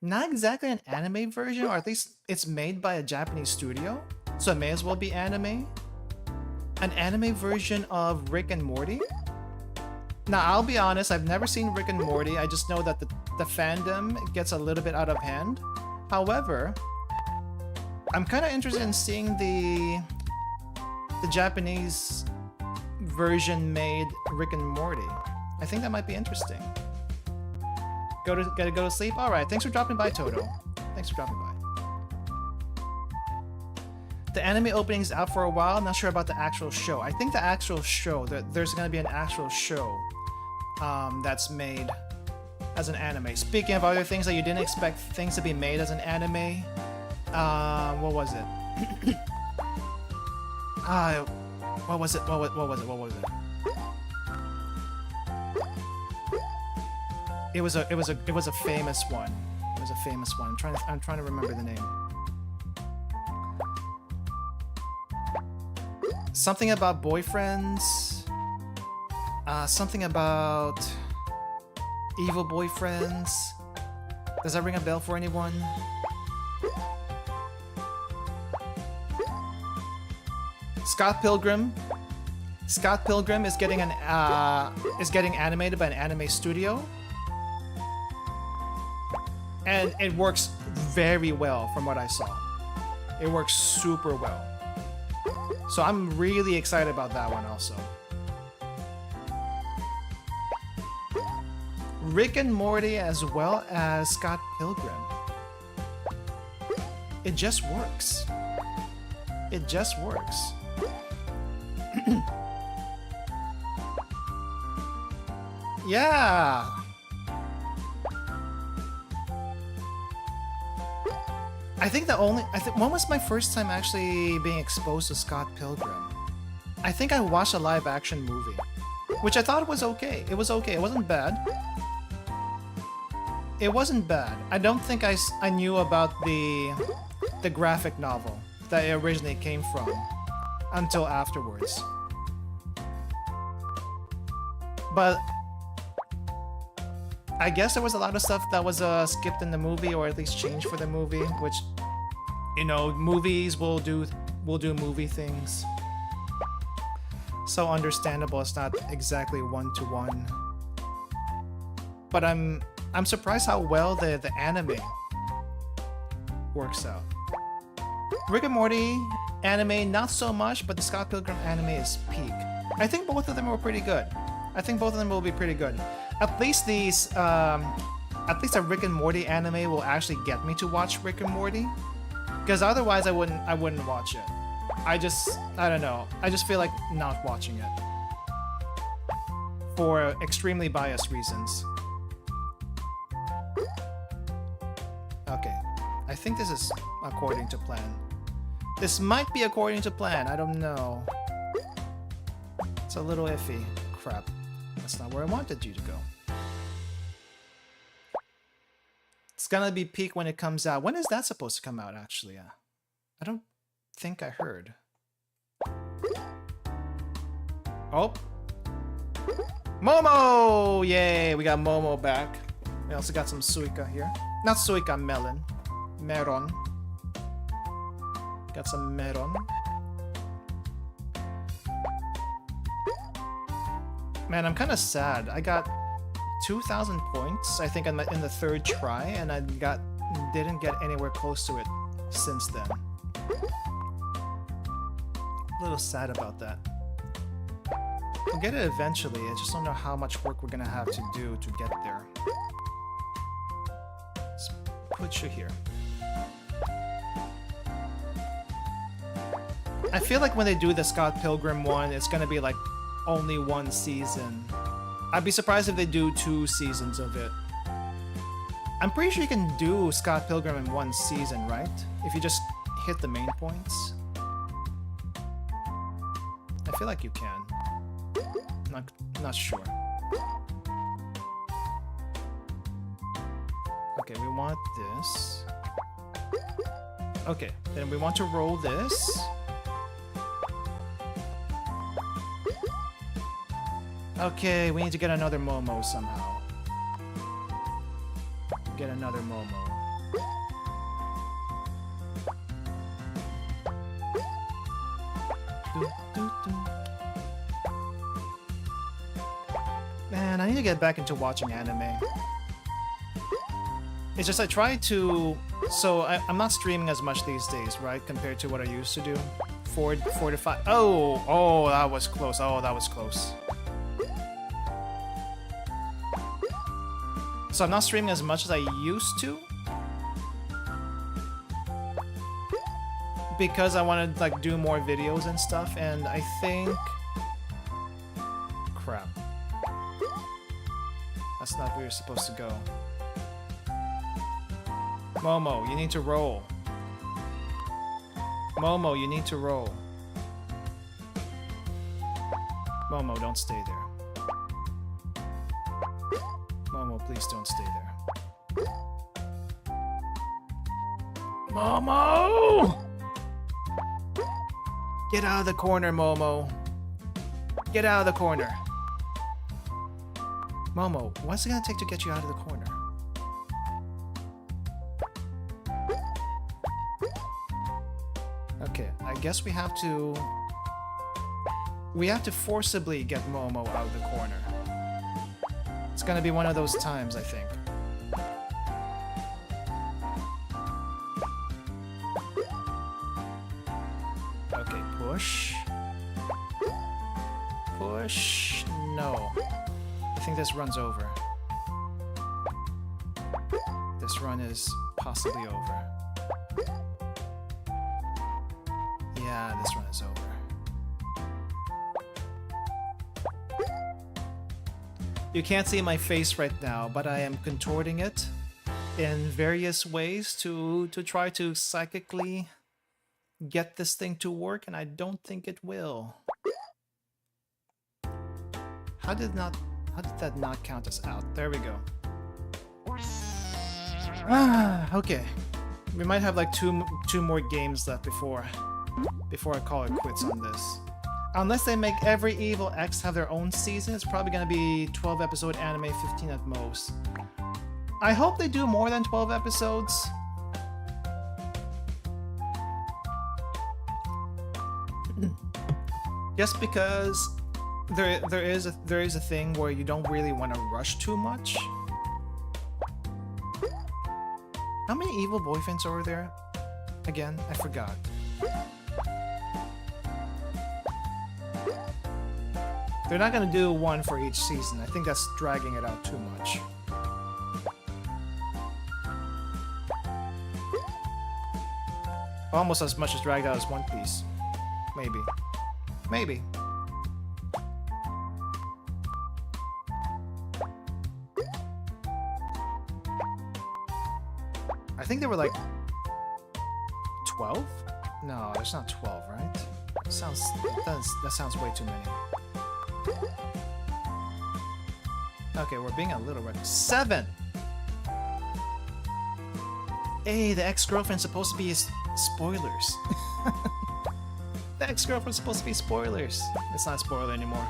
not exactly an anime version, or at least it's made by a Japanese studio, so it may as well be anime. An anime version of Rick and Morty. Now, I'll be honest, I've never seen Rick and Morty. I just know that the fandom gets a little bit out of hand. However, I'm kind of interested in seeing the Japanese version made Rick and Morty. I think that might be interesting. Gotta go to sleep? Alright, thanks for dropping by, Toto. Thanks for dropping by. The anime opening's out for a while, not sure about the actual show. I think the actual show, there's gonna be an actual show that's made as an anime. Speaking of other things that you didn't expect things to be made as an anime, what was it? What was it? It was a famous one. It was a famous one. I'm trying to remember the name. Something about boyfriends. Something about evil boyfriends. Does that ring a bell for anyone? Scott Pilgrim. Scott Pilgrim is getting animated by an anime studio. And it works very well from what I saw. It works super well. So I'm really excited about that one also. Rick and Morty as well as Scott Pilgrim. It just works. It just works. Yeah. When was my first time actually being exposed to Scott Pilgrim? I think I watched a live action movie, which I thought was okay. It was okay. It wasn't bad. It wasn't bad. I don't think I knew about the graphic novel that it originally came from until afterwards. But I guess there was a lot of stuff that was skipped in the movie, or at least changed for the movie, which, you know, movies will do movie things. So understandable, it's not exactly one-to-one. But I'm surprised how well the anime works out. Rick and Morty anime, not so much, but the Scott Pilgrim anime is peak. I think both of them were pretty good. I think both of them will be pretty good. At least at least a Rick and Morty anime will actually get me to watch Rick and Morty, because otherwise I wouldn't watch it. I don't know. I just feel like not watching it for extremely biased reasons. Okay, I think this is according to plan. This might be according to plan. I don't know. It's a little iffy. Crap. That's not where I wanted you to go. It's gonna be peak when it comes out. When is that supposed to come out, actually? I don't think I heard. Oh! Momo! Yay! We got Momo back. We also got some Suika here. Not Suika, melon. Meron. Got some meron. Man, I'm kind of sad. I got 2,000 points, I think, in the third try, and I didn't get anywhere close to it since then. A little sad about that. We'll get it eventually. I just don't know how much work we're gonna have to do to get there. Let's put you here. I feel like when they do the Scott Pilgrim one, it's gonna be like only one season. I'd be surprised if they do 2 seasons of it. I'm pretty sure you can do Scott Pilgrim in 1 season, right? If you just hit the main points. I feel like you can. Not sure. Okay, we want this. Okay, then we want to roll this. Okay, we need to get another Momo somehow. Get another Momo. Man, I need to get back into watching anime. It's just I try to... So, I'm not streaming as much these days, right? Compared to what I used to do. 4 to 5... Oh! Oh, that was close. Oh, that was close. So I'm not streaming as much as I used to. Because I want to, like, do more videos and stuff, and I think... Crap. That's not where you're supposed to go. Momo, you need to roll. Momo, you need to roll. Momo, don't stay there. Momo, please don't stay there. Momo! Get out of the corner, Momo. Get out of the corner. Momo, what's it gonna take to get you out of the corner? Okay, I guess we have to forcibly get Momo out of the corner. It's gonna be one of those times, I think. Okay, push. Push. No. I think this run's over. This run is possibly over. Yeah, this run is over. You can't see my face right now, but I am contorting it in various ways to try to psychically get this thing to work, and I don't think it will. How did that not count us out? There we go. Ah, okay. We might have like two more games left before I call it quits on this. Unless they make every Evil X have their own season, it's probably gonna be 12 episode anime, 15 at most. I hope they do more than 12 episodes. Just because there is a thing where you don't really want to rush too much. How many evil boyfriends are there? Again, I forgot. They're not gonna do one for each season. I think that's dragging it out too much. Almost as much as dragged out as One Piece. Maybe. Maybe. I think there were like 12? No, there's not 12, right? That sounds way too many. Okay, we're being a little reckless. 7! Hey, the ex-girlfriend's supposed to be spoilers. The ex-girlfriend's supposed to be spoilers. It's not a spoiler anymore.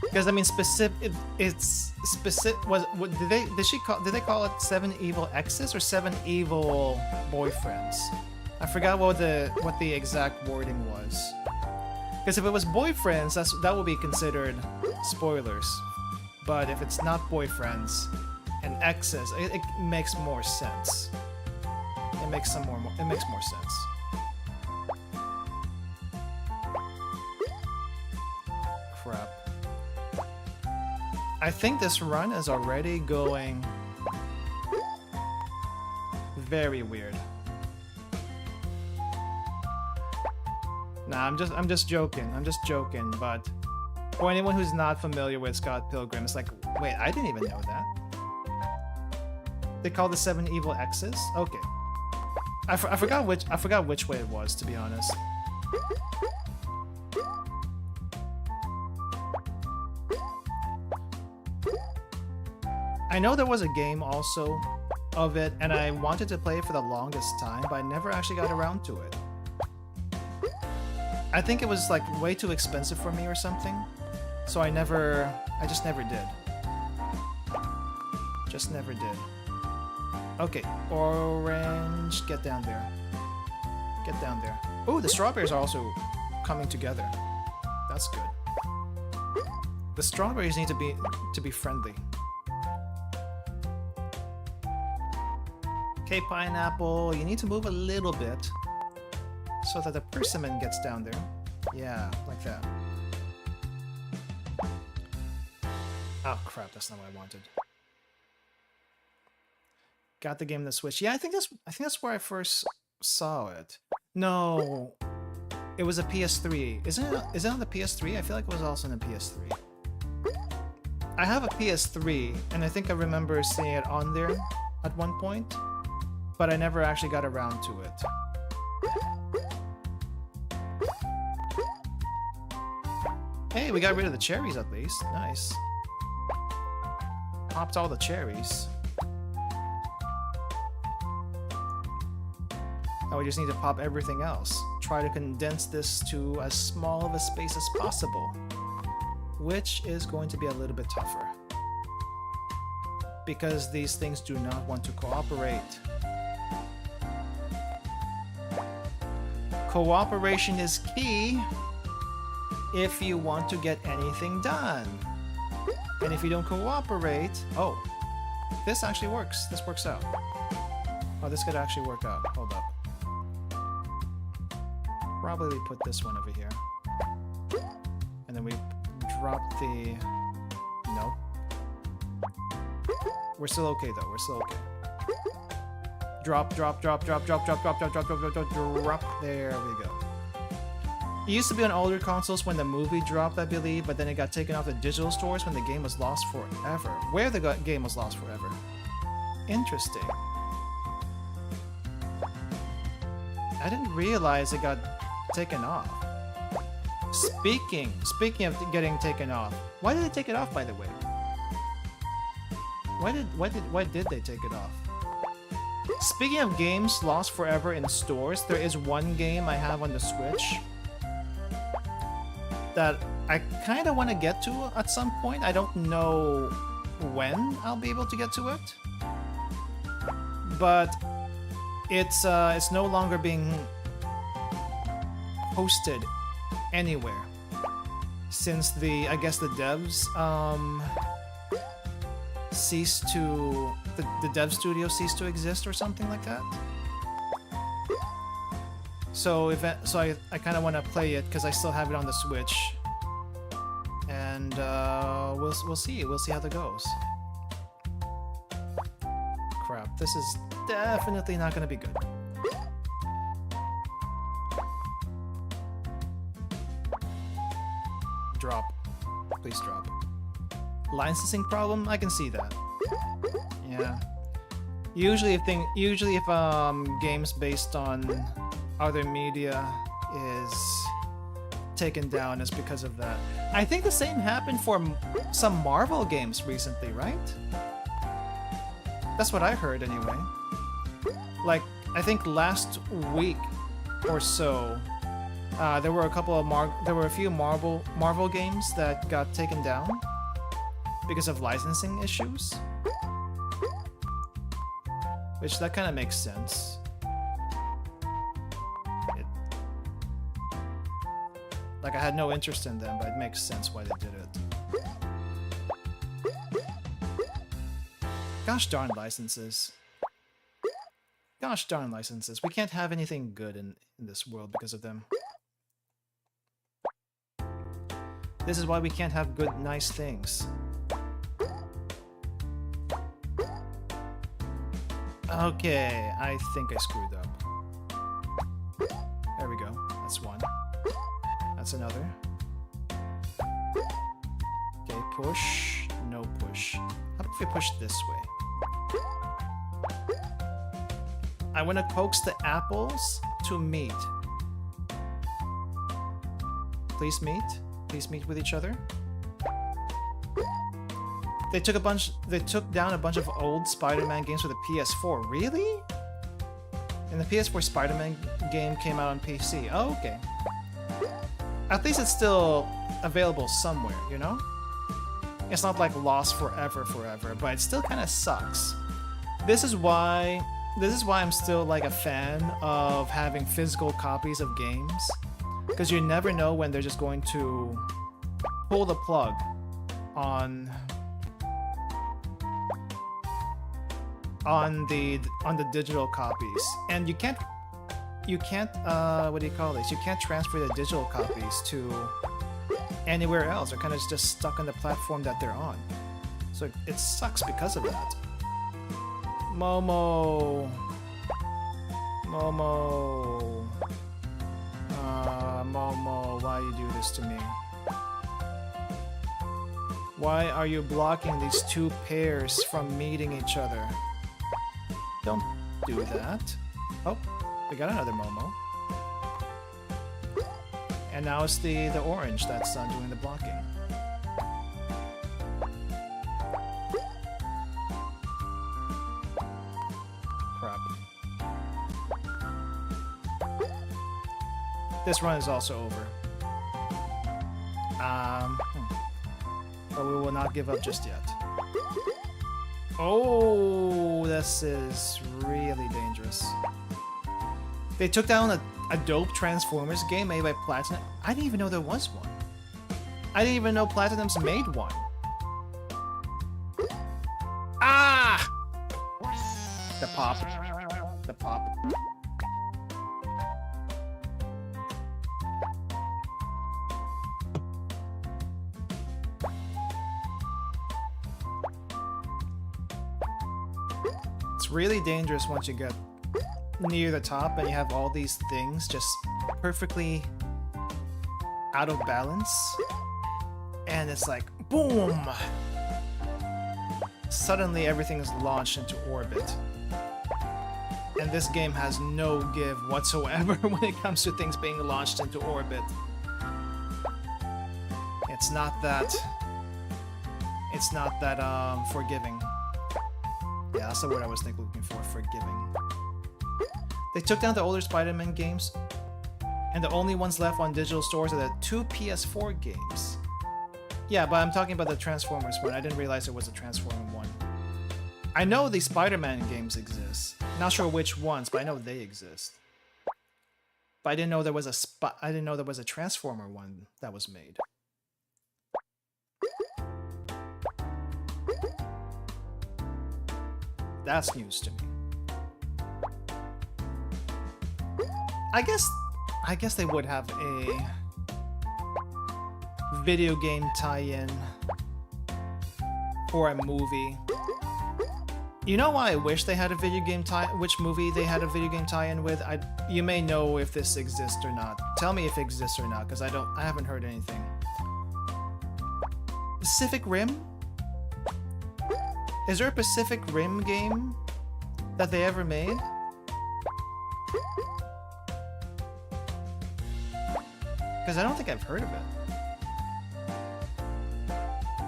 Because I mean, it's specific. Did they call it 7 evil exes or 7 evil boyfriends? I forgot what the exact wording was. Because if it was boyfriends, that would be considered spoilers. But if it's not boyfriends and exes, it makes more sense. It makes more sense. Crap. I think this run is already going very weird. Nah, I'm just joking. I'm just joking, but for anyone who's not familiar with Scott Pilgrim, it's like, wait, I didn't even know that. They call the 7 evil exes? Okay. I forgot which way it was, to be honest. I know there was a game also of it, and I wanted to play it for the longest time, but I never actually got around to it. I think it was like way too expensive for me or something, so I just never did. Just never did. Okay, orange, get down there. Get down there. Oh, the strawberries are also coming together. That's good. The strawberries need to be friendly. Okay, pineapple, you need to move a little bit so that the persimmon gets down there. Yeah, like that. Oh crap, that's not what I wanted. Got the game on the Switch. Yeah, I think that's where I first saw it. No, it was a PS3. Is it on the PS3? I feel like it was also on the PS3. I have a PS3, and I think I remember seeing it on there at one point, but I never actually got around to it. Hey, we got rid of the cherries at least. Nice. Popped all the cherries. Now we just need to pop everything else. Try to condense this to as small of a space as possible, which is going to be a little bit tougher because these things do not want to cooperate. Cooperation is key if you want to get anything done. And if you don't cooperate... Oh, this actually works. This works out. Oh, this could actually work out. Hold up. Probably put this one over here. And then we drop the... Nope. We're still okay though. We're still okay. Drop, drop, drop, drop, drop, drop, drop, drop, drop, drop, drop, drop. There we go. It used to be on older consoles when the movie dropped, I believe, but then it got taken off the digital stores when the game was lost forever. Where the game was lost forever. Interesting. I didn't realize it got taken off. Speaking of getting taken off, why did they take it off, by the way? Why did they take it off? Speaking of games lost forever in stores, there is one game I have on the Switch that I kind of want to get to at some point. I don't know when I'll be able to get to it, but it's no longer being hosted anywhere since I guess the devs ceased to the dev studio ceased to exist or something like that. So I kind of want to play it because I still have it on the Switch, and we'll see how that goes. Crap, this is definitely not going to be good. Drop, please drop. Licensing problem? I can see that. Yeah. Usually if games based on other media is taken down, it's because of that. I think the same happened for some Marvel games recently, right? That's what I heard anyway. Like, I think last week or so, there were a few Marvel games that got taken down because of licensing issues, which that kind of makes sense. Like, I had no interest in them, but it makes sense why they did it. Gosh darn licenses. Gosh darn licenses. We can't have anything good in this world because of them. This is why we can't have good, nice things. Okay, I think I screwed up. There we go. That's one. That's another. Okay, push. No push. How about if we push this way? I want to coax the apples to meet. Please meet. Please meet with each other. They took down a bunch of old Spider-Man games for the PS4. Really? And the PS4 Spider-Man game came out on PC. Oh, okay. At least it's still available somewhere, you know? It's not like lost forever, but it still kind of sucks. This is why I'm still like a fan of having physical copies of games, because you never know when they're just going to pull the plug on the digital copies, and you can't what do you call this? You can't transfer the digital copies to anywhere else. They're kind of just stuck on the platform that they're on. So it sucks because of that. Momo. Momo, why you do this to me? Why are you blocking these two pairs from meeting each other? Don't do that. Oh, we got another Momo. And now it's the orange that's doing the blocking. Crap. This run is also over. But we will not give up just yet. Oh, this is really dangerous. They took down a dope Transformers game made by Platinum. I didn't even know there was one. I didn't even know Platinum's made one. Ah! The pop. The pop. It's really dangerous once you get near the top and you have all these things just perfectly out of balance, and it's like boom, suddenly everything is launched into orbit, and this game has no give whatsoever when it comes to things being launched into orbit. It's not that forgiving. Yeah, that's the word I was looking for, forgiving. They took down the older Spider-Man games, and the only ones left on digital stores are the 2 PS4 games. Yeah, but I'm talking about the Transformers one. I didn't realize it was a Transformer one. I know the Spider-Man games exist. Not sure which ones, but I know they exist. But I didn't know there was a Transformer one that was made. That's news to me. I guess they would have a video game tie-in for a movie. You know why I wish they had a video game which movie they had a video game tie-in with? You may know if this exists or not. Tell me if it exists or not, because I haven't heard anything. Pacific Rim? Is there a Pacific Rim game that they ever made? Because I don't think I've heard of it.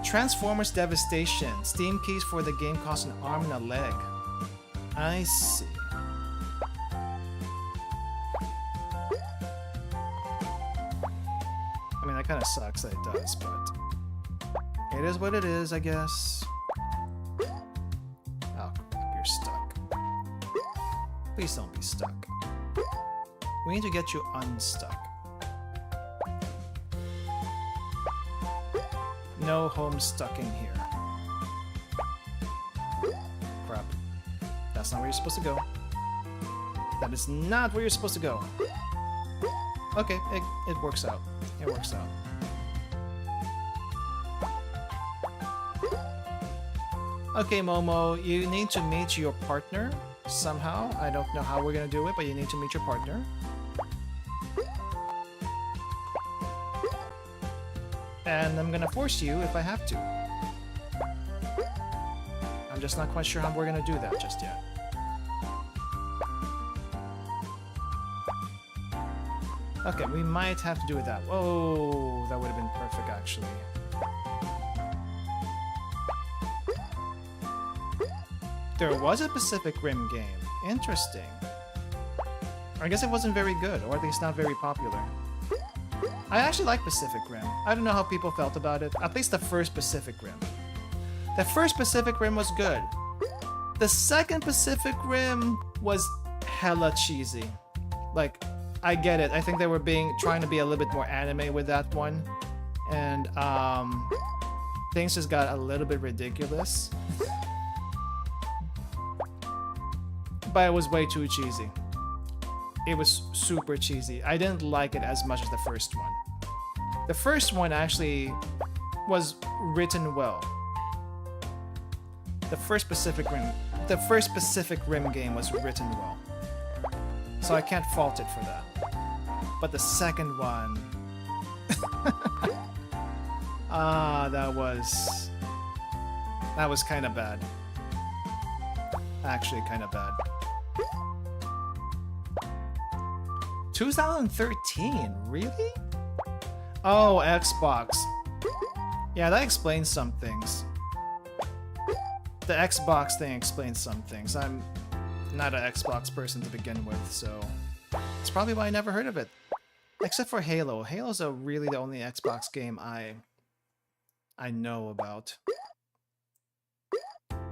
Transformers Devastation. Steam keys for the game cost an arm and a leg. I see. I mean, that kind of sucks that it does, but it is what it is, I guess. Oh, you're stuck. Please don't be stuck. We need to get you unstuck. No home stucking here. Crap. That's not where you're supposed to go. That is not where you're supposed to go. Okay, it works out. It works out. Okay, Momo, you need to meet your partner somehow. I don't know how we're gonna do it, but you need to meet your partner. And I'm gonna force you if I have to. I'm just not quite sure how we're gonna do that just yet. Okay, we might have to do it that. Oh, that would have been perfect actually. There was a Pacific Rim game. Interesting. I guess it wasn't very good, or at least not very popular. I actually like Pacific Rim. I don't know how people felt about it. At least the first Pacific Rim. The first Pacific Rim was good. The second Pacific Rim was hella cheesy. Like, I get it. I think they were trying to be a little bit more anime with that one. And things just got a little bit ridiculous. But it was way too cheesy. It was super cheesy. I didn't like it as much as the first one. The first one actually was written well. The first Pacific Rim game was written well. So I can't fault it for that. But the second one... that was kind of bad. Actually kind of bad. 2013? Really? Oh, Xbox. Yeah, that explains some things. The Xbox thing explains some things. I'm not an Xbox person to begin with, so it's probably why I never heard of it. Except for Halo. Halo's really the only Xbox game I know about.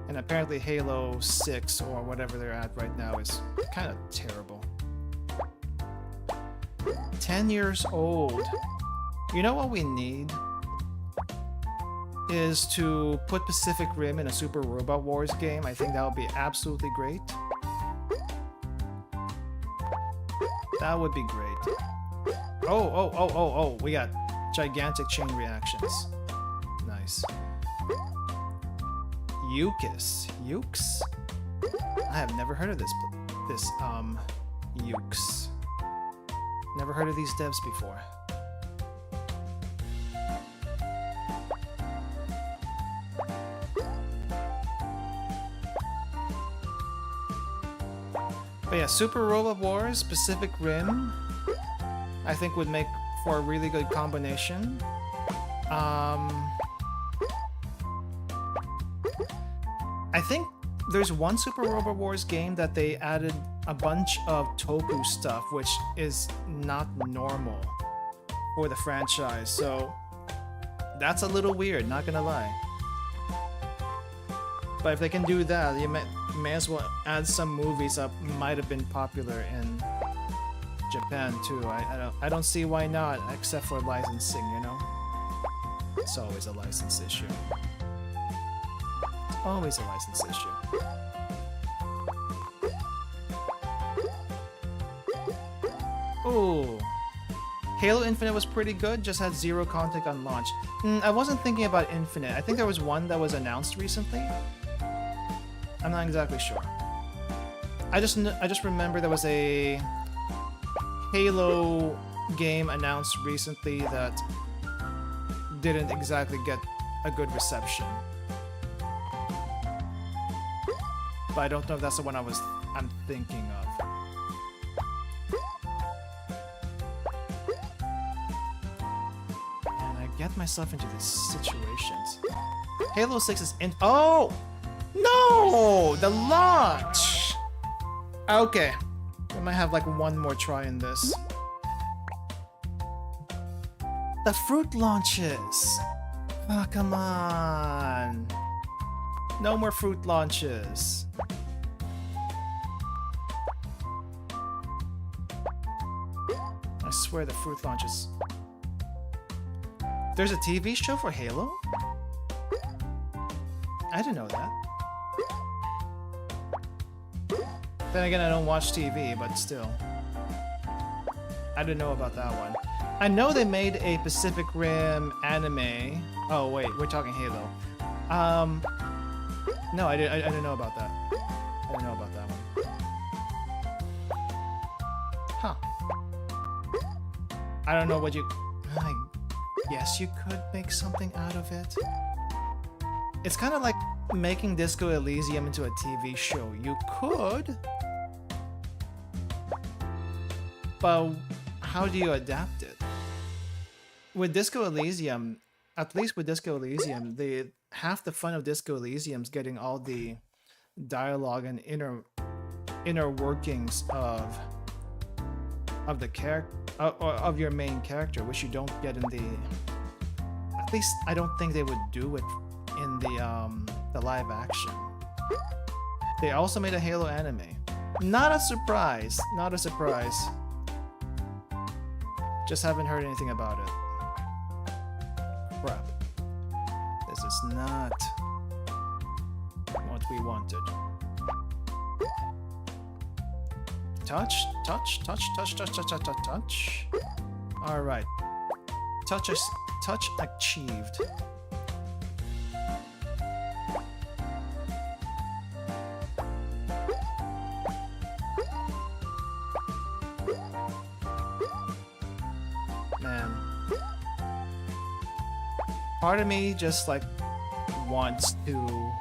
And apparently Halo 6 or whatever they're at right now is kind of terrible. 10 years old. You know what we need? Is to put Pacific Rim in a Super Robot Wars game. I think that would be absolutely great. That would be great. Oh, we got gigantic chain reactions. Nice. Ukes? I have never heard of this Ukes. Never heard of these devs before. But yeah, Super Robot Wars, Pacific Rim, I think would make for a really good combination. I think there's one Super Robot Wars game that they added a bunch of toku stuff, which is not normal for the franchise, so that's a little weird, not gonna lie. But if they can do that, you may as well add some movies that might have been popular in Japan too. I don't see why not, except for licensing, you know? It's always a license issue. It's always a license issue. Ooh. Halo Infinite was pretty good, just had 0 content on launch. I wasn't thinking about Infinite. I think there was one that was announced recently. I'm not exactly sure. I just remember there was a Halo game announced recently that didn't exactly get a good reception. But I don't know if that's the one I'm thinking of. And I get myself into these situations. Halo 6 is in. Oh! No! The launch! Okay. We might have like one more try in this. The fruit launches! Oh, come on. No more fruit launches. I swear the fruit launches. There's a TV show for Halo? I didn't know that. Then again, I don't watch TV, but still. I didn't know about that one. I know they made a Pacific Rim anime. Oh wait, we're talking Halo. No, I didn't know about that. I didn't know about that one. Huh. I don't know what you... I guess you could make something out of it. It's kind of like making Disco Elysium into a TV show. You could. But how do you adapt it? With Disco Elysium, at least with Disco Elysium, half the fun of Disco Elysium is getting all the dialogue and inner workings of the character of your main character, which you don't get in the. At least I don't think they would do it in the live action. They also made a Halo anime. Not a surprise. Not a surprise. Just haven't heard anything about it. Crap. This is not what we wanted. Touch, touch, touch, touch, touch, touch, touch, touch, touch. Alright. Touch achieved. Man. Part of me just like wants to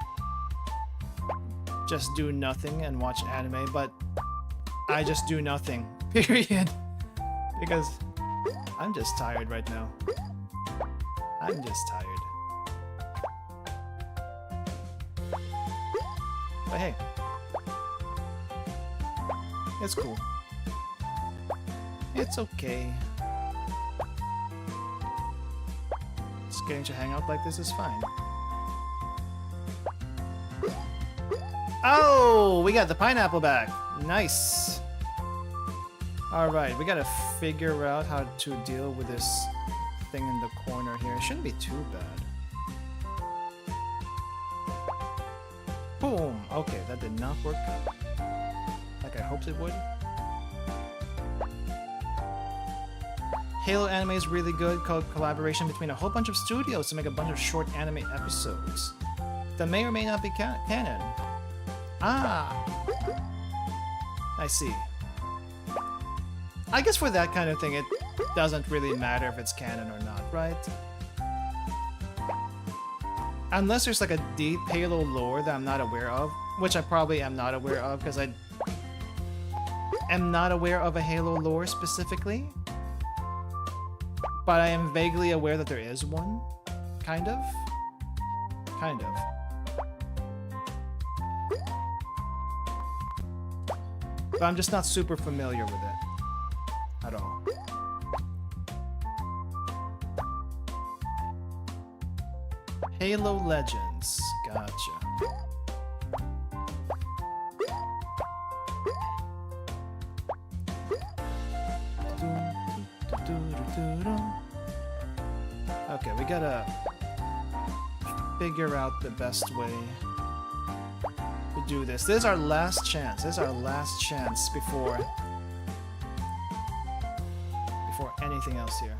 just do nothing and watch anime, but I just do nothing, period. Because I'm just tired right now. I'm just tired. But hey, it's cool. It's okay. Just getting to hang out like this is fine. Oh, we got the pineapple back. Nice. Alright, we gotta figure out how to deal with this thing in the corner here. It shouldn't be too bad. Boom! Okay, that did not work like I hoped it would. Halo anime is really good, collaboration between a whole bunch of studios to make a bunch of short anime episodes that may or may not be canon. Ah! I see. I guess for that kind of thing, it doesn't really matter if it's canon or not, right? Unless there's like a deep Halo lore that I'm not aware of, which I probably am not aware of because I am not aware of a Halo lore specifically. But I am vaguely aware that there is one. Kind of. Kind of. But I'm just not super familiar with it. At all. Halo Legends. Gotcha. Okay, we gotta figure out the best way to do this. This is our last chance. This is our last chance before anything else here.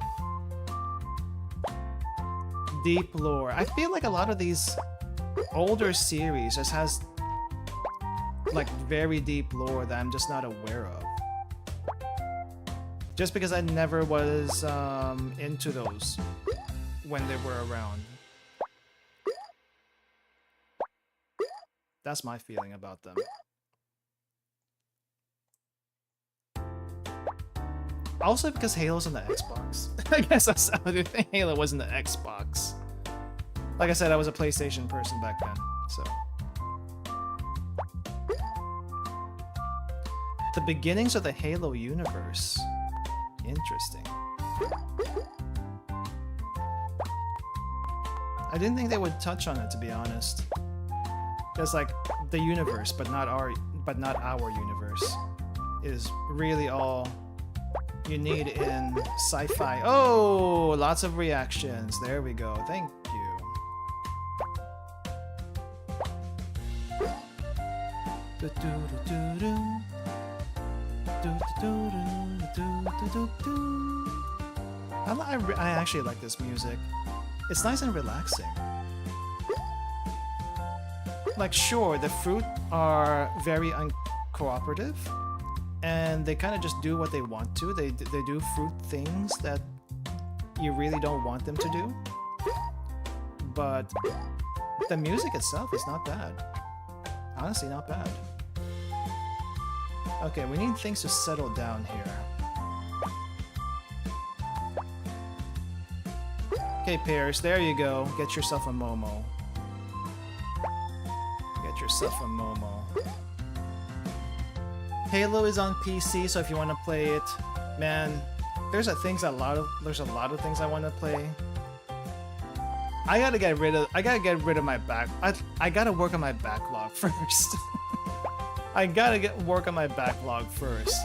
Deep lore. I feel like a lot of these older series just has like very deep lore that I'm just not aware of. Just because I never was into those when they were around. That's my feeling about them. Also because Halo's on the Xbox. I guess that's the other thing. Halo was in the Xbox. Like I said, I was a PlayStation person back then, so. The beginnings of the Halo universe. Interesting. I didn't think they would touch on it, to be honest. Just like the universe, but not our universe, is really all you need in sci-fi. Oh, lots of reactions. There we go. Thank you. I actually like this music. It's nice and relaxing. Like, sure, the fruit are very uncooperative, and they kind of just do what they want to. They do fruit things that you really don't want them to do. But the music itself is not bad. Honestly, not bad. Okay, we need things to settle down here. Okay, Pears, there you go. Get yourself a Momo. Get yourself a Momo. Halo is on PC, so if you want to play it, man, there's a lot of things I want to play. I gotta get rid of my I gotta work on my backlog first. I gotta work on my backlog first.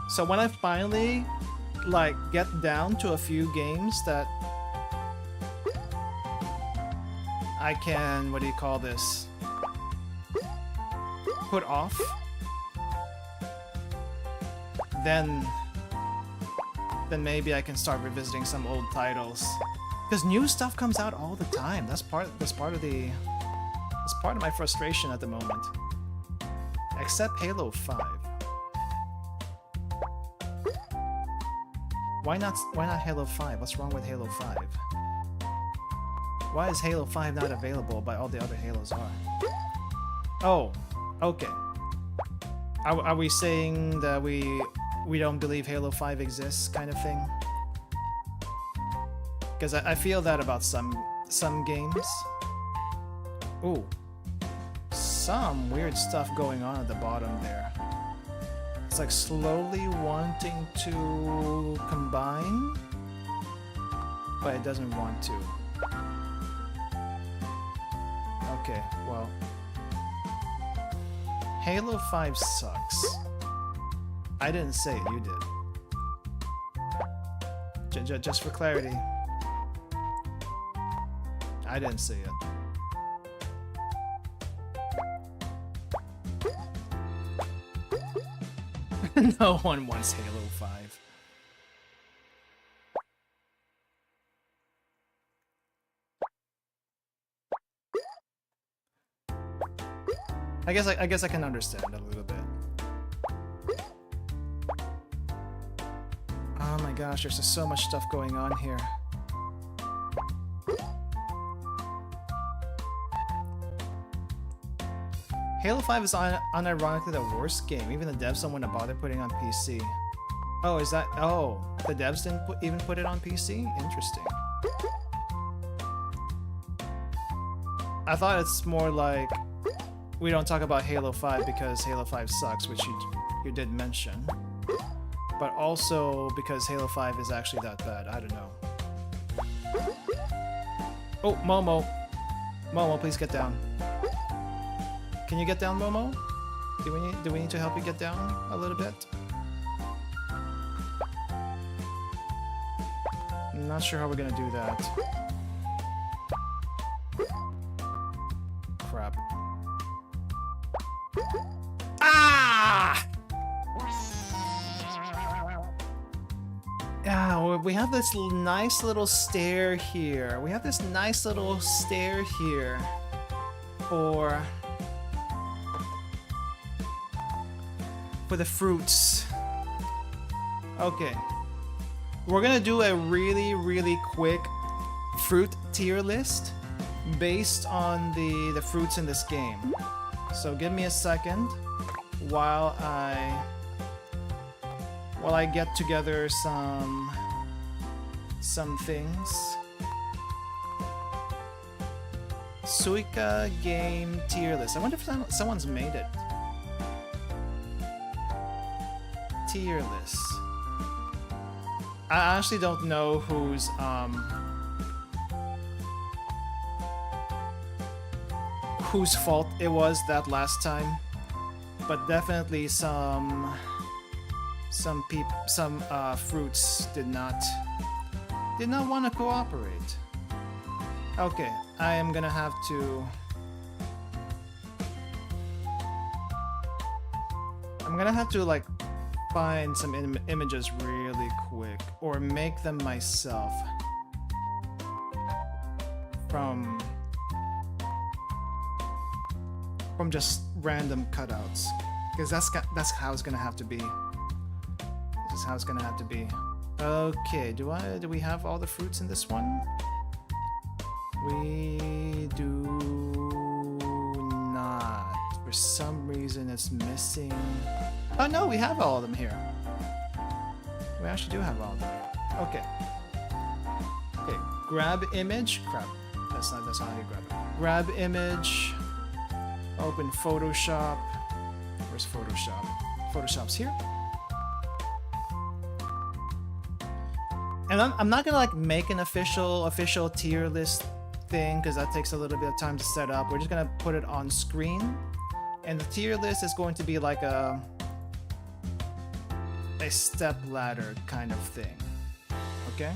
So when I finally like get down to a few games that I can, what do you call this, put off, then maybe I can start revisiting some old titles. Because new stuff comes out all the time. That's part of my frustration at the moment. Except Halo 5. Why not Halo 5? What's wrong with Halo 5? Why is Halo 5 not available but all the other Halos are? Oh, okay. Are we saying that we don't believe Halo 5 exists kind of thing? Because I feel that about some games. Ooh. Some weird stuff going on at the bottom there. It's like slowly wanting to combine, but it doesn't want to. Okay, well. Halo 5 sucks. I didn't say it, you did. Just for clarity. I didn't say it. No one wants Halo 5. I guess I can understand a little bit. Oh my gosh, there's just so much stuff going on here. Halo 5 is unironically the worst game. Even the devs don't want to bother putting on PC. Oh, is that... Oh, the devs didn't even put it on PC? Interesting. I thought it's more like... We don't talk about Halo 5 because Halo 5 sucks, which you did mention. But also because Halo 5 is actually that bad. I don't know. Oh, Momo. Momo, please get down. Can you get down, Momo? Do we need to help you get down a little bit? I'm not sure how we're gonna do that. Crap. Ah! Yeah, we have this nice little stair here. We have this nice little stair here for the fruits. Okay. We're gonna do a really quick fruit tier list based on the fruits in this game. So give me a second while I get together some things. Suica game tier list. I wonder if someone's made it. Tier list. I actually don't know whose fault it was that last time, but definitely some fruits did not want to cooperate. Okay, I am gonna have to. I'm gonna have to like find some images really quick, or make them myself from just random cutouts, because that's how it's gonna have to be. This is how it's gonna have to be. Okay, do we have all the fruits in this one? We do not. For some reason it's missing. Oh no, we have all of them here. We actually do have all of them here. Okay. Okay, grab image. Crap. That's not how you grab it. Grab image. Open Photoshop. Where's Photoshop? Photoshop's here. And I'm not gonna like make an official tier list thing because that takes a little bit of time to set up. We're just gonna put it on screen, and the tier list is going to be like a step ladder kind of thing. Okay,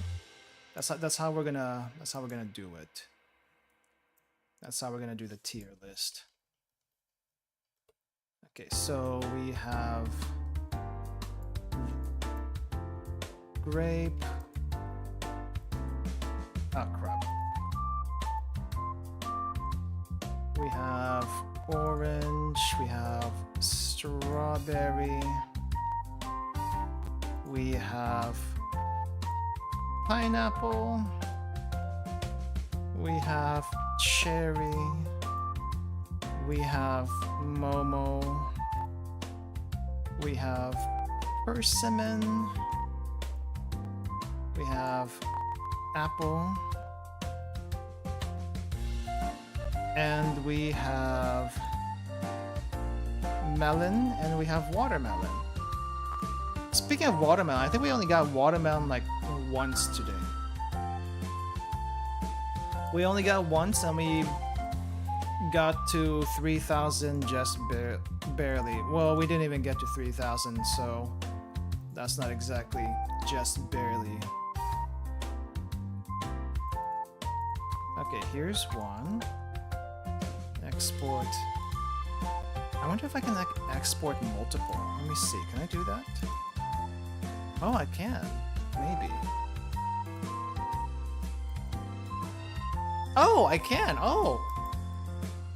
that's how we're gonna do it. That's how we're gonna do the tier list. Okay, so we have grape. Oh crap. We have orange, we have strawberry, we have pineapple, we have cherry, we have momo, we have persimmon, we have apple, and we have melon, and we have watermelon. Speaking of watermelon, I think we only got watermelon like once today. We only got once, and we got to 3,000 just barely. Well, we didn't even get to 3,000, so that's not exactly just barely. Okay, here's one. Export. I wonder if I can export multiple. Let me see. Can I do that? Oh, I can. Maybe. Oh, I can. Oh.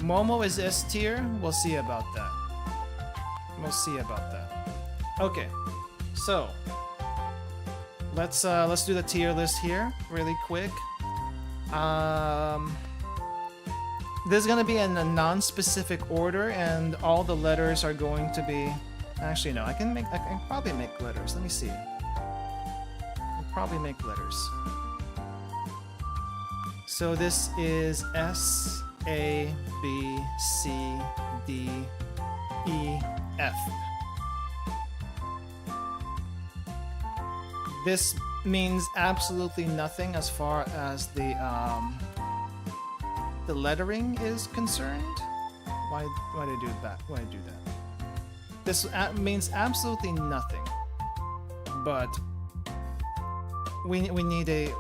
Momo is S tier. We'll see about that. We'll see about that. Okay. So let's do the tier list here really quick. This is gonna be in a non-specific order, and all the letters are going to be. Actually, no. I can probably make letters. Let me see. I'll probably make letters. So this is S, A, B, C, D, E, F. This means absolutely nothing as far as the lettering is concerned. Why did I do that? Why did I do that? This means absolutely nothing. But we need a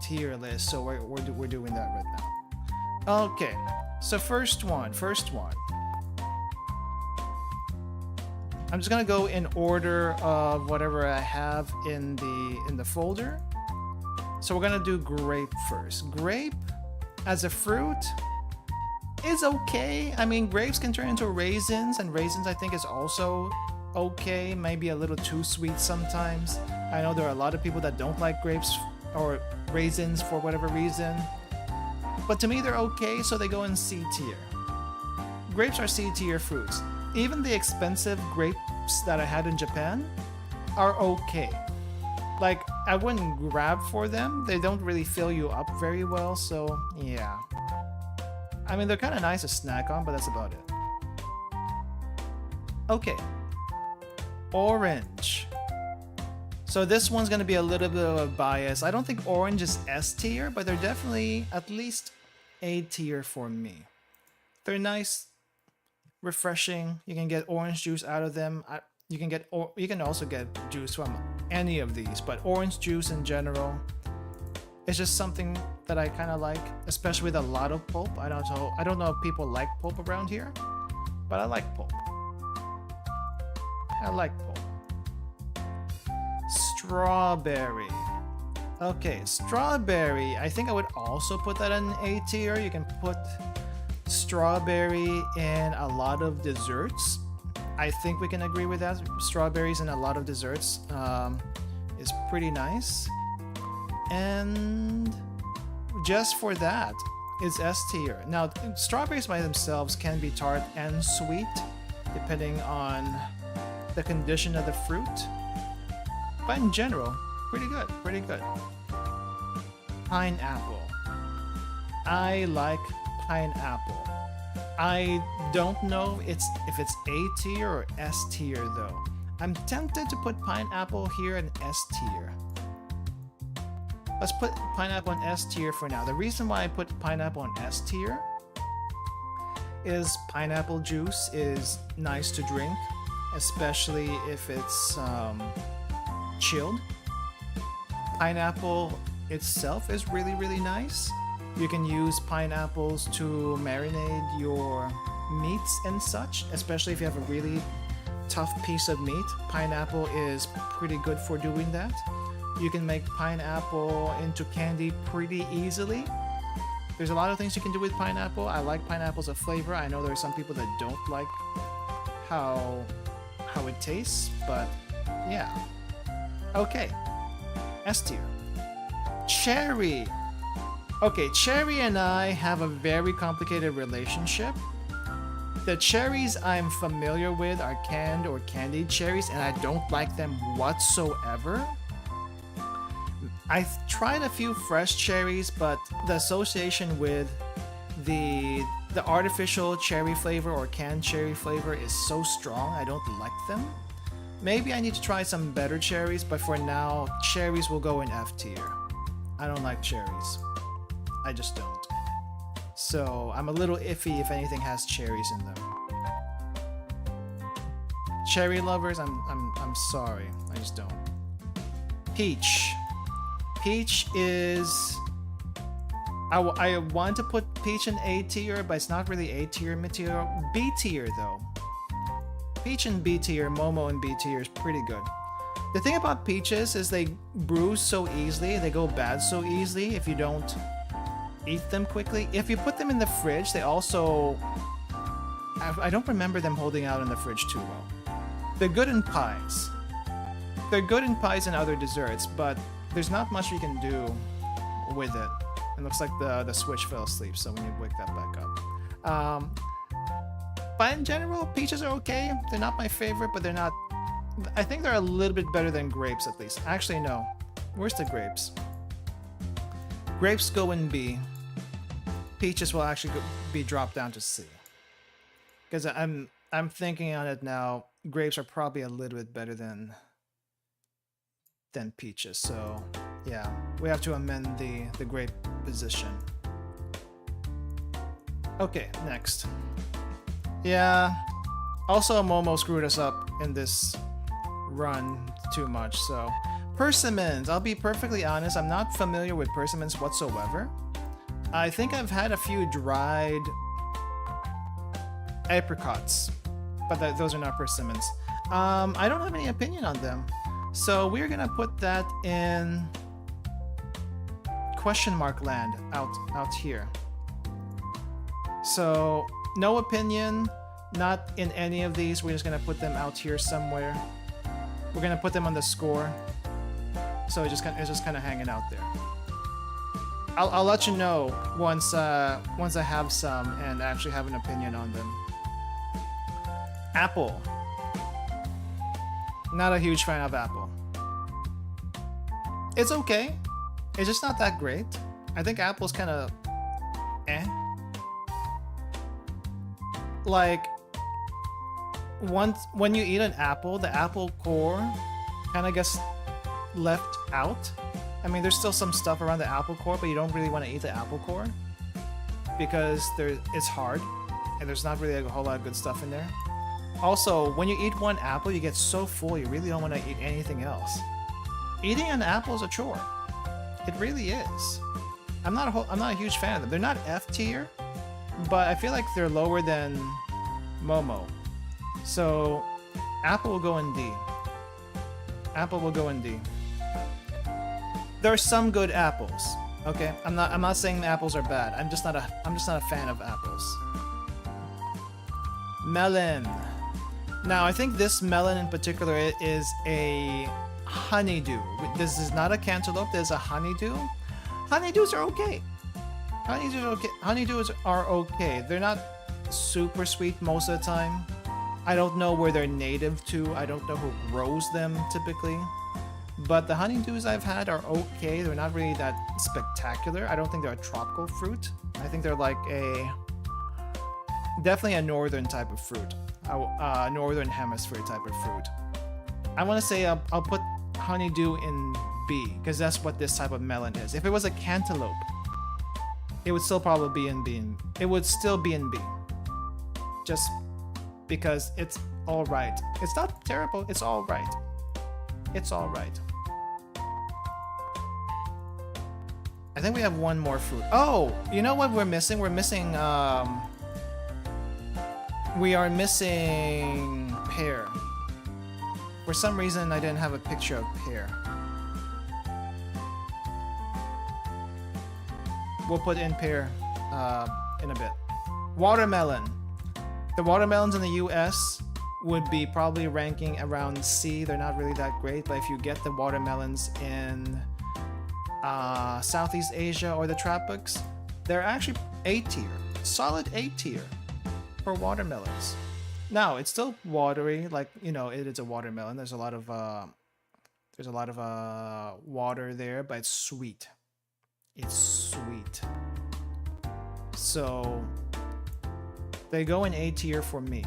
tier list, so we're doing that right now. Okay, so first one. I'm just gonna go in order of whatever I have in the folder. So we're gonna do grape first. Grape as a fruit is okay. I mean, grapes can turn into raisins, and raisins I think is also okay. Maybe a little too sweet sometimes. I know there are a lot of people that don't like grapes or raisins for whatever reason. But to me, they're okay, so they go in C tier. Grapes are C tier fruits. Even the expensive grapes that I had in Japan are okay. Like, I wouldn't grab for them. They don't really fill you up very well, so yeah. I mean, they're kind of nice to snack on, but that's about it. Okay. Orange. So this one's going to be a little bit of a bias. I don't think orange is S tier, but they're definitely at least A tier for me. They're nice, refreshing. You can get orange juice out of them. You can also get juice from any of these, but orange juice in general is just something that I kind of like, especially with a lot of pulp. I don't know if people like pulp around here, but I like pulp. I like pulp. Strawberry. Okay, strawberry. I think I would also put that in A tier. You can put strawberry in a lot of desserts. I think we can agree with that. Strawberries in a lot of desserts is pretty nice. And just for that, it's S tier. Now, strawberries by themselves can be tart and sweet, depending on the condition of the fruit. But in general, Pretty good, pretty good. Pineapple. I like pineapple. I don't know if it's A tier or S tier though. I'm tempted to put pineapple here in S tier. Let's put pineapple in S tier for now. The reason why I put pineapple in S tier is pineapple juice is nice to drink, especially if it's chilled. Pineapple itself is really nice. You can use pineapples to marinate your meats and such, especially if you have a really tough piece of meat. Pineapple is pretty good for doing that. You can make pineapple into candy pretty easily. There's a lot of things you can do with pineapple. I like pineapple as a flavor. I know there are some people that don't like how it tastes, but yeah. Okay, S tier. Cherry. Okay, cherry and I have a very complicated relationship. The cherries I'm familiar with are canned or candied cherries, and I don't like them whatsoever. I've tried a few fresh cherries, but the association with the artificial cherry flavor or canned cherry flavor is so strong, I don't like them. Maybe I need to try some better cherries, but for now, cherries will go in F tier. I don't like cherries. I just don't. So I'm a little iffy if anything has cherries in them. Cherry lovers, I'm sorry. I just don't. Peach. Peach is... I want to put peach in A tier, but it's not really A tier material. B tier though. Peach in B tier, Momo in B tier is pretty good. The thing about peaches is they bruise so easily, they go bad so easily if you don't eat them quickly. If you put them in the fridge, they also... I don't remember them holding out in the fridge too well. They're good in pies. They're good in pies and other desserts, but there's not much you can do with it. It looks like the switch fell asleep, so we need to wake that back up. But in general, peaches are okay. They're not my favorite, but they're not... I think they're a little bit better than grapes, at least. Actually, no. Where's the grapes? Grapes go in B. Peaches will actually be dropped down to C. Because I'm thinking on it now, grapes are probably a little bit better than peaches. So yeah, we have to amend the grape position. Okay, next. Yeah, also Momo screwed us up in this run too much. So persimmons, I'll be perfectly honest, I'm not familiar with persimmons whatsoever. I think I've had a few dried apricots, but those are not persimmons. I don't have any opinion on them, so we're gonna put that in question mark land out here. So no opinion, not in any of these. We're just gonna put them out here somewhere. We're gonna put them on the score, so it's just kind of hanging out there. I'll let you know once I have some and actually have an opinion on them. Apple. Not a huge fan of apple. It's okay. It's just not that great. I think apple's kind of eh. Like, when you eat an apple, the apple core kind of gets left out. I mean, there's still some stuff around the apple core, but you don't really want to eat the apple core because it's hard and there's not really a whole lot of good stuff in there. Also, when you eat one apple, you get so full you really don't want to eat anything else. Eating an apple is a chore. It really is. I'm not a huge fan of them. They're not F tier, but I feel like they're lower than Momo. So apple will go in D. Apple will go in D. There are some good apples. Okay, I'm not saying the apples are bad. I'm just not a fan of apples. Melon. Now I think this melon in particular is a honeydew. This is not a cantaloupe. This is a honeydew. Honeydews are okay. Honeydews are okay. They're not super sweet most of the time. I don't know where they're native to. I don't know who grows them typically. But the honeydews I've had are okay. They're not really that spectacular. I don't think they're a tropical fruit. I think they're like definitely a northern type of fruit. Northern hemisphere type of fruit. I want to say I'll put honeydew in B, because that's what this type of melon is. If it was a cantaloupe, it would still probably be in B. It would still be in B. Just because it's alright. It's not terrible, it's alright. It's alright. I think we have one more fruit. Oh, you know what we're missing? We're missing, we are missing pear. For some reason, I didn't have a picture of pear. We'll put in pear in a bit. Watermelon. The watermelons in the US would be probably ranking around C. They're not really that great, but if you get the watermelons in Southeast Asia or the tropics, they're actually A tier. Solid A tier for watermelons. Now, it's still watery, like, you know, it is a watermelon. There's a lot of water there, but it's sweet. It's sweet. So they go in A tier for me.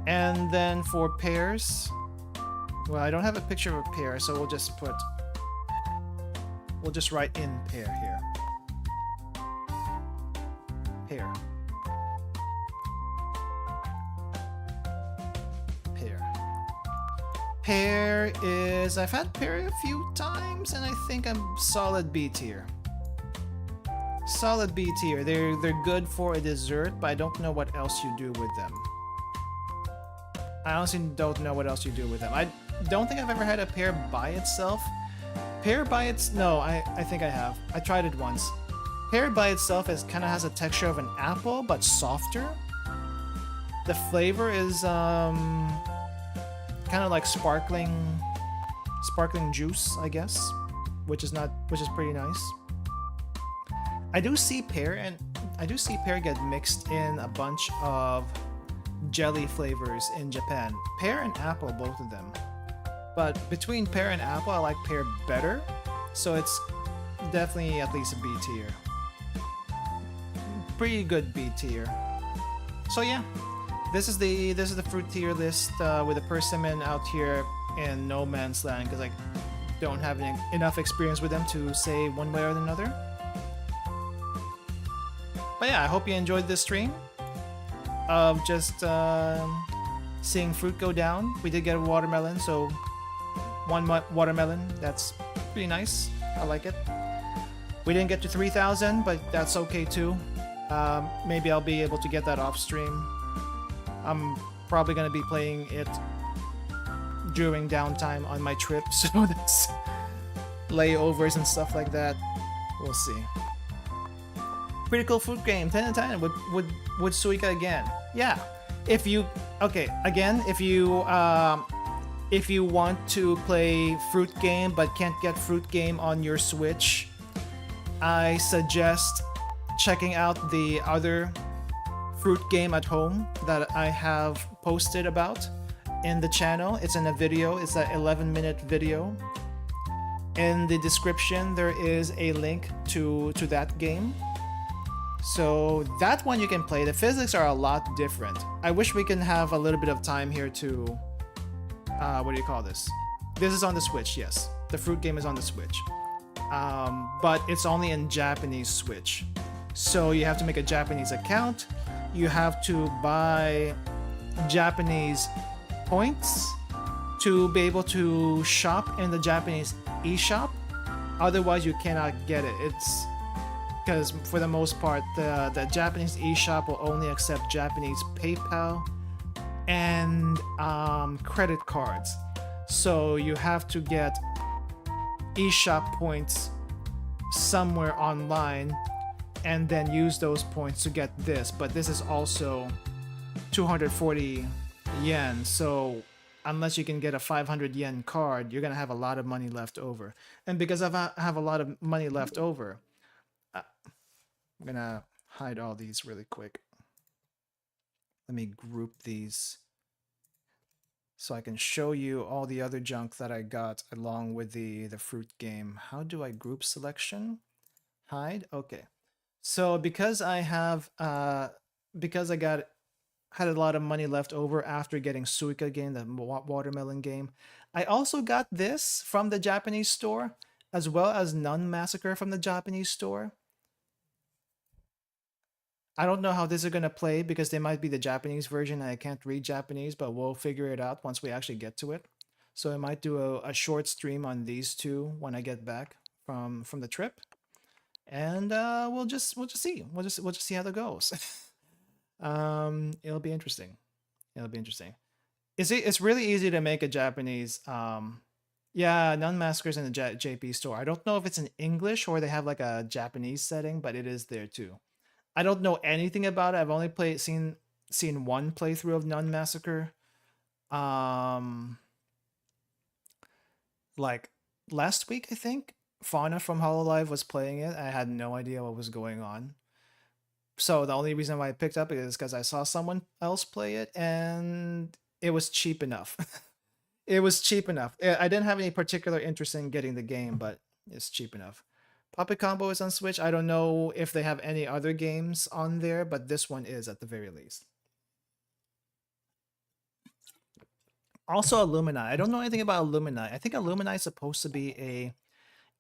And then for pears, well, I don't have a picture of a pear, so we'll just write in pear here. Pear. Pear is... I've had pear a few times, and I think I'm solid B tier. Solid B tier. They're good for a dessert, but I don't know what else you do with them. I honestly don't know what else you do with them. I don't think I've ever had a pear by itself. Pear by its... No, I think I have. I tried it once. Pear by itself kind of has a texture of an apple, but softer. The flavor is... kind of like sparkling juice, I guess, which is pretty nice. I do see pear get mixed in a bunch of jelly flavors in Japan. Pear and apple, both of them. But between pear and apple, I like pear better, so it's definitely at least a B tier. Pretty good B tier. So yeah. This is the fruit tier list with a persimmon out here in no man's land, because I don't have enough experience with them to say one way or another. But yeah, I hope you enjoyed this stream of just seeing fruit go down. We did get a watermelon, so one watermelon. That's pretty nice. I like it. We didn't get to 3,000, but that's okay too. Maybe I'll be able to get that off stream. I'm probably going to be playing it during downtime on my trip, so that's layovers and stuff like that. We'll see. Pretty cool food game, 10 out of 10. Would Suica again? Yeah. If you want to play fruit game but can't get fruit game on your Switch, I suggest checking out the other fruit game at home that I have posted about in the channel. It's in a video. It's an 11-minute video. In the description, there is a link to that game. So that one you can play. The physics are a lot different. I wish we can have a little bit of time here to... what do you call this? This is on the Switch, yes. The fruit game is on the Switch. But it's only in Japanese Switch. So you have to make a Japanese account. You have to buy Japanese points to be able to shop in the Japanese eShop. Otherwise, you cannot get it. It's because for the most part, the Japanese eShop will only accept Japanese PayPal and credit cards. So you have to get eShop points somewhere online and then use those points to get this. But this is also 240 yen, so unless you can get a 500 yen card, you're gonna have a lot of money left over. And because I have a lot of money left over, I'm gonna hide all these really quick. Let me group these. so I can show you all the other junk that I got along with the fruit game. How do I group selection? Hide? Okay. So because I have because I got had a lot of money left over after getting Suika game, the watermelon game. I also got this from the Japanese store, as well as Nun Massacre from the Japanese store. I don't know how this is gonna play because they might be the Japanese version and I can't read Japanese, but we'll figure it out once we actually get to it. So I might do a short stream on these two when I get back from the trip, and we'll just see we'll just see how that goes. It'll be interesting. It'll be interesting. It's really easy to make a Japanese. Yeah, Nun Massacres in the JP store. I don't know if it's in English or they have like a Japanese setting, but it is there too. I don't know anything about it. I've only seen one playthrough of Nun Massacre. Like last week, I think Fauna from Hololive was playing it. I had no idea what was going on. So the only reason why I picked up it is because I saw someone else play it and it was cheap enough. It was cheap enough. I didn't have any particular interest in getting the game, but it's cheap enough. Puppet Combo is on Switch. I don't know if they have any other games on there, but this one is at the very least. Also, Illumini. I don't know anything about Illumini. I think Illumini is supposed to be a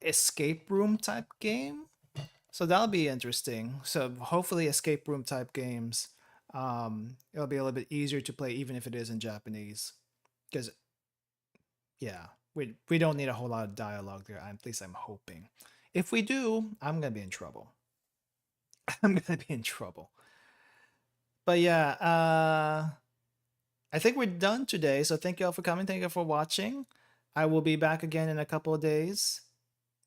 escape room type game, so that'll be interesting. So hopefully, escape room type games, it'll be a little bit easier to play, even if it is in Japanese, because yeah, we don't need a whole lot of dialogue there. At least I'm hoping. If we do, I'm gonna be in trouble. I'm gonna be in trouble. But yeah, I think we're done today. So thank you all for coming. Thank you for watching. I will be back again in a couple of days.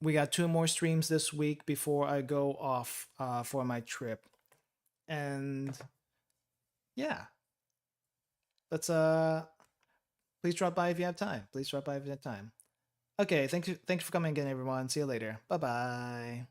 We got 2 more streams this week before I go off for my trip. And yeah, let's please drop by if you have time. Please drop by if you have time. Okay, thank you for coming again, everyone. See you later. Bye bye.